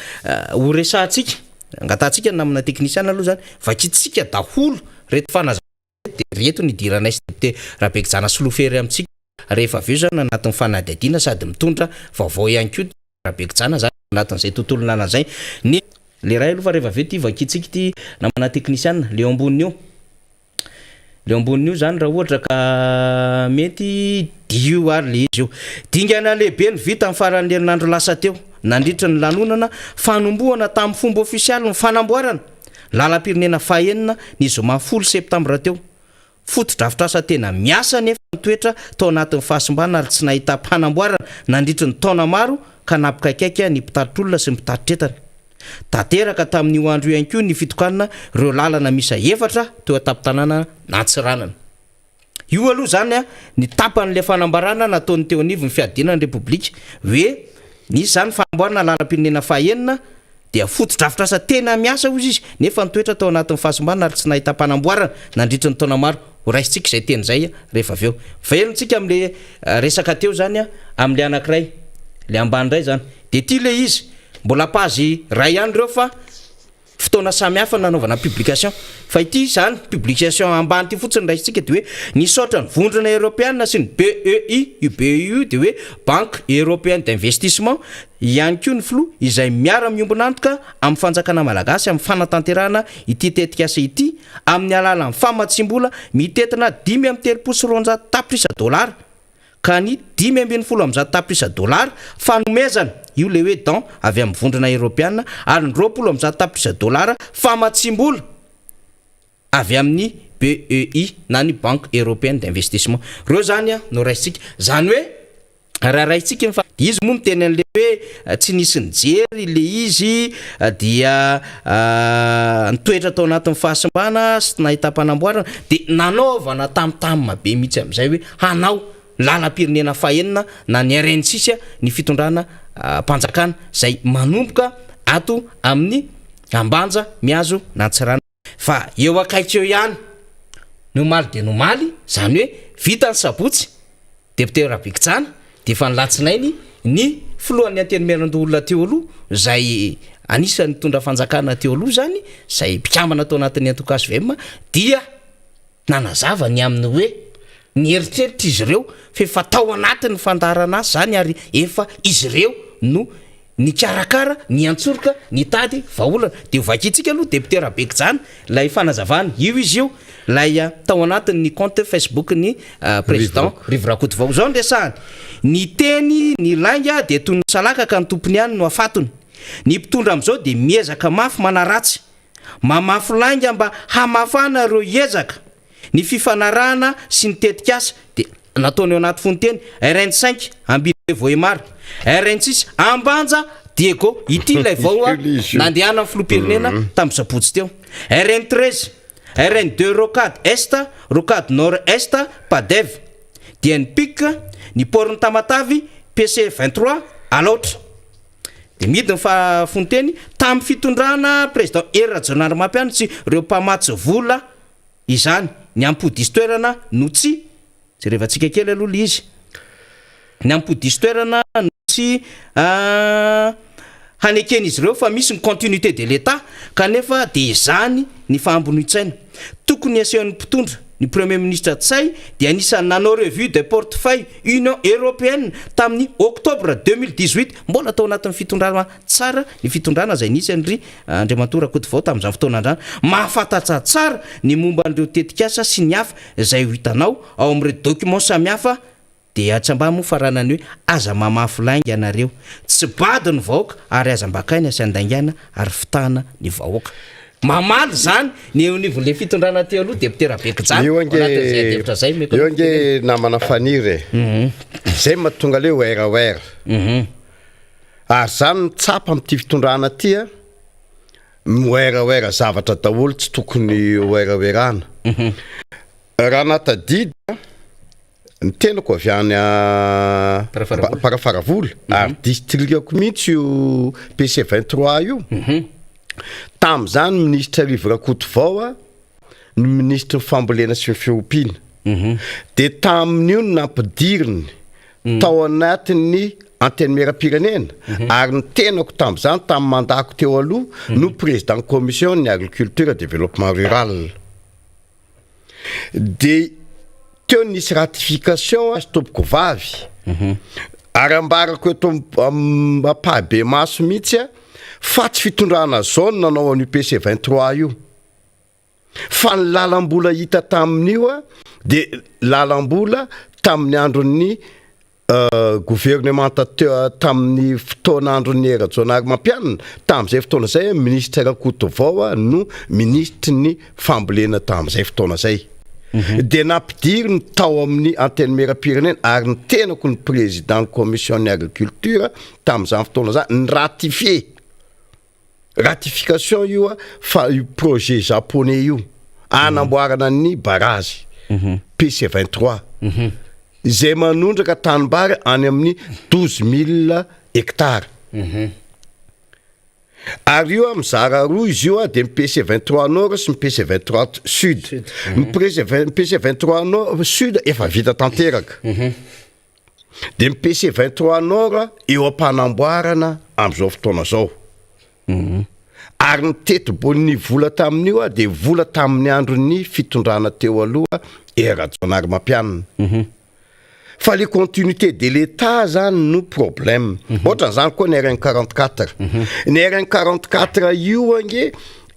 ho resahantsika angatatsika namina teknisiana aloha zany vakitsika daholo reto fanazavana de reto ny idiranay sy député Rabekijana solofery amitsika rehefa aveo zany anatin'ny fanadihadiana sady mitondra vaovao ihany koa Rabekijana zany anatin'izay tontolo nana zay ny le ray aloha fa rehefa aveo ty vakitsika ty namana technicienne le amboniny io zany raha ohatra ka mety dio ary le izy io dingana lehibe ny vita amin'ny faran'ny herinandro lasa teo nandritra ny lanonana fanombohana tamin'ny fomba ofisialy ny fanamboarana lalam-pirenena fahaenina ny zoma 10 septambra teo foto-drafitrasa tena miasa nefa nitoetra tao anatin'ny fahasimbana ary tsy nahita mpanamboarana nandritra ny taona maro ka nampikaikaika ny mpitaritr'olona sy ny mpitaritr'entana tanteraka tamin'io andro ihany koa ny fitokanana ireo lalana misa efatra teo atapy-tanàna Natsiranana io aloha zany a ny tapan'le fanambarana nataony teo anivon'ny fiadinan'ny repoblika hoe nisy zany fanamboarana lalam-pirenena fahaenina dia foto-drafitrasa tena miasa ozy izy nefa nitoetra tao anatin'ny fahasimbana ary tsy nahita mpanamboarana nandritra ny taona maro ho raisitsika izay teny zay rehefa aveo vahelintsika am'le resaka teo zany a am'le anankiray le ambany ray zany de ty le izy mbola pazy ray ihany reo fa fotoana samihafa nanaovana publication fa ity zany publication ambany ty fotsiny raisitsika de hoe nisaotra ny vondrona européenne sy ny BEI de hoe Banque Européenne d'Investissement ihany koa ny flo izay miara miombonantoka amin'ny fanjakana malagasy amin'ny fanatanterahana ity tetikasa ity amin'ny alalan'ny famatsimbola mitetina 5.3 tapitrisa $, ka ny 5.70 $, fanomezana io le hoe don avy amin'ny vondrona européenne ary 20 tapitrisa $, famatsimbola avy amin'ny BEI na ny Banque Européenne d'Investissement reo zany a no raisitsika zany hoe raha raisitsika izy moa miteny an'le hoe tsy nisy nijery le izy dia nitoetra tao anatin'ny fahasimbana sy nahita mpanamboarana de nanaovana tamtamina be mihitsy amin'izay hoe hanao lalam-pirenena fahaenina na ny RN6 ny fitondrana mpanjakana zay manomboka ato amin'ny Ambanja Miazo Natsirana fa eo akaitsy eo ihany nomaly de nomaly zany hoe vita ny sabotsy député Rabikitsana de fa nilatsinainy ny filohan'ny antenimieran-dolona teo aloha zay anisan'ny tondra fanjakana teo aloha zany zay mpikambana tao anatin'ny antokazo vema dia nanazava ny amin'ny hoe ny eritreritry izy ireo fa tao anatin'ny fandarana azy zany ary efa izy ireo no ny karakara ny antsoroka ny tady vaolana de vakitsika aloha député Rabekitsana lay fanazavany io izy io lay tao anatin'ny compte Facebook ny président Rivrakotovao zao ndresahany ny teny ny langa de toy ny salaka ka ny tompony ihany no afatony ny mpitondra am'izao de miezaka mafy manaratsy mamafy langa mba hamafana ireo ezaka ny fifanarahana sy ny tetikasa de nataony eo anaty fonteny RN5 ambile voemara RN6 Ambanja Diego ity lay vao nandehana amin'ny filoham-pirenena tamin'ny sabotsy teo RN13 RN2 Rocade Est Rocade Nord Est Padev DNPIC ny porony Tamatavy PC 23 alotra de midiny fa fonteny tamin'ny fitondrana président Rajaonary Mampianatry reo mpamatsy vola izany ny ampodisy toerana no tsy rehevatsika kely aloha le izy ny ampodisy toerana no tsy hanekeny izy ireo fa misy ny continuité de l'état kanefa de izany ny fahambonitsaina tokony asehan'ny mpitondra ny premier ministre Tsay dia anisany nanao revue de portefeuille Union Européenne tamin'ny octobre 2018 mbola tao anatin'ny fitondrana tsara ny fitondrana zay nisy andry Andriamatora Rakotovao tamin'izany fotoana andrana mahafantatsa tsara ny momba an'ireo tetikasa sy ny hafa zay ho hitanao ao amin'ireo document samihafa de atsambamo faranany hoe aza mamafy lainga anareo tsy bady ny vahoaka ary aza mbakainy asy andaingana ary fitahana ny vahoaka mamaly zany ny eonivon'le fitondrana teo aloha député Rabekitsana io ange namana faniry zay mahatonga le oeraoera ary zany mitsapa amin'ity fitondrana ty a oeraoera zavatra daholo tsy tokony oeraoerana raha natadidy ny tenako avy any Parafaravola ary distrikako mihitsy io PC 23 io tam'izany ministre Rivrakotovao ny ministre fambolena sy fiompiana de tamin'io no nampidiriny tao anatin'ny antenimieram-pirenena ary ny tenako tam'izany tamin'ny mandako teo aloha no président commission ny agriculture et développement rural de teo nisy ratification azy tompoko vavy ary ambarako eto ampahabe maso mihitsy fa tsy fitondrana zao no nanao an'io PC 23 io fa ny lalam-bola hita tamin'io a de lalam-bola tamin'ny andron'ny gouvernementa tamin'ny fotoan'andron'ny Rajaonary Mampianina tamin'izay fotoana zay ministre Rakotovao no ministry ny fambolena tamin'izay fotoana zay de nampidiry ny tao amin'ny antenne mera-pirenena ary ny tenako ny président ny commission ny agriculture tamin'izany fotoana zany ny ratification io fa io projet japonais io anamboarana ny barrage PC 23 izay manondraka tanimbary any amin'ny 12 000 hectares ary io mizara roa izy io de PC 23 nord sy PC 23 sud PC 23 nord sud efa vita tanteraka de PC 23 nord eo ampanamboarana am'izao fotoana zao ary ny tetobon'ny vola tamin'io de vola tamin'ny andron'ny fitondrana teo aloha Rajaonary Mampianina fa les continuités de l'État zany no problème ohatra zany koa ny RN 44 ny RN 44 io ange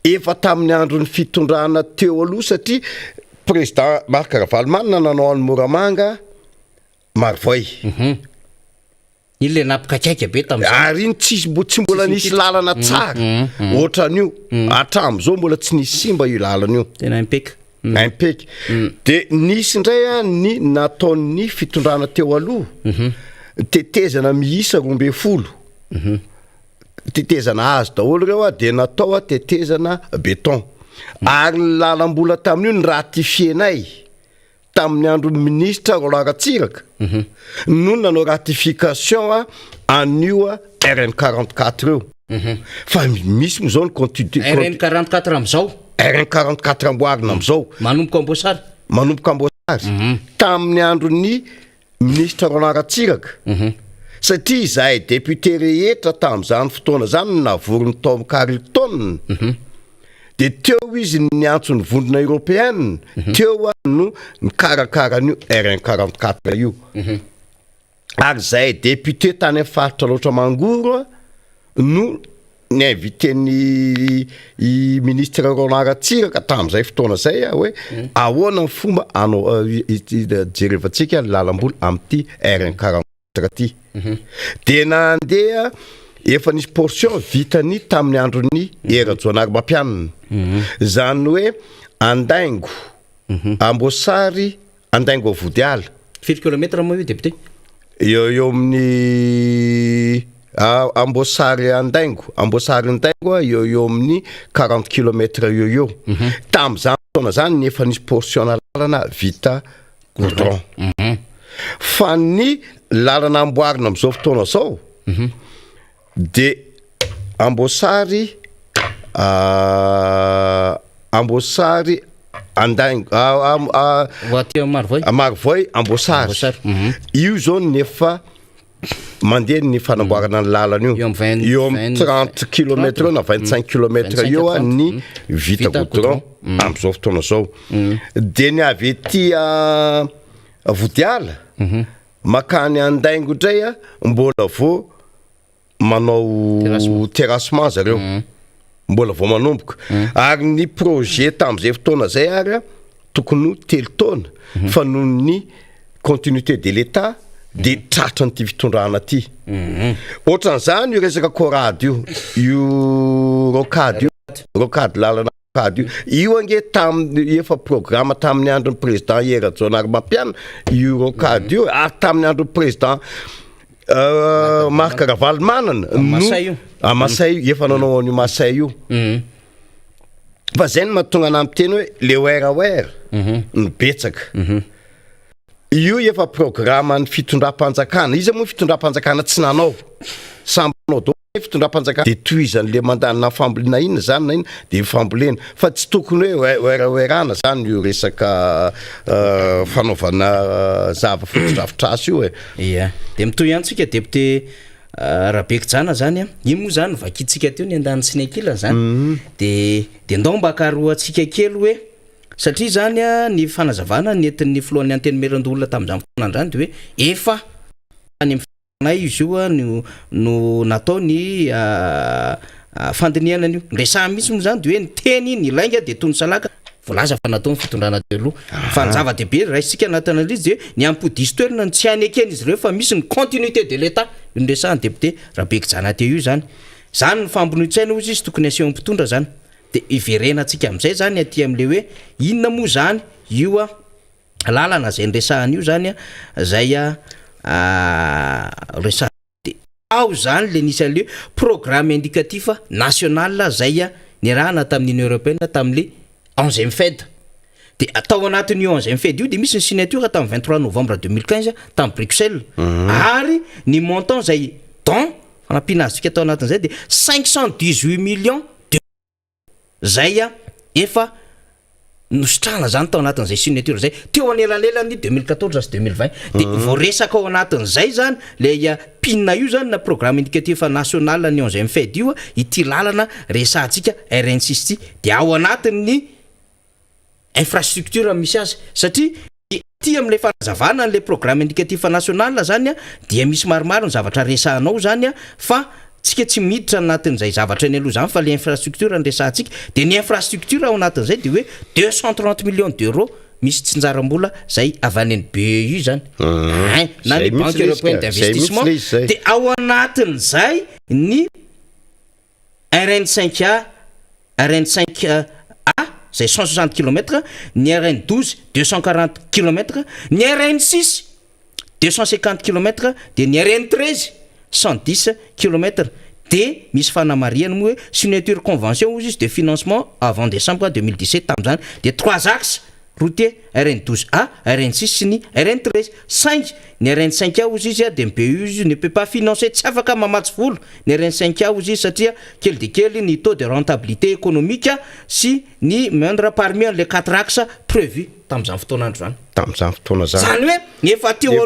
efa tamin'ny andron'ny fitondrana teo aloha satria président Marc Ravalomanana nanao any Moramanga Marivoy ile napakakaika be tamin'izay ary iny tsy mbola nisy lalana tsara ohatran'io hatram'izao mbola tsy nisy simba io lalana io tena impeka impeka de nisy indray ny nataon'ny fitondrana teo aloha tetezana miisa 12 tetezana hazo daholo reo de natao tetezana béton ary ny lalam-bola tamin'io ny ratifienay tamin'ny andron'ny ministre Roland Ratsiraka no nanao ratification an'io RN 44 io fa misy mo zao ny continuité RN 44 am'izao RN 44 amboarina am'izao manomboka ambosary tamin'ny andron'ny ministre Roland Ratsiraka satria zahay député rehetra tamin'izany fotoana zany navory ny Tom Carlton de teo izy ny antsony vondrona européenne teo no nikarakarany RN 44 io ary zahay député tany faritra loatra mangoro no ny invité ny ministre Roland Ratsiraka tamin'izay fotoana zay hoe ahoana ny fomba anao jerevantsika lalam-bola amin'ity RN 44 ty de nandeha efa nisy portion vitany tamin'ny andron'ny Rajaonary Mampianina zany hoe Andaingo Ambosary Andaingo Vodiala 7 km moa io député eo amin'ny Ambosary Andaingo eo amin'ny 40 km eo tamin'izany fotoana zany efa nisy portion lalana vita goudron fa ny lalana amboarina am'izao fotoana zao de Ambosary Andaingo Marivoy Ambosary io zao nefa mandeha ny fanamboarana ny lalana io amin'ny 30 km eo na 25 km eo ny vita goudron am'izao fotoana zao de ny avy ety Vodiala makany Andaingo ndray mbola vo manao terrassement zareo mbola vo manomboka ary ny projet tamin'izay fotoana zay ary tokony 3 taona fa noho ny continuité de l'État de tratra nyty fitondrana ty ohatran'izany io resaka korady io rocade lalana rocade io ange efa programme tamin'ny andron'ny président Rajaonary Mampianina io rocade io ary tamin'ny andron'ny président Marc Ravalomanana Masay efa nanao an'io Masay io fa zay ny mahatonga anazy teny hoe le oera ny betsaka io efa programme ny fitondram-panjakana izy moa fitondram-panjakana tsy nanao samby nanao do fitondram-panjakana de toizany le mandana fambolena inona zany na ina de fambolena fa tsy tokony hoe oerana zany io resaka fanaovana zava fotodrafitrasy io ia de mitoy antsika député Rabekijana zany ino moa zany vakitsika teo ny andany sy ny ankilany zany de ndao mba akaroatsika kely hoe satria zany ny fanazavana nentin'ny filohan'ny anteny merandolona tamin'izany fotoana zany de hoe efa any amin'ny nay izy io no natao ny fandiniana an'io resaha misy moa zany de hoe ny teny ny lainga de tony salaka voalaza fa natao ny fitondrana telo fa ny zava-dehibe raha isika anatin'an'izy de ny ampodisy toerana ny tsy hanekeny izy ireo fa misy ny continuité de l'état io nresahany député Rabekijana teo io zany ny fambonoitsaina ozy izy tokony aseho mpitondra zany de iverena antsika am'izay zany aty am'le hoe inona moa zany io a lalana zay nresahany io zany a zay resaha de ao zany le nisy an'le programme indicatif national zay ny rahana tamin'ny Union européenne tam'le 11e fed de atao anatin'ny 11e fed io de misy ny signature tamin'ny 23 novembre 2015 tamin'ny Bruxelles ary ny montant zay don fanampinazitsika atao anatin'izay de 518 millions de zay efa nositrana zany tao anatin'izay signature zay teo anelanelan'ny 2014 sy 2020 de voaresaka ao anatin'izay zany le pinna io zany na programme indicatif national ny 11e fed io ity lalana resahantsika RN6 ty de ao anatin'ny infrastructure misy azy satria ty am'le fanazavana an'le programme indicatif national zany dia misy maromaro ny zavatra resahanao zany fa tsika tsy miditra anatin'izay zavatra ny aloha zany fa le infrastructure ny resahantsika de ny infrastructure ao anatin'izay de hoe 230 millions d'euros misy tsinjaram-bola zay avy any BEI zany na ny banque européenne d'investissement de ao anatin'izay ny RN5A RN5A zay 160 km, ny RN12 240 km, ny RN6 250 km, de ny RN13 110 km. De misy fanamariana moa hoe signature convention ozy izy de financement avant décembre 2017 tam'zany de 3 axes routier RN12A, RN6 sy ny RN13 5 ny RN5A ozy izy de MPU izy ne peut pas financer tsy afaka mamatsy volo ny RN5A ozy izy satria kely de kely ny taux de rentabilité économique sy ny moindre parmi les 4 axes prévus tam'izany fotoanandro zany tam'izany fotoana zany zany hoe nefa teo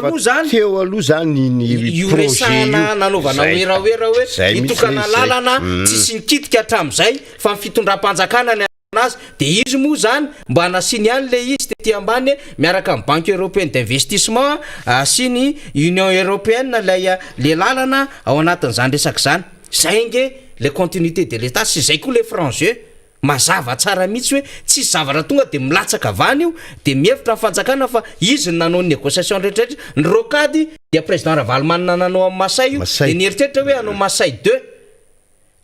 aloha zany ny projet nanaovana oeraoera hoe itokana lalana tsisy nikitika hatramin'izay fa fitondram-panjakana ny azy de izy moa zany mba nasiny any le izy tety ambany miaraka amin'ny banque européenne d'investissement sy ny Union européenne le lalana ao anatin'izany resaka zany zay nge le continuité de l'état sy zay koa le franc-jeu mazava tsara mihitsy hoe tsisy zavatra tonga de milatsaka avany io de mihevitra fanjakana fa izy nanao ny négociation rehetrarehetra ny rokady dia président Ravalomanana nanao amin'ny Masay io de nieritreritra hoe anao Masay 2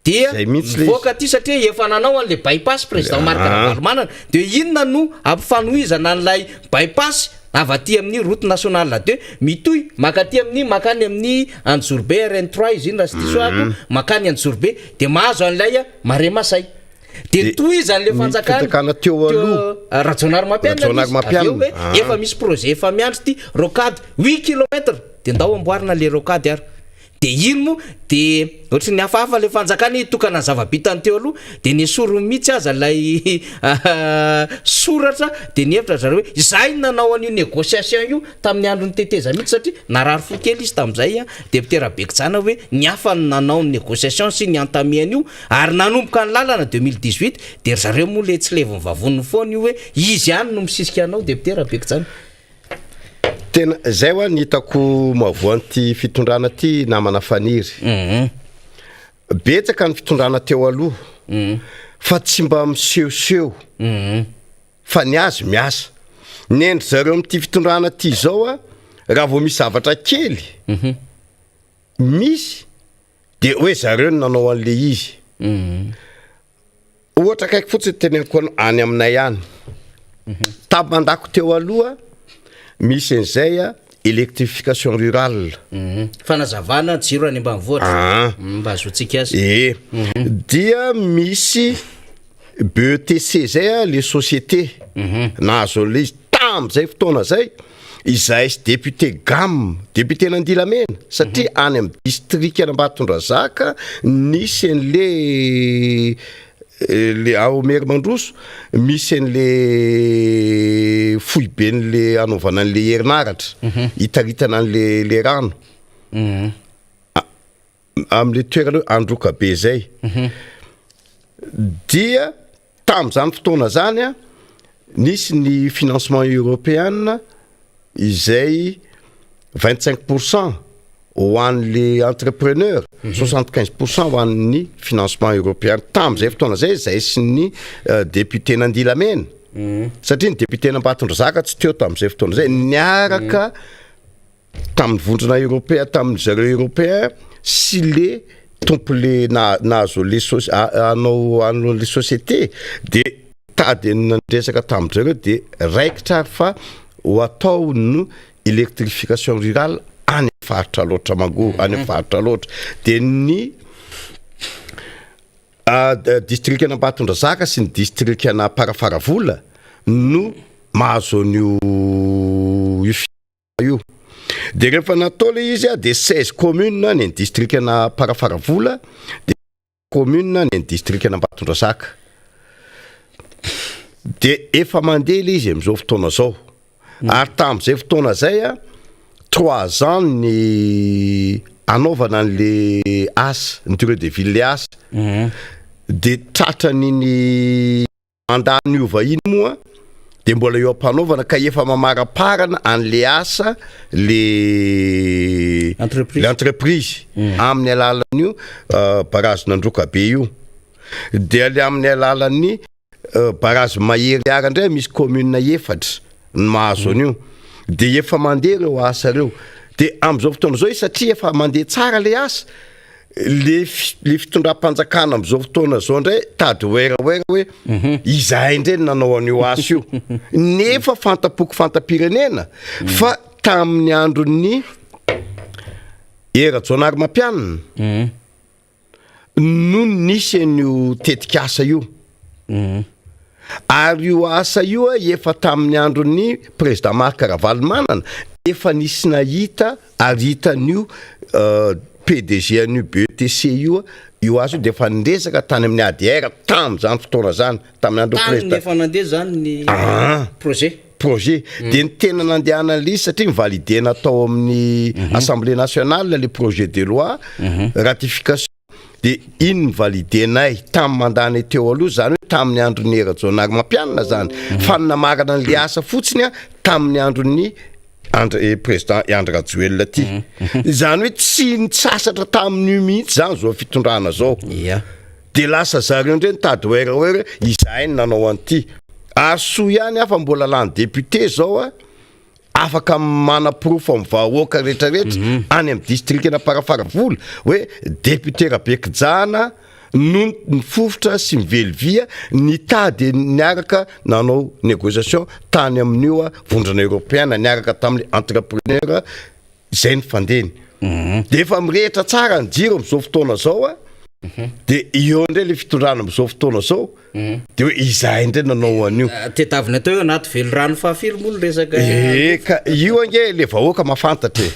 dia mivoaka ty satria efa nanao an'le bypass président Marc Ravalomanana de inona no ampifanohizana an'ilay bypass avy aty amin'ny route nationale 2 mitoy makaty amin'ny makany amin'ny Anjourbe RN3 izy iny raha sy diso ako makany Anjourbe de mahazo an'ilay Mare Masay de toy izany le fanjakana teo aloha Rajonary Mampianina efa misy projet efa miandry ty rocade 8 km de ndao amboarina le rocade ary de ino mo de ohatry ny hafahafa le fanjakana itokana zava-bitany teo aloha de ny sorony mihitsy aza lay soratra de nihevitra zareo hoe izay nanao an'io négociation io tamin'ny androny teteza mihitsy satria narary fo kely izy tam'izay député Rabekijana hoe ny hafa nanao ny négociation sy ny entamé an'io ary nanomboka ny lalana 2018 de zareo moa le tsy levony vavoniny foana io hoe izy ihany no misisika anao député Rabekijana. Tena zay ho ny hitako mavoanty fitondrana ty namana Faniry betsaka ny fitondrana teo aloha fa tsy mba misehoseho fa ny azy miasa nendry zareo am'ty fitondrana ty zao raha vao misy zavatra kely misy de hoe zareo nanao an'le izy ohatra kaiky fotsiny teneniko any aminay any taby mandako teo aloha misy an'izay électrification rurale fanazavana jiro any ambanivohitra mba azotsika azy dia misy BETC zay les sociétés nahazo le izy tam'izay fotoana zay izay sy député Gam député Nandilamena satria any amin'ny district Ambatondrazaka nisy an'le le ao Mary Mandroso misy an'le foibe n'le anaovana an'le herinaratra hitaritana an'le rano am'le toerana androka be zay dia tam'izany fotoana zany nisy ny financement européen izay 25% ho an'le entrepreneur 75% ho an'ny financement européen tam'izay fotoana zay sy ny député Nandilamena satria ny député Nambatondrazaka tsy teo tam'izay fotoana zay niaraka tamin'ny vondrona européen tamin'ny zareo européen sy le tompo le nahazo anao le société de tady nandresaka tamin'izareo de raikitra fa ho atao no électrification rurale any faritra loatra mango any faritra loatra de ny district Nambatondrazaka sy ny district na Parafaravola no mahazo an'io io de rehefa natao le izy de 16 commune ny district na Parafaravola de commune ny district Nambatondrazaka de efa mandeha le izy am'izao fotoana zao ary tam'izay fotoana zay 3 ans ny anaovana an'le asa ny durée de vie le asa de tratrany mandany io vahiny moa de mbola eo ampanaovana ka efa mamaraparana an'le asa le entreprise amin'ny alalan'io barazo Nandrokabe io de ale amin'ny alalan'ny barazo Mahery ara ndray misy commune efatra ny mahazo an'io de efa mandeha reo asa reo de am'izao fotoana zao satria efa mandeha tsara le asa le fitondram-panjakana am'izao fotoana zao ndray tady oera hoe izahay ndray nanao an'io asa io nefa fantapoko fantam-pirenena fa tamin'ny andron'ny era Jonary Mampianina no nisy an'io tetika asa io ary io asa io efa tamin'ny andron'ny président Marc Ravalomanana efa nisy nahita ary hitan'io PDG an'io BETC io azo de efa nresaka tany amin'ny ADR tam'izany fotoana zany tamin'ny andro président efa nandeha zany ny projet de ny tena nandehana an'le izy satria mivalide natao amin'ny Assemblée nationale le projet de loi ratification de iny validenay tamin'ny mandany teo aloha zany hoe tamin'ny andron'ny era Jonary Mampianina zany fa namarana an'le asa fotsiny tamin'ny andron'ny président Andry Rajoelina ty zany hoe tsy nitsasatra tamin'io mihitsy zany zao fitondrana zao de lasa zareo ndray nitady oera izahay nanao an'ity aso ihany afa mbola lany député zao afaka manaprofo amin'ny vahoaka rehetrarehetra any amin'ny district na Parafaravola hoe député Rabekijana no nifofotra sy mivelivia nitady niaraka nanao négociation tany amin'io vondrana européenne niaraka tamin'ny entrepreneur zay ny fandeny de efa mirehitra tsara ny jiro am'izao fotoana zao de io ndray le fitondrana am'izao fotoana zao de hoe izahay ndray nanao an'io tetavina atao eo anaty velorano fahafilo moa no resaka ka io ange le vahoaka mafantatra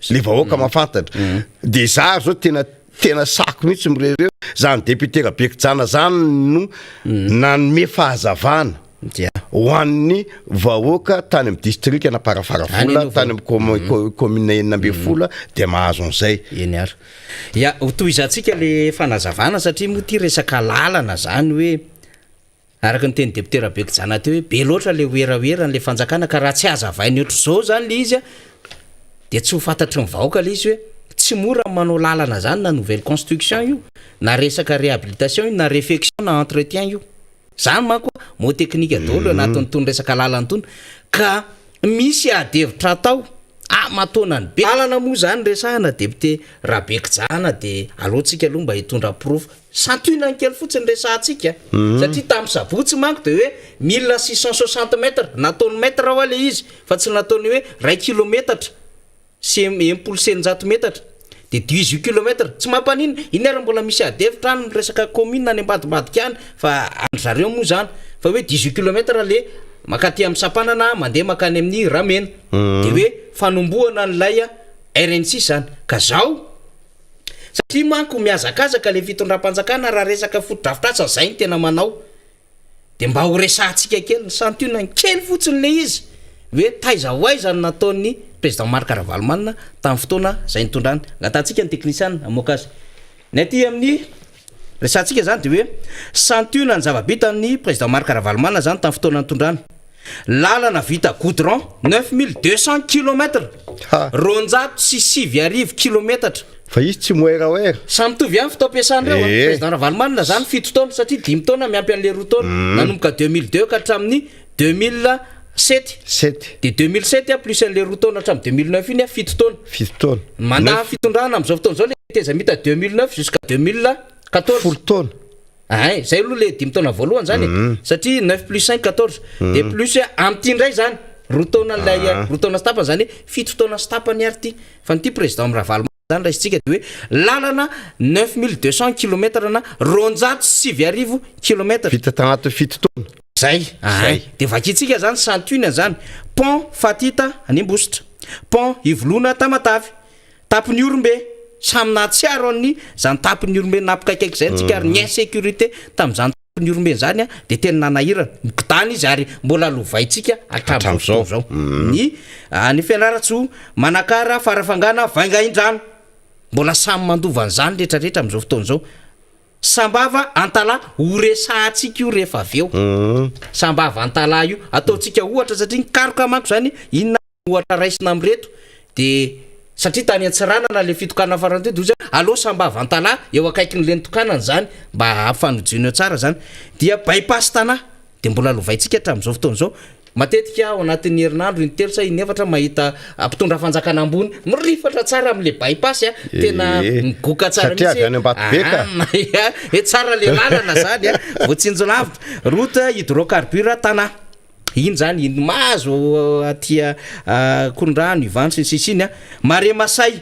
le vahoaka mafantatra de za zao tena sako mihitsy mirereo zany député Rabekijana zany no nanome fahazavana ho an'ny vahoaka tany amin'ny district na Parafaravola tany amin'ny commune enina amby folo de mahazo an'izay eny ary ya tohizantsika le fanazavana satria moa ty resaka lalana zany hoe araka ny teny député Rabekijana teo hoe be loatra le oeraoera n'le fanjakana ka raha tsy azavainy ohatr' zao zany le izy de tsy ho fantatry ny vahoaka le izy hoe tsy mora manao lalana zany na nouvelle construction io na resaka réhabilitation io na réfection na entretien io zany manko mo technique daholo anatin'ny tony resaka lalana tony ka misy adevitra atao matonany be lalana moa zany resahana député Rabekijana de alohantsika aloha mba hitondra proof santuina kely fotsiny resahantsika satria tamin'ny sabotsy manko de hoe 1660 mètres nataony mètre ao le izy fa tsy nataony hoe 1 kilomètre sy 100 metatra de 18 km tsy mampanina inera mbola misy adevitra any resaka commune any ambadibadika any fa andrzareo moa zany fa hoe 18 km le makaty amin'ny Sapanana mandeha makany amin'ny Ramena de hoe fanombohana an'ilay RN6 zany ka zao satria manko miazakazaka le fitondram-panjakana raha resaka fotodrafitrasa zay ny tena manao de mba ho resahantsika kely santuina kely fotsiny le izy hoe taiza hoaiza nataony président Marc Ravalomanana tamin'ny fotoana zay nitondrany ngatantsika ny technicien amoaka azy ny aty amin'ny resantsika zany de hoe santuina ny zavabita amin'ny président Marc Ravalomanana zany tamin'ny fotoana nitondrany lalana vita goudron 9200 kilometre ronjato sy 5 kilometatra fa izy tsy moeraoera samy mitovy ihany fitaom-piasana reo président Ravalomanina zany 7 taona satria 5 taona miampy an'le 2 taona nanomboka 2002 ka hatramin'ny 2007 de 2007 plus an'le 2 taona hatramin'ny 2009 iny 7 taona 7 taona mandaha fitondrana am'izao fotoana zao le teza mita 2009 jusqu'à 2014 folo taona ay zay aloha le 5 taona voalohany zany satria 9 plus 5 14 de plus am'ty indray zany 2 taona lay 2 taona sy tapany zany 7 taona sy tapany ary ty fa nyty président Ravalomanina zany raisitsika de hoe lalana 9200 km na ronjato 7 km vita tagnaty 7 taona zay de vakitsika zany santuine zany pont Fatita Animbositra pont Ivlona Tamatavy tapony Orombe samy natsiaro any zany tapony Orombe napikaikaiky zay tsika ary ny insécurité tam'izany tapony Orombe zany de tena nanahirana mikitany izy ary mbola lovaitsika atram'izao zao ny fianaratso manakara farafangana vaingaindrano mbola samy mandova an'izany rehetrarehetra am'izao fotoana zao Sambava Antala oresatsika io rehefa aveo Sambava Antala io ataotsika ohatra satria karoka manko zany inona ohatra raisina amreto de satria tany Antsirana na le fitokana farany teto ozy allo Sambava Antala eo akaikin'le tokanana zany mba afanojino tsara zany dia bypass tana de mbola lovaitsika hatram'izao fotoana zao matetika ao anatin'ny herinandro intelo sa inefatra mahita mpitondra fanjakana ambony mirifatra tsara am'le bypass tena migoka tsara mihitsy tsara le lalana zany voatsinjolavitra route hydrocarbure tana iny zany iny mazo atia Kondrano Ivantsy sisiny Mare Masay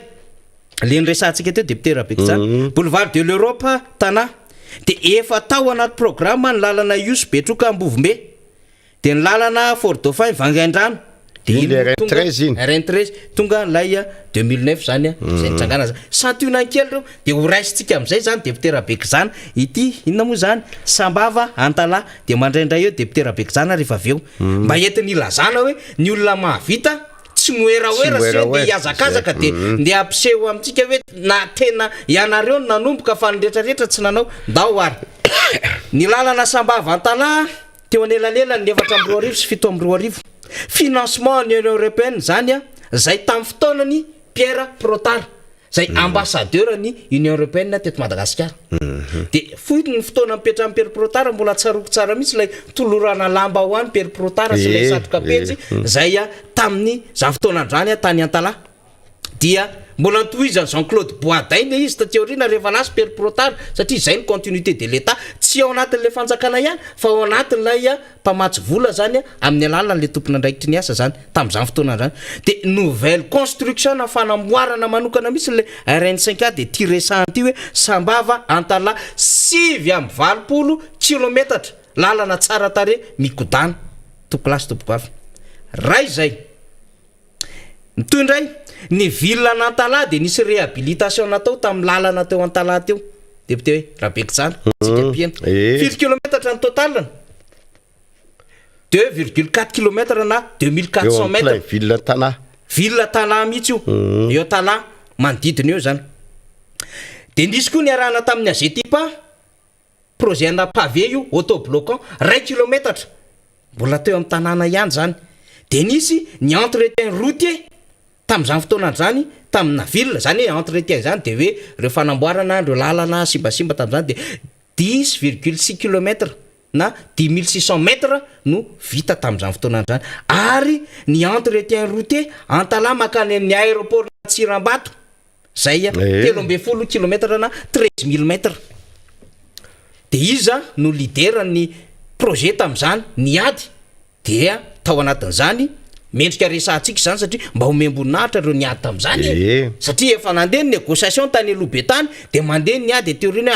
le nresantsika teo député Rabeky zany boulevard de l'Europe tana de efa tao anaty programme ny lalana Iosy Betroka Ambovombe de ny lalana Fort Dauphin Vangaindrano de RN13 tonga lay 2009 zany zay nitsangana zany santuina kely reo de ho raisitsika am'izay zany député Rabeky zany ity inona moa zany Sambava Antala de mandraindray eo député Rabeky zany rehefa aveo mba entiny ilazana hoe ny olona mahavita tsy moeraoera sy de iazakazaka de nde ampiseho amitsika hoe na tena ianareo nanomboka fa nyrehetrarehetra tsy nanao ndao ary ny lalana Sambava Antala teo anelanelan'ny 4 sy 7 financement Union Européenne zany zay tamin'ny fotoanany Pierre Protard zay ambassadeur ny Union Européenne teto Madagasikara de foitiny ny fotoana mipetrahan'ny Pierre Protard mbola tsaroko tsara mihitsy lay tolorana lamba ho any Pierre Protard sy lay satroka pejy zay tamin'ny zany fotoanandrany tany Antala dia mbola nitohizany Jean-Claude Boidain izy tateorina rehefa lasa Pierre Protard satria zay ny continuité de l'État tsy ao anatin'le fanjakana ihany fa ao anatin'lay mpamatsy vola zany amin'ny alalan'le tompona andraikitry ny asa zany tam'izany fotoana zany de nouvelle construction na fanamboarana manokana mihitsy le RN5 de tiré santy hoe Sambava Antala 7 kilometatra lalana tsara tare mikodana tokolasy tompoko ray zay nitoindray ny ville n'Antala de nisy réhabilitation natao tamin'ny lalana teo Antala teo député hoe Rabeky zany tsika piena 4 kilometatra ny total 2,4 kilometra na 2400 mètres ville Tana mihitsy io eo Tana manodidina eo zany de nisy koa ny arahana tamin'ny Azetipa projet na pavé io autobloquant 1 kilometatra mbola teo amin'ny tanàna ihany zany de nisy ny entretien routier tam'izany fotoana zany tamina ville zany entretien zany de hoe reo fanamboarana reo lalana simbasimba tam'izany de 10,6 km na 10600 mètres no vita tam'izany fotoana zany ary ny entretien routier Antala makany amin'ny aéroport Tsirambato zay 13 km na 13000 mètres de iza no lideran'ny projet tam'izany ny ady dia tao anatin'izany mendrika resantsika zany satria mba homemboninahitra reo niady tam'izany satria efa nandeha ny négociation tany alobe tany de mandeha ny ady teoriana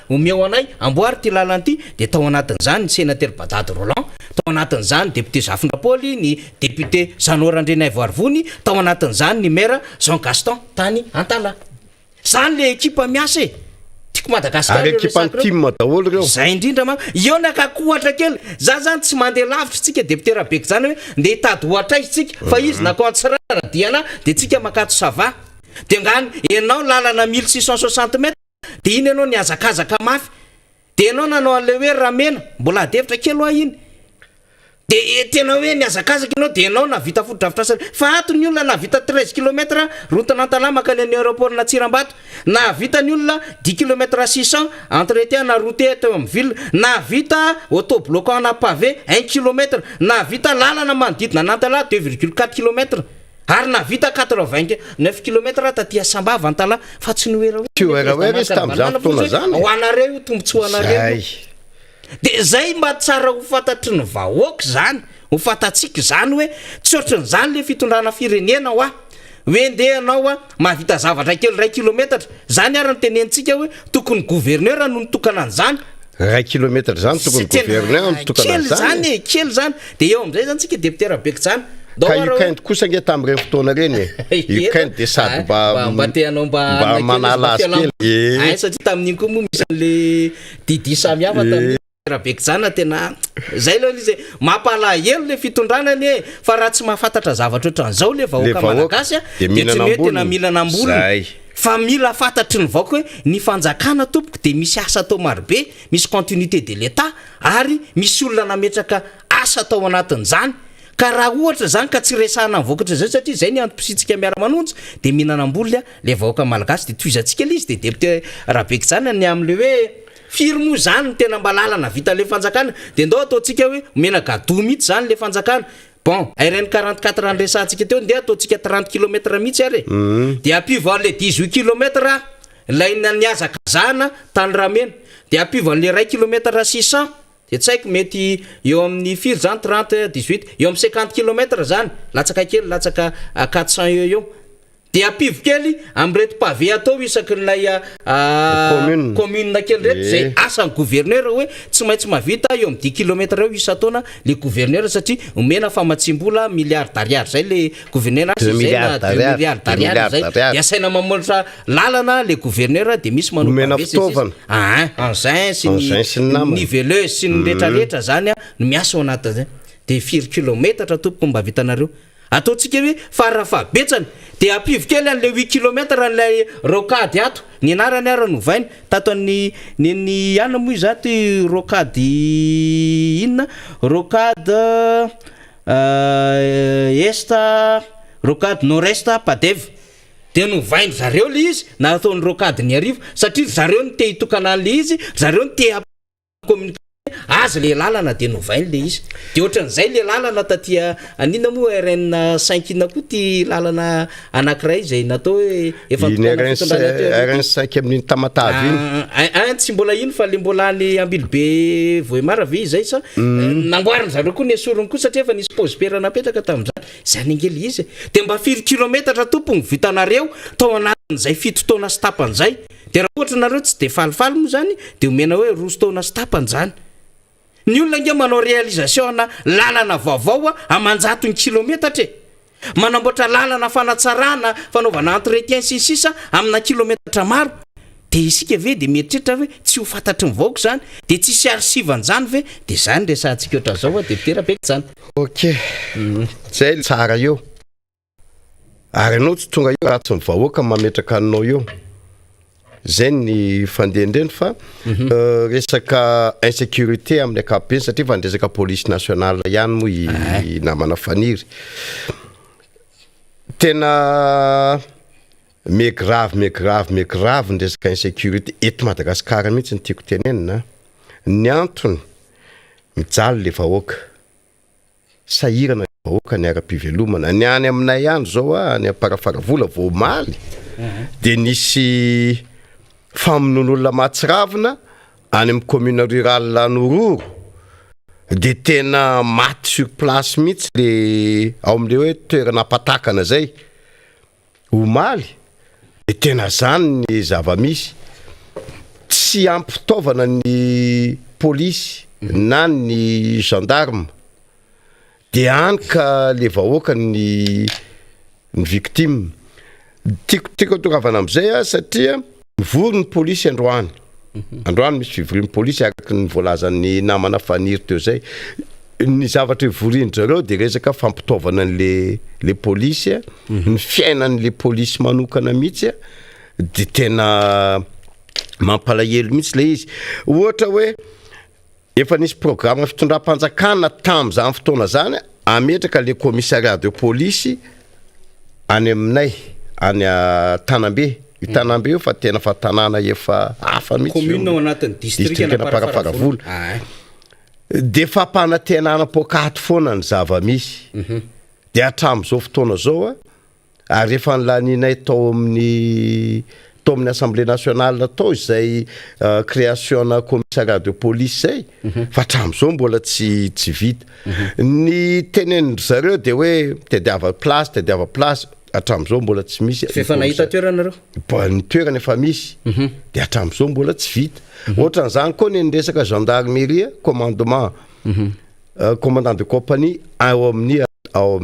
homeo anay amboary ty lalan'ity de tao anatin'izany ny sénateur Badady Roland tao anatin'izany député Zafindrapoly ny député Zanora Andrenay Voarivony tao anatin'izany ny maire Jean Gaston tany Antala zany le équipe miasa tiako Madagasikara zay indrindra ma eo nakakohatra kely za zany tsy mandeha lavitra tsika député Rabeky zany hoe nde hitady ohatra tsika fa izy nakao Antsirana diana de tsika makato sava de ngany enao lalana 1660 mètres de iny enao ny azakazaka mafy de enao nanao an'le hoe ramena mbola devitra kely hoa iny de tena hoe niazakazaka ianao de anao navita fotodrafitrasa fa ato ny olona navita 13 kilometra rotonantalamaka ny aéroport na Tsirambato, navita ny olona 10 kilometra 600 entretien na route teo amin'ny ville, navita autobloquant na pavé 1 kilometre, navita lalana manodidina Nantala 2,4 kilometre, ary navita 89 kilometre taty Sambava Antala fa tsy noera ho anareo tombontsoa anareo. De zay mba tsara ho fantatry ny vahoaka zany, ho fantatsika zany hoe tsy ohatran'izany le fitondrana firenena hoe ndeha anao mahavita zavatra kely 1 kilometra, zany ary ny tenentsika hoe tokony gouverneur no nitokana an'izany 1 kilometra zany tokony gouverneur nitokana an'izany kely zany. De eo amin'izay zany tsika député Rabeky zany ka io kaindy kosa nge tamin'ireny fotoana reny io kaindy de sady mba teanao mba manala azy kely satria tamin'iny koa moa misy an'le didi samihafa tamin'ny Rabeky zany tena zay aloha izy mampalahelo le fitondranany fa raha tsy mahafantatra zavatra ohatran'izao le vahoaka malagasy de tsy hoe tena mila nambolona fa mila fantatry ny vahoaka hoe ny fanjakana tompoko de misy asa atao marobe, misy continuité de l'état ary misy olona nametraka asa atao anatin'izany. Ka raha ohatra zany ka tsy resahana ny vokatra zay satria zay ny antom-pisitsika miara-manonjy de mihinanam-boly le vahoaka malagasy de toizantsika le izy de député Rabeky zany ny am'le hoe firy moa zany ny tena mba lalana vita le fanjakana de ndao ataontsika hoe mena gado mihitsy zany le fanjakana. Bon, RN 44 any resantsika teo ndeha ataontsika 30 km mihitsy ary de apivo an'le 18 km laina niazakazana tany ramena de apivo an'le 1 km 600 de tsy haiko mety eo amin'ny firy zany 30 18 eo amin'ny 50 km zany latsaka kely latsaka 400 eo de apivo kely am'reto pavé atao isakin'ilay commune kely reto zay asan'ny gouverneur hoe tsy maintsy mahavita eo amin'ny 10 km eo isataona le gouverneur satria omena famatsimbola milliard d'ariary zay le gouverneur asy zay na 2 milliard d'ariary zay de asaina mamolatra lalana le gouverneur de misy manomena fitaovana engin sy ny niveleuse sy ny retraretra zany no miasa ao anatin' zay de firy kilometatra tompoko mba vitanareo ataontsika hoe farafahabetsany de apivo kely an'le 8 km an'lay rocade ato ny anarany ara novainy tato ny ana moa izy ato rocade inona rocade esta rocade nord-est Padeva de novainy zareo le izy na ataony rocade ny arivo satria zareo ny te hitokana an'le izy, zareo ny te communiquer azy le lalana de novainy le izy de ohatran'izay le lalana tatia anina moa RN 5 ina koa ty lalana anankiray zay natao hoe efa RN 5 amin'ny tamatavy iny tsy mbola ino fa le mbola ny Ambilobe Vohemara ve zay sa namboariny zareo koa ny esorony koa satria efa nisy pôzipera napetraka tamin'izany zany angely izy de mba firy kilometatra tompony vitanareo tao anatin'izay fito taona sy tapan'izay de raha ohatra nareo tsy de falifaly moa zany de omena hoe roso taona sy tapan'izany. Ny olona nge manao réalisation na lalana vaovao amanjato ny kilometatra manamboatra lalana fanatsarana fanaovana entretien sisisa amina kilometatra maro de isika ve de mieritreritra hoe tsy ho fantatry ny vahoaka zany de tsy sy arsivan zany ve de zany resantsika ohatran'izao député Rabeky zany. Ok zay tsara eo ary anao tsy tonga eo raha tsy ny vahoaka mametraka anao eo zay ny fandehandreny fa resaka insécurité amin'ny ankapobeny satria fa ndresaka police nationale ihany moa namana faniry tena grave ndresaka insécurité eto Madagasikara mihitsy ny tiako tenenina ny antony mijaly le vahoaka sahirana le vahoaka ny ara-pivelomana ny any aminay ihany zao any aparafaravola voamaly de nisy famonon'olona matsiravina any amin'ny commune rurale Anororo de tena maty sur place mihitsy le ao amin'le hoe toerana apatakana zay omaly de tena zany ny zava-misy tsy ampitaovana ny polisy na ny gendarme de any ka le vahoaka ny victime tiako atoravana am'izay satria mivory ny polisy androany misy fivorian'ny polisy araky ny voalazan'ny namana faniry teo zay ny zavatra ivorian-jareo de resaka fampitaovana le polisy ny fiainan'le polisy manokana mihitsy de tena mampalahelo mihitsy le izy ohatra hoe efa nisy programme fitondram-panjakana tam'izany fotoana zany ametraka le commissariat de police any aminay any Tanambe. I Tanambe io fa tena fa tanàna efa hafa mihitsy commune ao anatin'ny district na Parafaravola. De fampanantenana pokaty foana ny zava-misy. De hatram'izao fotoana zao ary efa nylaninay tao amin'ny Assemblée nationale tao izay création na commissariat de police zay fa hatram'izao mbola tsy vita. Ny tenen'ny zareo de hoe tediava place hatram'izao mbola tsy misy. Efa nahita toerana reo? Ny toerana efa misy. De hatram'izao mbola tsy vita. Ohatran'izany koa ny resaka gendarmerie commandement commandant de compagnie ao amin'ny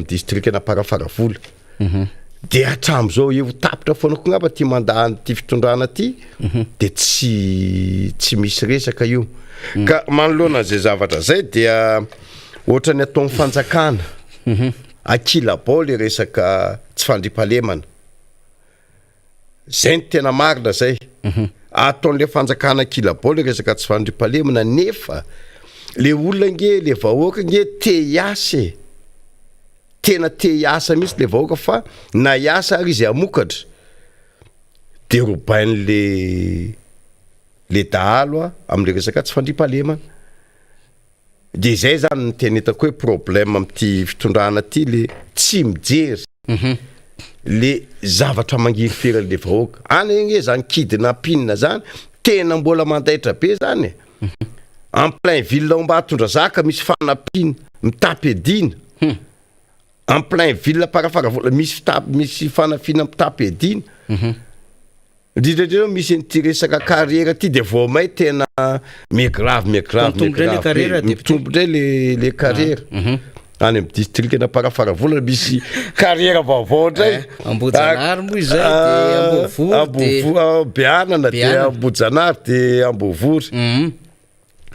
district na Parafaravola. De hatram'izao eo tapitra foana koa ngamba ty mandany ty fitondrana ty de tsy misy resaka io. Ka manoloana zay zavatra zay dia ohatrany ataon'ny fanjakana akilabao le resaka tsy fandripahalemana. Zay ny tena marina zay. Ataon'le fanjakana akilabao le resaka tsy fandripahalemana nefa le olona nge le vahoaka nge te hiasa tena te hiasa mihitsy le vahoaka fa na hiasa ary izy amokatra de robain'le dahalo am'le resaka tsy fandripahalemana. De zay zany ny tena hitako hoe problème am'ty fitondrana ty le tsy mijery le zavatra mangiry feran'le vahoaka. Any nge zany kidnapping zany tena mbola mandaitra be zany. En plein ville Ambatondra zaka misy fanapina mitapy edina. En plein ville Parafaravola misy fanafina mitapy edina. Indrindra misy ny resaka carrière ty de vao may tena mais grave. Mitombondray le carrière. Any amin'ny district na Parafaravola misy carrière vaovao ndray. Ambojanary moa izay de Ambovory. Beanana de Ambojanary de Ambovory.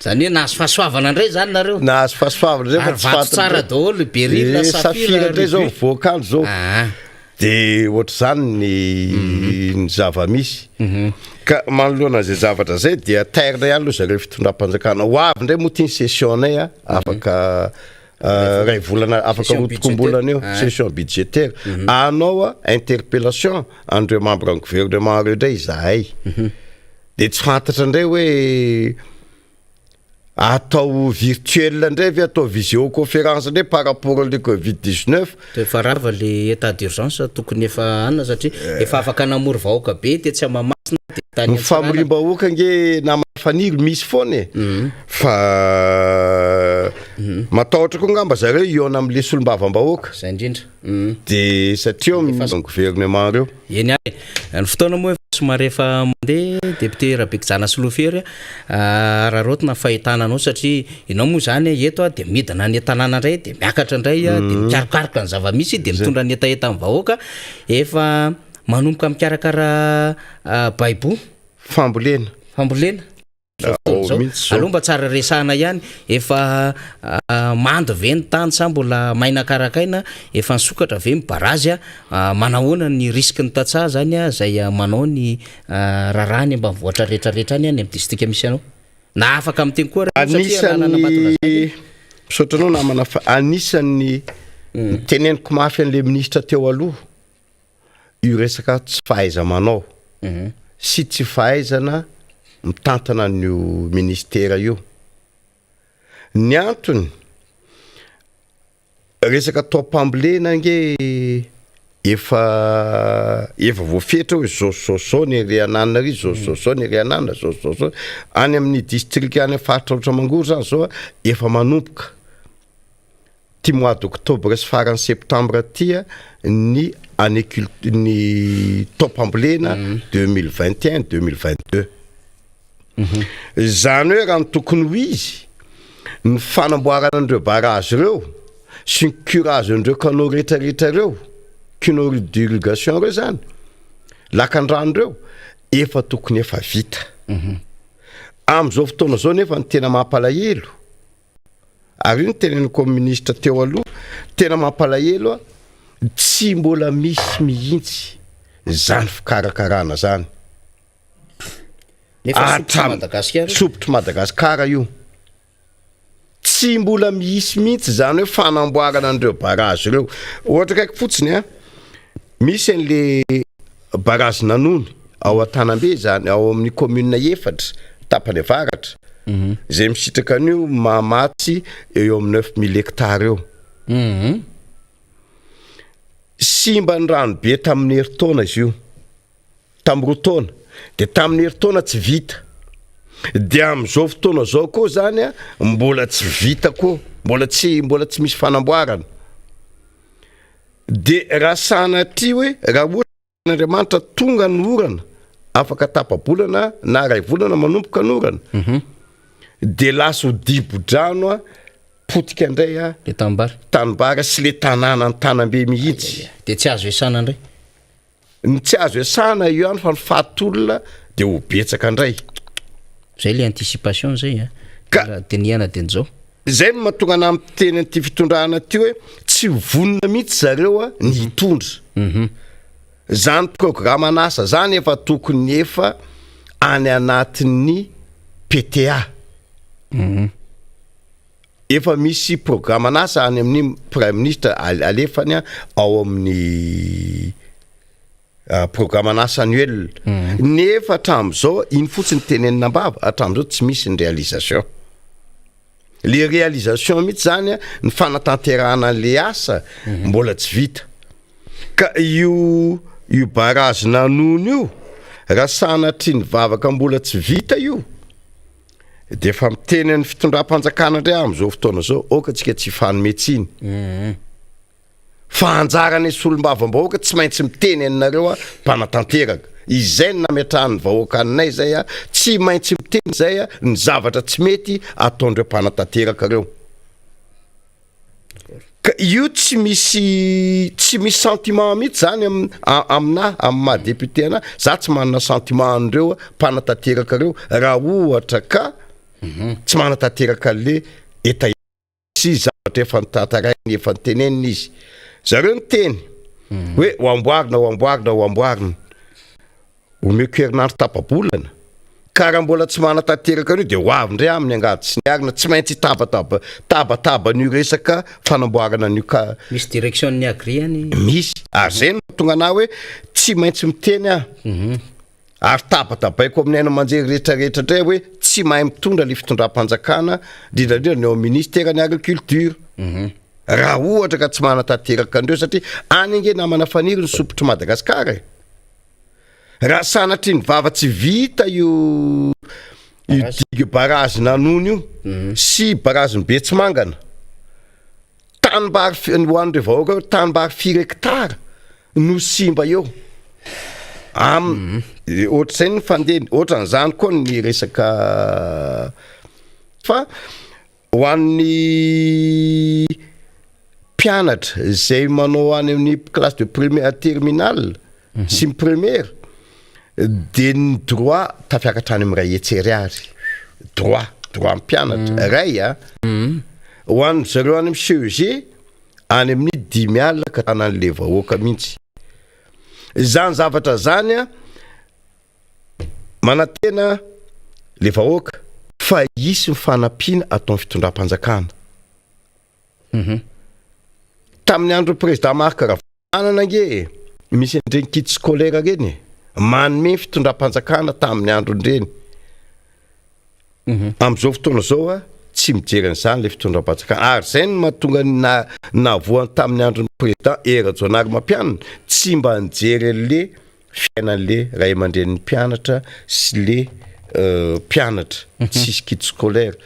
Zany hoe nahazo fahasoavana ndray zany nareo. Nahazo fahasoavana ndray fa tsy vato tsara daholo Beril Safira ndray zao voakandro zao. De ohatr' zany ny zava-misy. Ka manoloana zay zavatra zay dia tairina ihany aloha zareo fitondram-panjakana. Ho avy ndray moa ty ny session-nay afaka ray volana afaka rotokom-bolana eo session budgétaire. Anao interpellation andreo membre gouvernement reo ndray izahay. De tsy fantatra ndray hoe atao virtuel ndray ve atao visioconférence ndray par rapport au Covid-19. De fa rava le état d'urgence tokony efa anna satria efa afaka namory vahoaka be de tsy amamasina de tany famoriam-bahoaka nge namana faniry misy foana fa matahotra koa ngamba zareo iona am'le solombavam-bahoaka zay indrindra. De satria amin'ny gouvernement reo eny any ny fotoana moa somary efa mandeha député Rabekijana Solofery rarotina fahitana anao satria ianao moa zany eto de midina ny tanàna ndray de miakatra ndray de mikarokaroka ny zava-misy de mitondra ny etaeta amin'ny vahoaka efa manomboka mikarakara baibo fambolena aloha mba tsara resahana ihany efa mando ve ny tany sa mbola maina karakaina efa nisokatra ve mibarazy manahoana ny risque ny tatsaha zany zay manao ny rarany mba mivoatra rehetrarehetra any amin'ny district misy anao na afaka am'teny koa anisany misotranao namana fa anisany teneniko mafy an'le ministra teo aloha io resaka tsy fahaiza manao sy tsy fahaizana mitantana n'io ministera io. Ny antony resaka topambolena nge efa voafetra hoe zao ny rianana ry zao ny rianana zao any amin'ny district any faritra Otramangoro zany zao efa manomboka ty mois d'octobre sy farany septembre tia ny topambolena 2021-2022. Zany hoe raha ny tokony ho izy ny fanamboarana andreo barrage reo sy ny curage andreo canaux rehetrarehetra reo canaux d'irrigation reo zany lakan-drano reo efa tokony efa vita. Am'izao fotoana zao nefa ny tena mampalahelo ary ny teneniko ministra teo aloha tena mampalahelo tsy mbola misy mihitsy zany fikarakarana zany. Nefa sopotry Madagasikara io tsy mbola misy mihitsy zany hoe fanamboarana andreo barazy reo. Ohatra kaiky fotsiny misy an'le barazy Nanony ao Antanambe zany ao amin'ny commune 4 tapany avaratra. Zay misitraka an'io mamatsy eo amin'ny 9000 hectares eo. Simba ny rano be tamin'ny herintaona izy io. Tamin'ny 2 taona. De tamin'ny herintaona tsy vita. De am'izao fotoana zao koa zany mbola tsy vita koa, mbola tsy misy fanamboarana. De raha sanatry hoe raha ohatra n'Andriamanitra tonga ny orana afaka tapa-bolana na ray volana manomboka ny orana. De lasa ho dibo-drano potika indray le tanimbary sy le tanàna ny Tanambe mihitsy. De tsy azo esana indray. Ny tsy azo esana io ihany fa ny fatolona de ho betsaka indray. Zay le anticipation zay de niana de nzao. Zay no mahatonga ana amin'ny teny an'ity fitondrana ty hoe tsy vonona mihitsy zareo ny hitondra. Zany programme an'asa zany efa tokony efa any anatin'ny PTA. Efa misy programme an'asa any amin'ny Prime Ministre alefany ao amin'ny programme an'asa annuel. Nefa hatram'izao iny fotsiny tenenina ambava, hatram'izao tsy misy ny réalisation. Le réalisation mihitsy zany ny fanatanterahana le asa mbola tsy vita. Ka io barazy Nanony io raha sanatry ny vavaka mbola tsy vita io de fa miteny ny fitondram-panjakana indray am'izao fotoana zao oka tsika tsy fanometsiny. Fa anjarany solom-bava-bahoaka tsy maintsy miteny anareo mpanatanteraka. Izay ny nametrahany vahoaka aminay zay tsy maintsy miteny zay ny zavatra tsy mety ataondreo mpanatanteraka reo. Ka io tsy misy sentiment mihitsy zany amina amin'ny maha-député ana. Za tsy manana sentiment andreo mpanatanteraka reo raha ohatra ka tsy manatanteraka le eta sy zavatra efa nitantarainy efa nitenenina izy. Zareo niteny hoe ho amboarina omeko herinandro tapa-bolana. Ka raha mbola tsy manatanteraka an'io de ho avy indray amin'ny angady sy niarina tsy maintsy tabataba ny resaka fanamboarana an'io ka misy direction ny agriany. Misy. Ary zay no tonga ana hoe tsy maintsy miteny ary tabatabaiko amin'ny aina manjery rehetrarehetra indray hoe tsy mahay mitondra le fitondram-panjakana indrindra ny ao ministère-ny agriculture. Raha ohatra ka tsy manatanteraka andreo satria any nge namana faniry ny sopotry Madagasikara. Raha sanatry ny vava tsy vita io digue barazy Nanony io sy barazy ny Betsimangana. Tanimbary ho an'ireo vahoaka tanimbary 4 hectares no simba eo. Ohatra zay ny fandeny, ohatra n'izany koa ny resaka fa ho an'ny mpianatra zay manao any amin'ny classe de première terminale sy ny première de ny droit tafiakatra any amin'ny ray hetsy ariary. Droit mpianatra ray ho an'ny zareo any amin'ny CEG any amin'ny 5 alina ka an'le vahoaka mihitsy. Zany zavatra zany manatena le vahoaka fa isy ny fanampiana atao fitondram-panjakana. Tamin'ny andro président Marc Ravalomanana nge misy ndreny kit scolaire reny manome fitondram-panjakana tamin'ny andro ndreny. Am'izao fotoana zao tsy mijery an'izany le fitondram-panjakana. Ary zay no mahatonga navoany tamin'ny andro président Rajoelina Mampianina tsy mba nijery le fiainan'le ray aman-dren'ny mpianatra sy le mpianatra tsisy kit scolaire.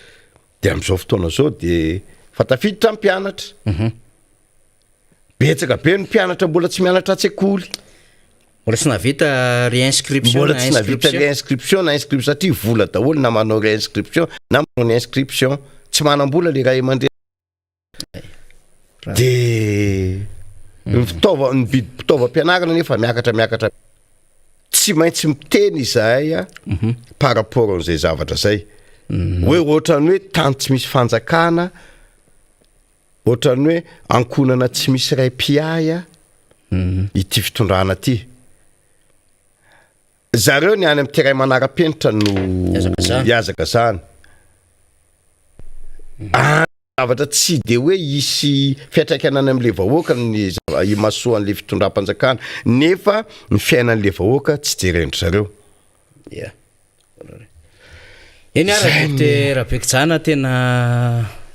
De am'izao fotoana zao de fa tafiditra mpianatra. Betsaka be ny mpianatra mbola tsy mianatra an-tsekoly. Mbola tsy navita réinscription. Mbola tsy navita réinscription na inscription satria vola daholo na manao réinscription na manao inscription tsy manam-bola le ray aman-dreny. De ny fitaovam-pianarana nefa miakatra tsy maintsy miteny izahay par rapport an'izay zavatra zay. Hoe ohatran'ny hoe tany tsy misy fanjakana, ohatran'ny hoe ankonana tsy misy ray mpiaya ity fitondrana ty. Zareo ny any amin'ny terrain manara-penitra no iazaka zany. zavatra tsy de hoe isy fiatraikanany am'le vahoaka ny imasoan'le fitondram-panjakana nefa ny fiainan'le vahoaka tsy jerendry zareo. Ia. Eny ara Rabekijana tena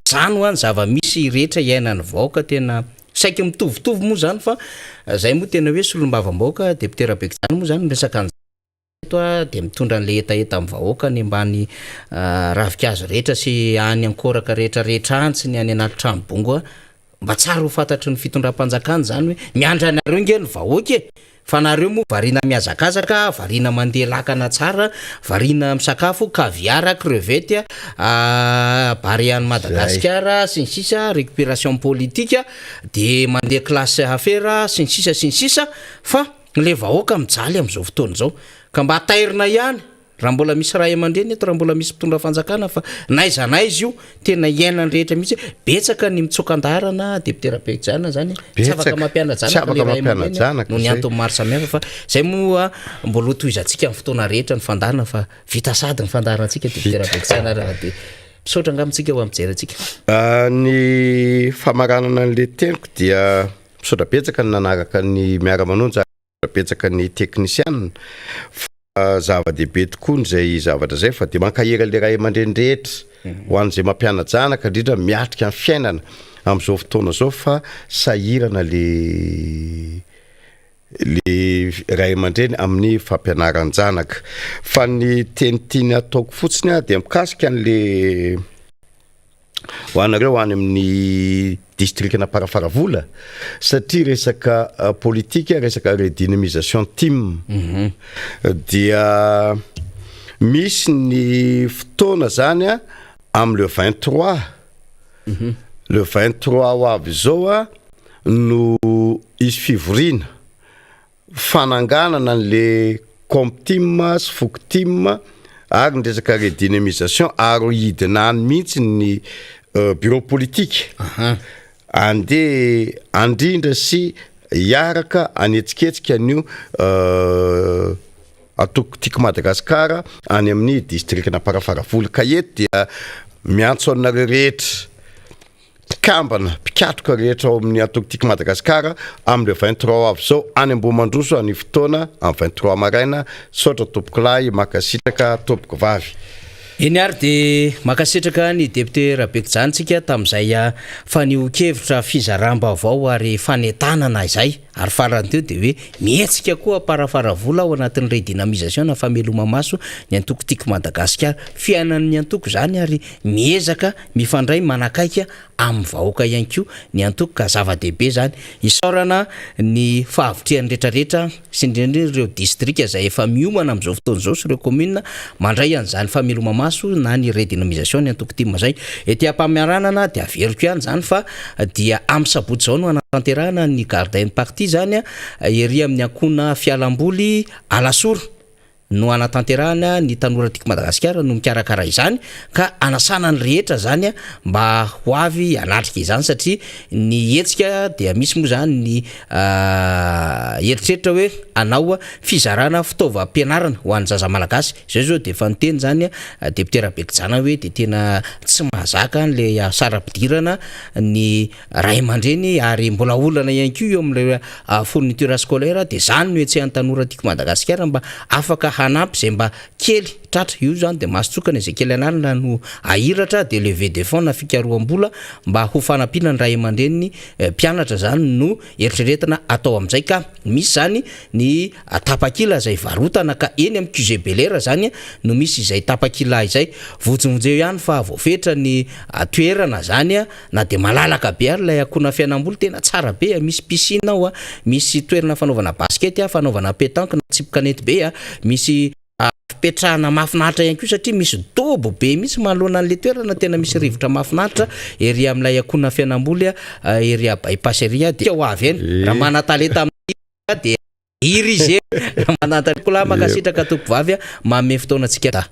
zany ho any zava-misy rehetra iainany vahoaka tena saiky mitovitovy moa zany fa zay moa tena hoe solombavam-bahoaka député Rabekijana moa zany resaka de mitondra an'le etaeta amin'ny vahoaka ny ambany ravikazo rehetra sy any ankoraka rehetrarehetra antsy ny any anaty tranobongo mba tsara ho fantatry ny fitondram-panjakana zany hoe miandra anareo nge ny vahoaka fa nareo moa variana miazakazaka, variana mandeha lakana tsara, variana misakafo caviar, crevette, barian'ny Madagasikara sy ny sisa, récupération politique de mandeha classe affaire sy ny sisa fa le vahoaka mijaly am'izao fotoana zao ka mba atairina ihany raha mbola misy ray aman-dreny eto raha mbola misy mpitondra fanjakana fa naiza naizy io tena iainany rehetra mihitsy betsaka ny mitsokan-darana député Rabekijana zany tsy afaka mampiana-janaka le ray aman-dreny no ny antony maro samihafa fa zay moa mbola tohizantsika amin'ny fotoana rehetra ny fandahana fa vita sady ny fandaharantsika député Rabekijana raha de misaotra angamitsika ho ampijery antsika. Ny famaranana an'le teniko dia misaotra betsaka ny nanaraka ny miara-manonja betsaka ny teknisiana zava-dehibe tokoa nzay zavatra zay fa de mankahira le ray aman-dreny rehetra ho an'izay mampiana-janaka indrindra miatrika amin'ny fiainana am'izao fotoana zao fa sahirana le ray aman-dreny amin'ny fampianaran-janaka fa ny tenitiany ataoko fotsiny de mikasika an'le ho anareo any amin'ny districtna Parafaravola satria resaka politika, resaka redynamisation team dia misy ny fotoana zany am'le 23 le 23 ho avy zao no isy fivorina fananganana an'le compteam sy fokteam ary ny resaka redynamisation ary hidinany mihitsy ny bureau politique andrindra sy hiaraka anetsiketsika an'io atoko tiako Madagasikara any amin'ny districtna Parafaravola ka eto dia miantso anareo rehetra kambana mpikatroka rehetra ao amin'ny atoko tiako Madagasikara am'le 23 avy zao any Ambohimandroso any fotoana amin'ny 23 maraina saotra tompoko lahy makasitraka tompoko vavy. Eny ary de makasitraka ny député Rabekijana tsika tam'izay fanio-kevitra fizaram-baovao ary fanetanana izay ary farany teo de hoe mihetsika koa Parafaravola ao anatin'ny redynamisation na fameloma maso ny antoko tiako Madagasikara fiainan'ny antoko zany ary miezaka mifandray manakaika amin'ny vahoaka ihany koa ny antoko ka zava-dehibe zany isaorana ny fahavitreany rehetrarehetra sy indrindra ireo distrika izay efa miomana am'izao fotoana zao sy ireo commune mandray an'izany fameloma maso na ny redynamisation ny antoko tima zay ety am-pamiaranana de averiko ihany zany fa dia amin'ny sabotsy zao no anatanterahana ny gardien parti zany ery amin'ny ankona fialamboly Alasoro no anatanterahana ny tanora tiako Madagasikara no mikarakara izany ka anasana ny rehetra zany mba ho avy anatrika izany satria ny hetsika dia misy moa zany ny eritreritra hoe anao fizarana fitaovam-pianarana ho an'ny zaza malagasy zay zao de efa niteny zany député Rabekijana hoe de tena tsy mahazaka an'le sara-pidirana ny ray aman-dreny ary mbola olana ihany koa eo amin'le fourniture scolaire de zany no etsehan'ny tanora tiako Madagasikara mba afaka hanampy zay mba kely tratra io zany de masotsokana izay kely anarana no ahiratra de lever de fonds na fikaroam-bola mba ho fanampiana ny ray aman-dreny mpianatra zany no eritreretina atao amin'izay ka misy zany ny tapakila izay varotana ka eny amin'ny QG Belair zany no misy izay tapakila izay vojovonjeo ihany fa voafetra ny toerana zany na de malalaka be ary lay akona fianam-boly tena tsara be misy piscine ao misy toerana fanaovana basket fanaovana pétanque na tsipikanety be misy petrahana mafinahitra ihany koa satria misy dobo be misy manoloana an'le toerana tena misy rivotra mafinahitra ery amin'ilay akona fianam-boly ery bypasseria de ho avy eny raha mana-talenta amin'ny de iry izy raha manantalenta koa makasitraka tompo vavy mame fotoana antsika ta.